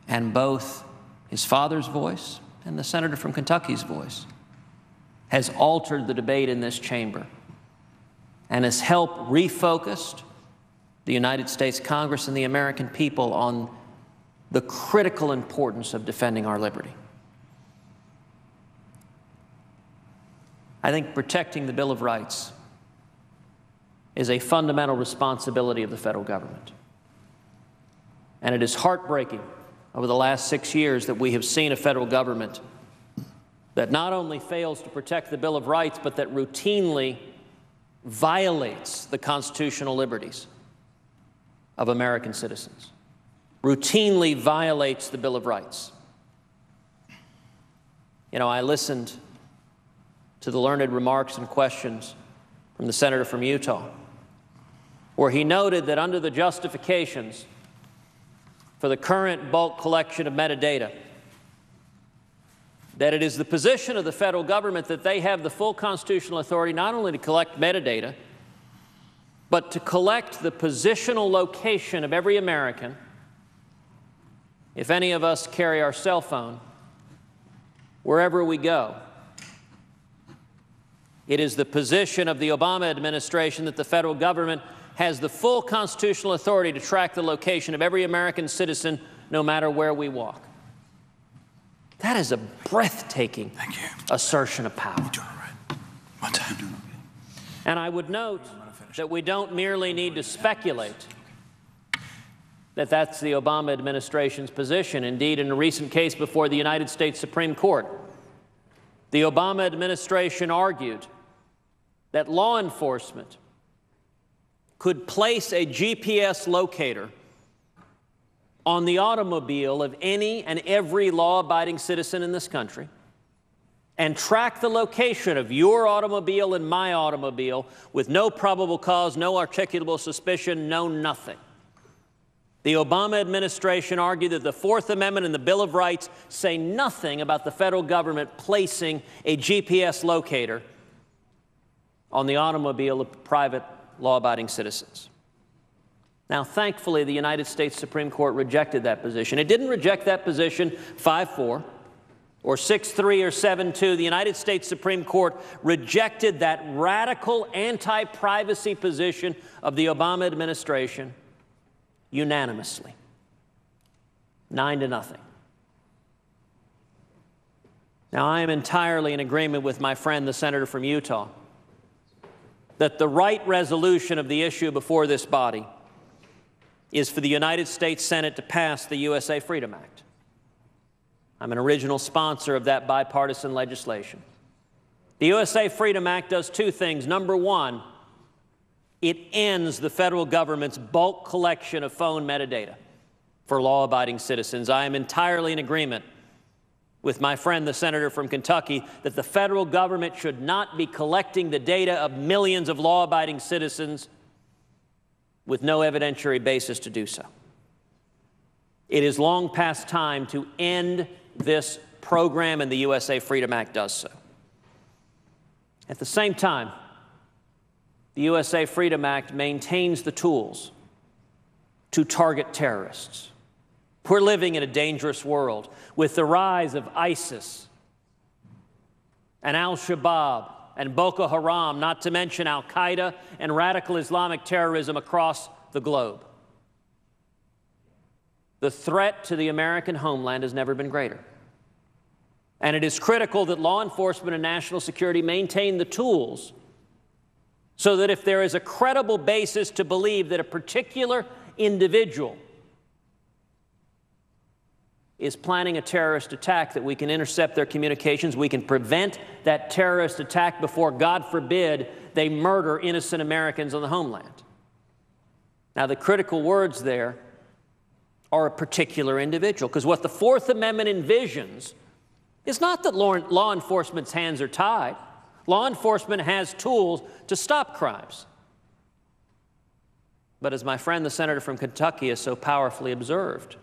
And both his father's voice and the senator from Kentucky's voice has altered the debate in this chamber and has helped refocus the United States Congress and the American people on the critical importance of defending our liberty. I think protecting the Bill of Rights is a fundamental responsibility of the federal government. And it is heartbreaking over the last 6 years that we have seen a federal government that not only fails to protect the Bill of Rights, but that routinely violates the constitutional liberties of American citizens, routinely violates the Bill of Rights. I listened to the learned remarks and questions from the senator from Utah, where he noted that under the justifications for the current bulk collection of metadata, that it is the position of the federal government that they have the full constitutional authority not only to collect metadata, but to collect the positional location of every American if any of us carry our cell phone wherever we go. It is the position of the Obama administration that the federal government has the full constitutional authority to track the location of every American citizen, no matter where we walk. That is a breathtaking assertion of power. And I would note that we don't merely need to speculate that that's the Obama administration's position. Indeed, in a recent case before the United States Supreme Court, the Obama administration argued that law enforcement could place a GPS locator on the automobile of any and every law-abiding citizen in this country and track the location of your automobile and my automobile with no probable cause, no articulable suspicion, no nothing. The Obama administration argued that the Fourth Amendment and the Bill of Rights say nothing about the federal government placing a GPS locator on the automobile of private law-abiding citizens. Now, thankfully, the United States Supreme Court rejected that position. It didn't reject that position 5-4 or 6-3 or 7-2. The United States Supreme Court rejected that radical anti-privacy position of the Obama administration unanimously, 9-0. Now, I am entirely in agreement with my friend, the senator from Utah, that the right resolution of the issue before this body is for the United States Senate to pass the USA Freedom Act. I'm an original sponsor of that bipartisan legislation. The USA Freedom Act does two things. Number one, it ends the federal government's bulk collection of phone metadata for law-abiding citizens. I am entirely in agreement with my friend, the senator from Kentucky, that the federal government should not be collecting the data of millions of law-abiding citizens with no evidentiary basis to do so. It is long past time to end this program, and the USA Freedom Act does so. At the same time, the USA Freedom Act maintains the tools to target terrorists. We're living in a dangerous world with the rise of ISIS and al-Shabaab and Boko Haram, not to mention al-Qaeda and radical Islamic terrorism across the globe. The threat to the American homeland has never been greater. And it is critical that law enforcement and national security maintain the tools so that if there is a credible basis to believe that a particular individual is planning a terrorist attack, that we can intercept their communications, we can prevent that terrorist attack before, God forbid, they murder innocent Americans on the homeland. Now, the critical words there are a particular individual, because what the Fourth Amendment envisions is not that law enforcement's hands are tied. Law enforcement has tools to stop crimes. But as my friend, the senator from Kentucky, has so powerfully observed,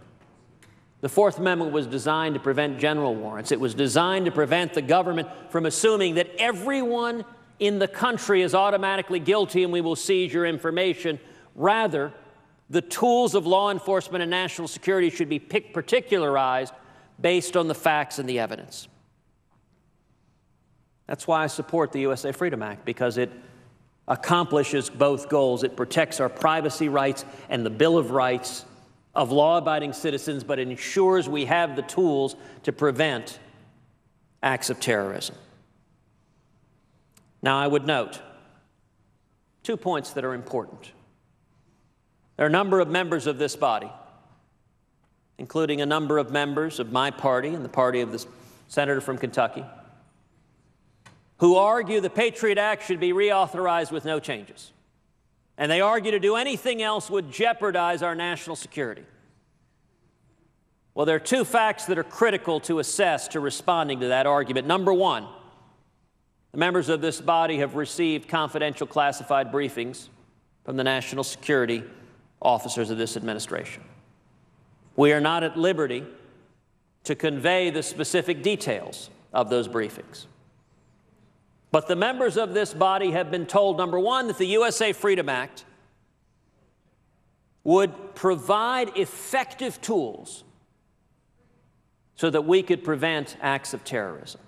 the Fourth Amendment was designed to prevent general warrants. It was designed to prevent the government from assuming that everyone in the country is automatically guilty and we will seize your information. Rather, the tools of law enforcement and national security should be particularized based on the facts and the evidence. That's why I support the USA Freedom Act, because it accomplishes both goals. It protects our privacy rights and the Bill of Rights of law-abiding citizens, but it ensures we have the tools to prevent acts of terrorism. Now, I would note 2 points that are important. There are a number of members of this body, including a number of members of my party and the party of the senator from Kentucky, who argue the Patriot Act should be reauthorized with no changes. And they argue to do anything else would jeopardize our national security. Well, there are two facts that are critical to assess to responding to that argument. Number one, the members of this body have received confidential classified briefings from the national security officers of this administration. We are not at liberty to convey the specific details of those briefings. But the members of this body have been told, number one, that the USA Freedom Act would provide effective tools so that we could prevent acts of terrorism.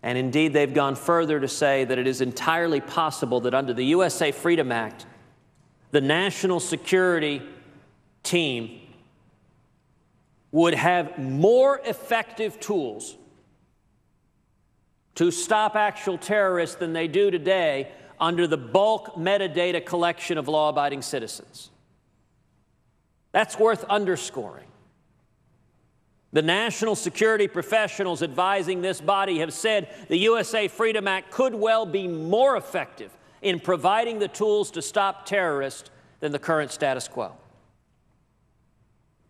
And indeed, they've gone further to say that it is entirely possible that under the USA Freedom Act, the national security team would have more effective tools to stop actual terrorists than they do today under the bulk metadata collection of law-abiding citizens. That's worth underscoring. The national security professionals advising this body have said the USA Freedom Act could well be more effective in providing the tools to stop terrorists than the current status quo.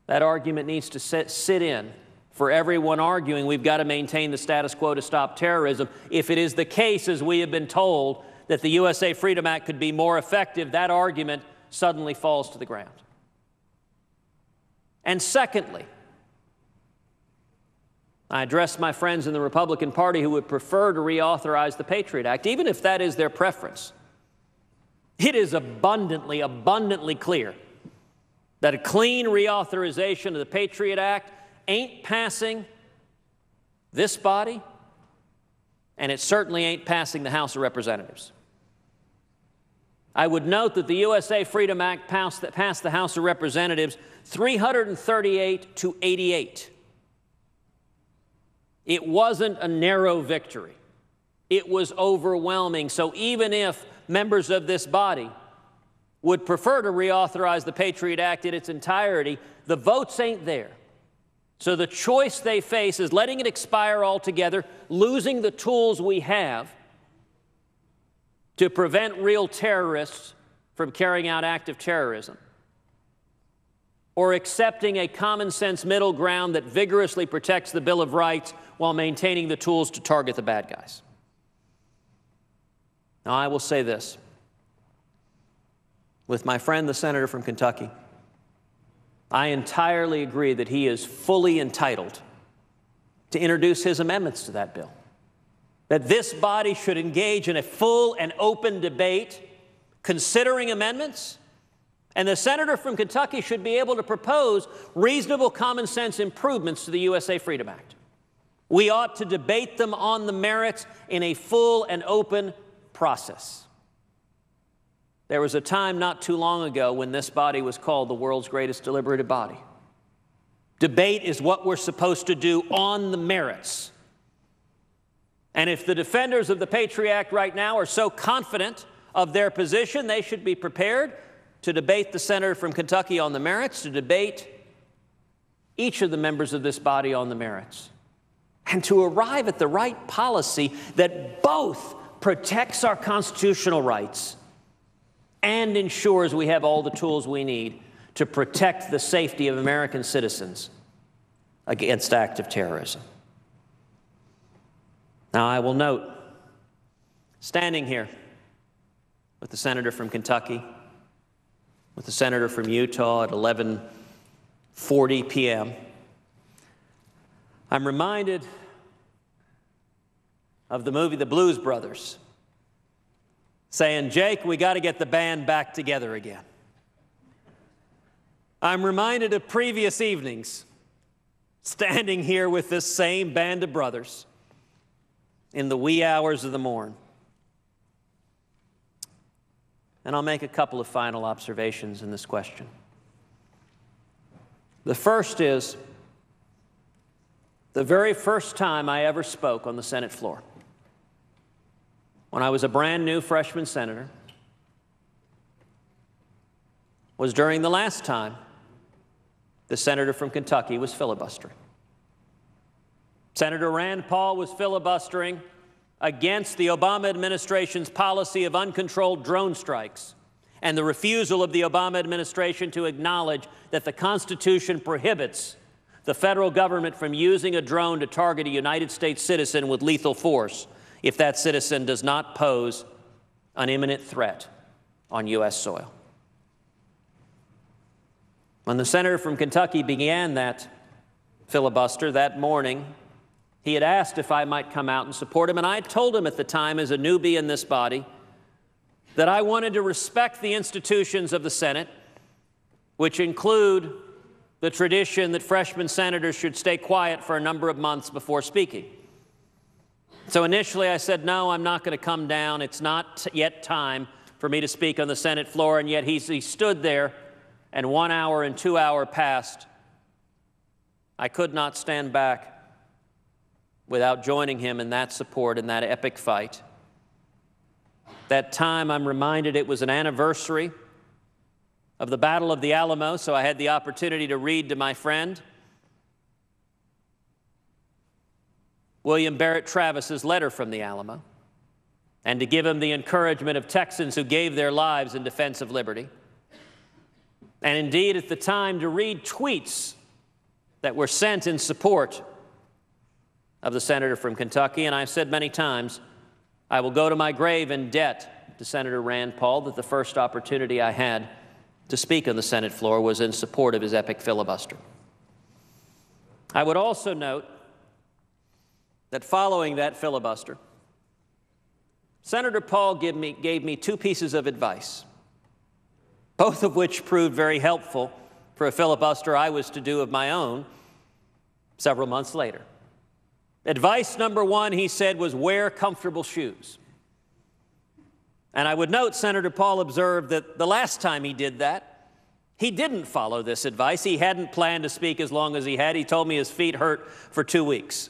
That argument needs to sit in for everyone arguing we've got to maintain the status quo to stop terrorism. If it is the case, as we have been told, that the USA Freedom Act could be more effective, that argument suddenly falls to the ground. And secondly, I address my friends in the Republican Party who would prefer to reauthorize the Patriot Act, even if that is their preference. It is abundantly clear that a clean reauthorization of the Patriot Act ain't passing this body, and it certainly ain't passing the House of Representatives. I would note that the USA Freedom Act passed the House of Representatives 338 to 88. It wasn't a narrow victory. It was overwhelming. So even if members of this body would prefer to reauthorize the Patriot Act in its entirety, the votes ain't there. So the choice they face is letting it expire altogether, losing the tools we have to prevent real terrorists from carrying out active terrorism, or accepting a common-sense middle ground that vigorously protects the Bill of Rights while maintaining the tools to target the bad guys. Now, I will say this. With my friend, the senator from Kentucky, I entirely agree that he is fully entitled to introduce his amendments to that bill, that this body should engage in a full and open debate considering amendments, and the senator from Kentucky should be able to propose reasonable common sense improvements to the U.S.A. Freedom Act. We ought to debate them on the merits in a full and open process. There was a time not too long ago when this body was called the world's greatest deliberative body. Debate is what we're supposed to do on the merits. And if the defenders of the Patriot Act right now are so confident of their position, they should be prepared to debate the senator from Kentucky on the merits, to debate each of the members of this body on the merits, and to arrive at the right policy that both protects our constitutional rights and ensures we have all the tools we need to protect the safety of American citizens against active terrorism. Now, I will note, standing here with the senator from Kentucky, with the senator from Utah at 11:40 p.m., I'm reminded of the movie The Blues Brothers, saying, "Jake, we got to get the band back together again." I'm reminded of previous evenings, standing here with this same band of brothers in the wee hours of the morn. And I'll make a couple of final observations in this question. The first is, the very first time I ever spoke on the Senate floor, when I was a brand new freshman senator, was during the last time the senator from Kentucky was filibustering. Senator Rand Paul was filibustering against the Obama administration's policy of uncontrolled drone strikes and the refusal of the Obama administration to acknowledge that the Constitution prohibits the federal government from using a drone to target a United States citizen with lethal force if that citizen does not pose an imminent threat on U.S. soil. When the senator from Kentucky began that filibuster that morning, he had asked if I might come out and support him, and I had told him at the time, as a newbie in this body, that I wanted to respect the institutions of the Senate, which include the tradition that freshman senators should stay quiet for a number of months before speaking. So initially I said, no, I'm not going to come down. It's not yet time for me to speak on the Senate floor, and yet he stood there, and 1 hour and 2 hours passed. I could not stand back without joining him in that support, in that epic fight. That time, I'm reminded, it was an anniversary of the Battle of the Alamo, so I had the opportunity to read to my friend William Barrett Travis's letter from the Alamo, and to give him the encouragement of Texans who gave their lives in defense of liberty. And indeed, at the time, to read tweets that were sent in support of the senator from Kentucky. And I've said many times, I will go to my grave in debt to Senator Rand Paul that the first opportunity I had to speak on the Senate floor was in support of his epic filibuster. I would also note that following that filibuster, Senator Paul gave me two pieces of advice, both of which proved very helpful for a filibuster I was to do of my own several months later. Advice number one, he said, was wear comfortable shoes. And I would note Senator Paul observed that the last time he did that, he didn't follow this advice. He hadn't planned to speak as long as he had. He told me his feet hurt for 2 weeks.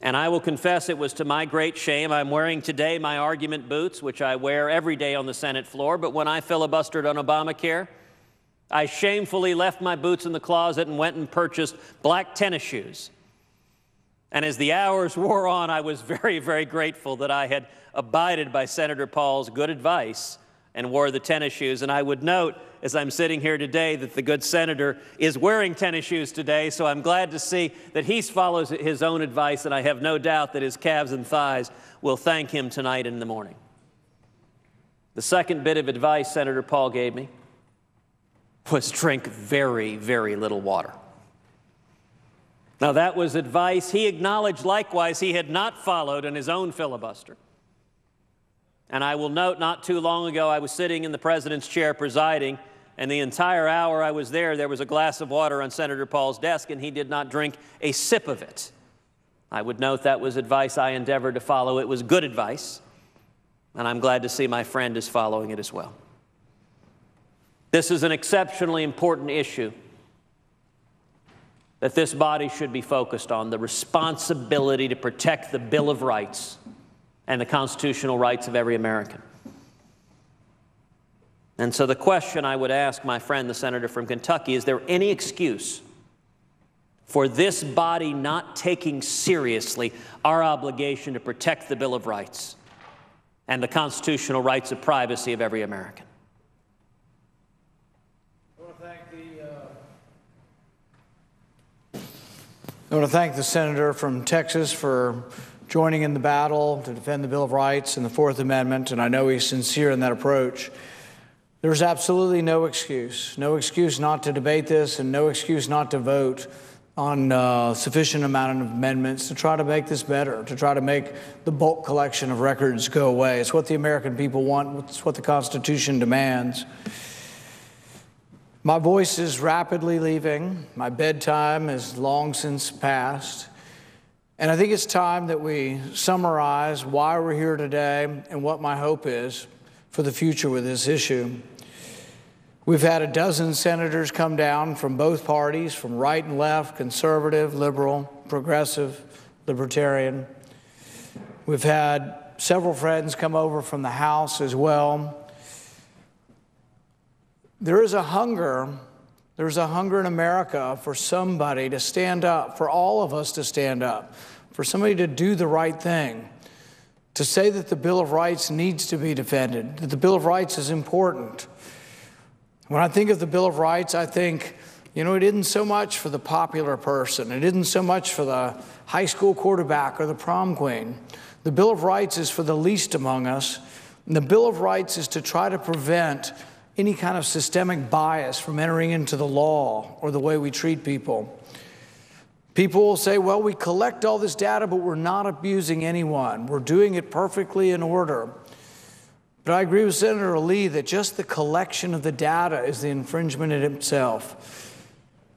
And I will confess it was to my great shame. I'm wearing today my argument boots, which I wear every day on the Senate floor. But when I filibustered on Obamacare, I shamefully left my boots in the closet and went and purchased black tennis shoes. And as the hours wore on, I was very, very grateful that I had abided by Senator Paul's good advice and wore the tennis shoes. And I would note, as I'm sitting here today, that the good senator is wearing tennis shoes today, so I'm glad to see that he follows his own advice, and I have no doubt that his calves and thighs will thank him tonight in the morning. The second bit of advice Senator Paul gave me was drink very, very little water. Now, that was advice he acknowledged likewise he had not followed in his own filibuster. And I will note, not too long ago, I was sitting in the president's chair presiding, and the entire hour I was there was a glass of water on Senator Paul's desk, and he did not drink a sip of it. I would note that was advice I endeavored to follow. It was good advice, and I'm glad to see my friend is following it as well. This is an exceptionally important issue that this body should be focused on, the responsibility to protect the Bill of Rights and the constitutional rights of every American. And so the question I would ask my friend, the senator from Kentucky, is there any excuse for this body not taking seriously our obligation to protect the Bill of Rights and the constitutional rights of privacy of every American? I want to thank the senator from Texas for joining in the battle to defend the Bill of Rights and the Fourth Amendment, and I know he's sincere in that approach. There's absolutely no excuse not to debate this, and no excuse not to vote on sufficient amount of amendments to try to make this better, to try to make the bulk collection of records go away. It's what the American people want. It's what the Constitution demands. My voice is rapidly leaving. My bedtime is long since passed. And I think it's time that we summarize why we're here today and what my hope is for the future with this issue. We've had a dozen senators come down from both parties, from right and left, conservative, liberal, progressive, libertarian. We've had several friends come over from the House as well. There's a hunger in America for somebody to stand up, for all of us to stand up, for somebody to do the right thing, to say that the Bill of Rights needs to be defended, that the Bill of Rights is important. When I think of the Bill of Rights, I think, it isn't so much for the popular person. It isn't so much for the high school quarterback or the prom queen. The Bill of Rights is for the least among us. And the Bill of Rights is to try to prevent any kind of systemic bias from entering into the law or the way we treat people. People will say, well, we collect all this data, but we're not abusing anyone. We're doing it perfectly in order. But I agree with Senator Lee that just the collection of the data is the infringement in itself.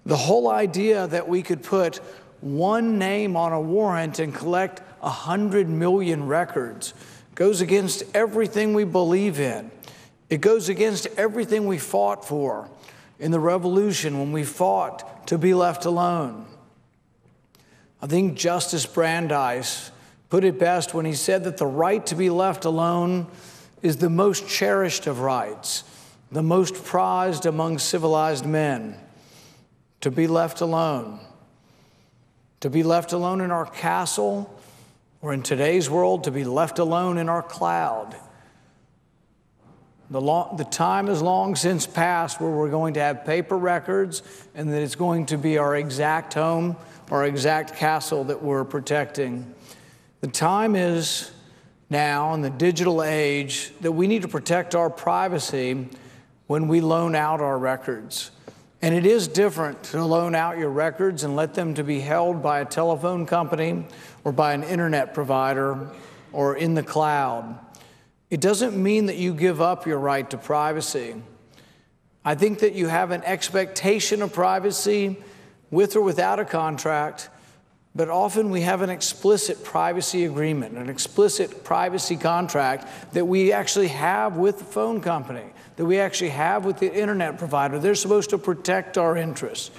The whole idea that we could put one name on a warrant and collect 100 million records goes against everything we believe in. It goes against everything we fought for in the Revolution when we fought to be left alone. I think Justice Brandeis put it best when he said that the right to be left alone is the most cherished of rights, the most prized among civilized men. To be left alone. To be left alone in our castle, or in today's world, to be left alone in our cloud. The time is long since past where we're going to have paper records and that it's going to be our exact home, our exact castle that we're protecting. The time is now in the digital age that we need to protect our privacy when we loan out our records. And it is different to loan out your records and let them to be held by a telephone company or by an internet provider or in the cloud. It doesn't mean that you give up your right to privacy. I think that you have an expectation of privacy with or without a contract, but often we have an explicit privacy agreement, an explicit privacy contract that we actually have with the phone company, that we actually have with the internet provider. They're supposed to protect our interests.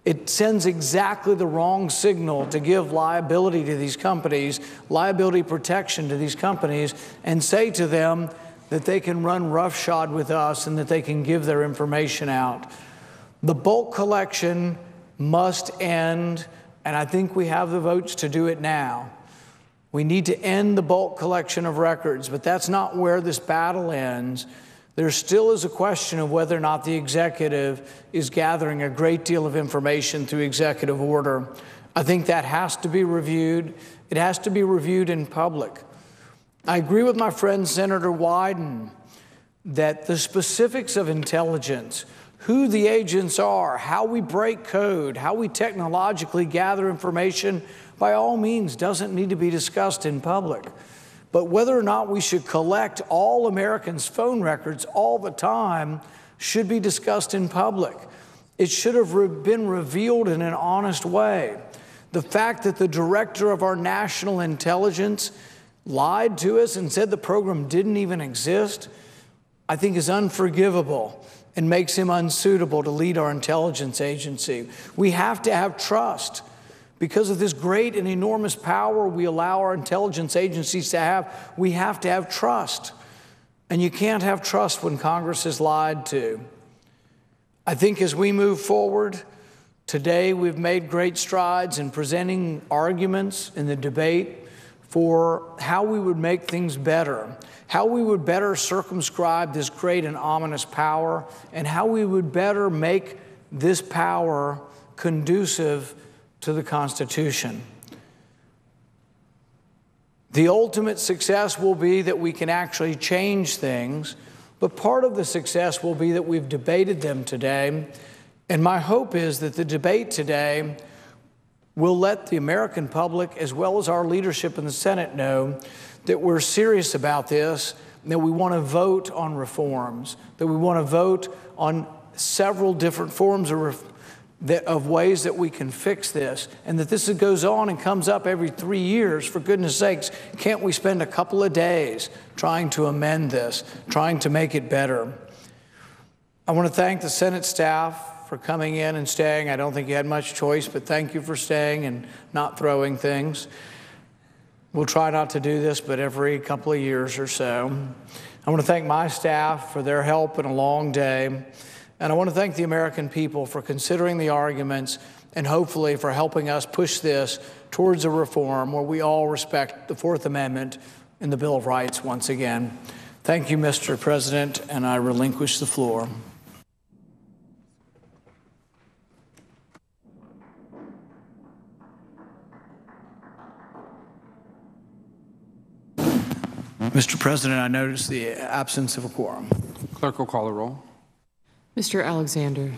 It sends exactly the wrong signal to give liability to these companies, liability protection to these companies, and say to them that they can run roughshod with us and that they can give their information out. The bulk collection must end, and I think we have the votes to do it now. We need to end the bulk collection of records, but that's not where this battle ends. There still is a question of whether or not the executive is gathering a great deal of information through executive order. I think that has to be reviewed. It has to be reviewed in public. I agree with my friend Senator Wyden that the specifics of intelligence, who the agents are, how we break code, how we technologically gather information, by all means doesn't need to be discussed in public. But whether or not we should collect all Americans' phone records all the time should be discussed in public. It should have been revealed in an honest way. The fact that the director of our national intelligence lied to us and said the program didn't even exist, I think is unforgivable and makes him unsuitable to lead our intelligence agency. We have to have trust. Because of this great and enormous power we allow our intelligence agencies to have, we have to have trust. And you can't have trust when Congress is lied to. I think as we move forward, today we've made great strides in presenting arguments in the debate for how we would make things better, how we would better circumscribe this great and ominous power, and how we would better make this power conducive to the Constitution. The ultimate success will be that we can actually change things, but part of the success will be that we've debated them today, and my hope is that the debate today will let the American public, as well as our leadership in the Senate, know that we're serious about this, and that we want to vote on reforms, that we want to vote on several different forms of ways that we can fix this, and that this goes on and comes up every 3 years. For goodness sakes, can't we spend a couple of days trying to amend this, trying to make it better? I want to thank the Senate staff for coming in and staying. I don't think you had much choice, but thank you for staying and not throwing things. We'll try not to do this, but every couple of years or so. I want to thank my staff for their help in a long day. And I want to thank the American people for considering the arguments and hopefully for helping us push this towards a reform where we all respect the Fourth Amendment and the Bill of Rights once again. Thank you, Mr. President, and I relinquish the floor. Mr. President, I notice the absence of a quorum. Clerk will call the roll. Mr. Alexander.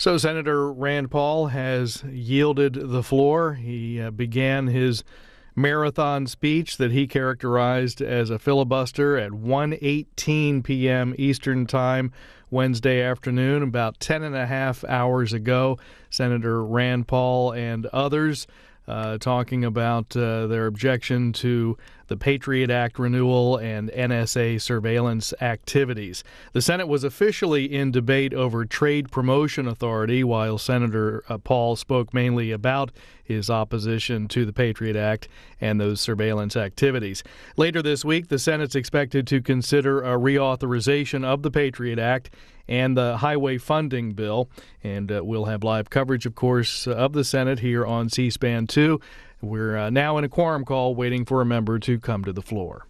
So Senator Rand Paul has yielded the floor. He began his marathon speech that he characterized as a filibuster at 1:18 p.m. Eastern Time Wednesday afternoon, about 10 and a half hours ago. Senator Rand Paul and others talking about their objection to the Patriot Act renewal and NSA surveillance activities. The Senate was officially in debate over trade promotion authority, while Senator Paul spoke mainly about his opposition to the Patriot Act and those surveillance activities. Later this week, the Senate's expected to consider a reauthorization of the Patriot Act and the highway funding bill. And we'll have live coverage, of course, of the Senate here on C-SPAN 2. We're now in a quorum call waiting for a member to come to the floor.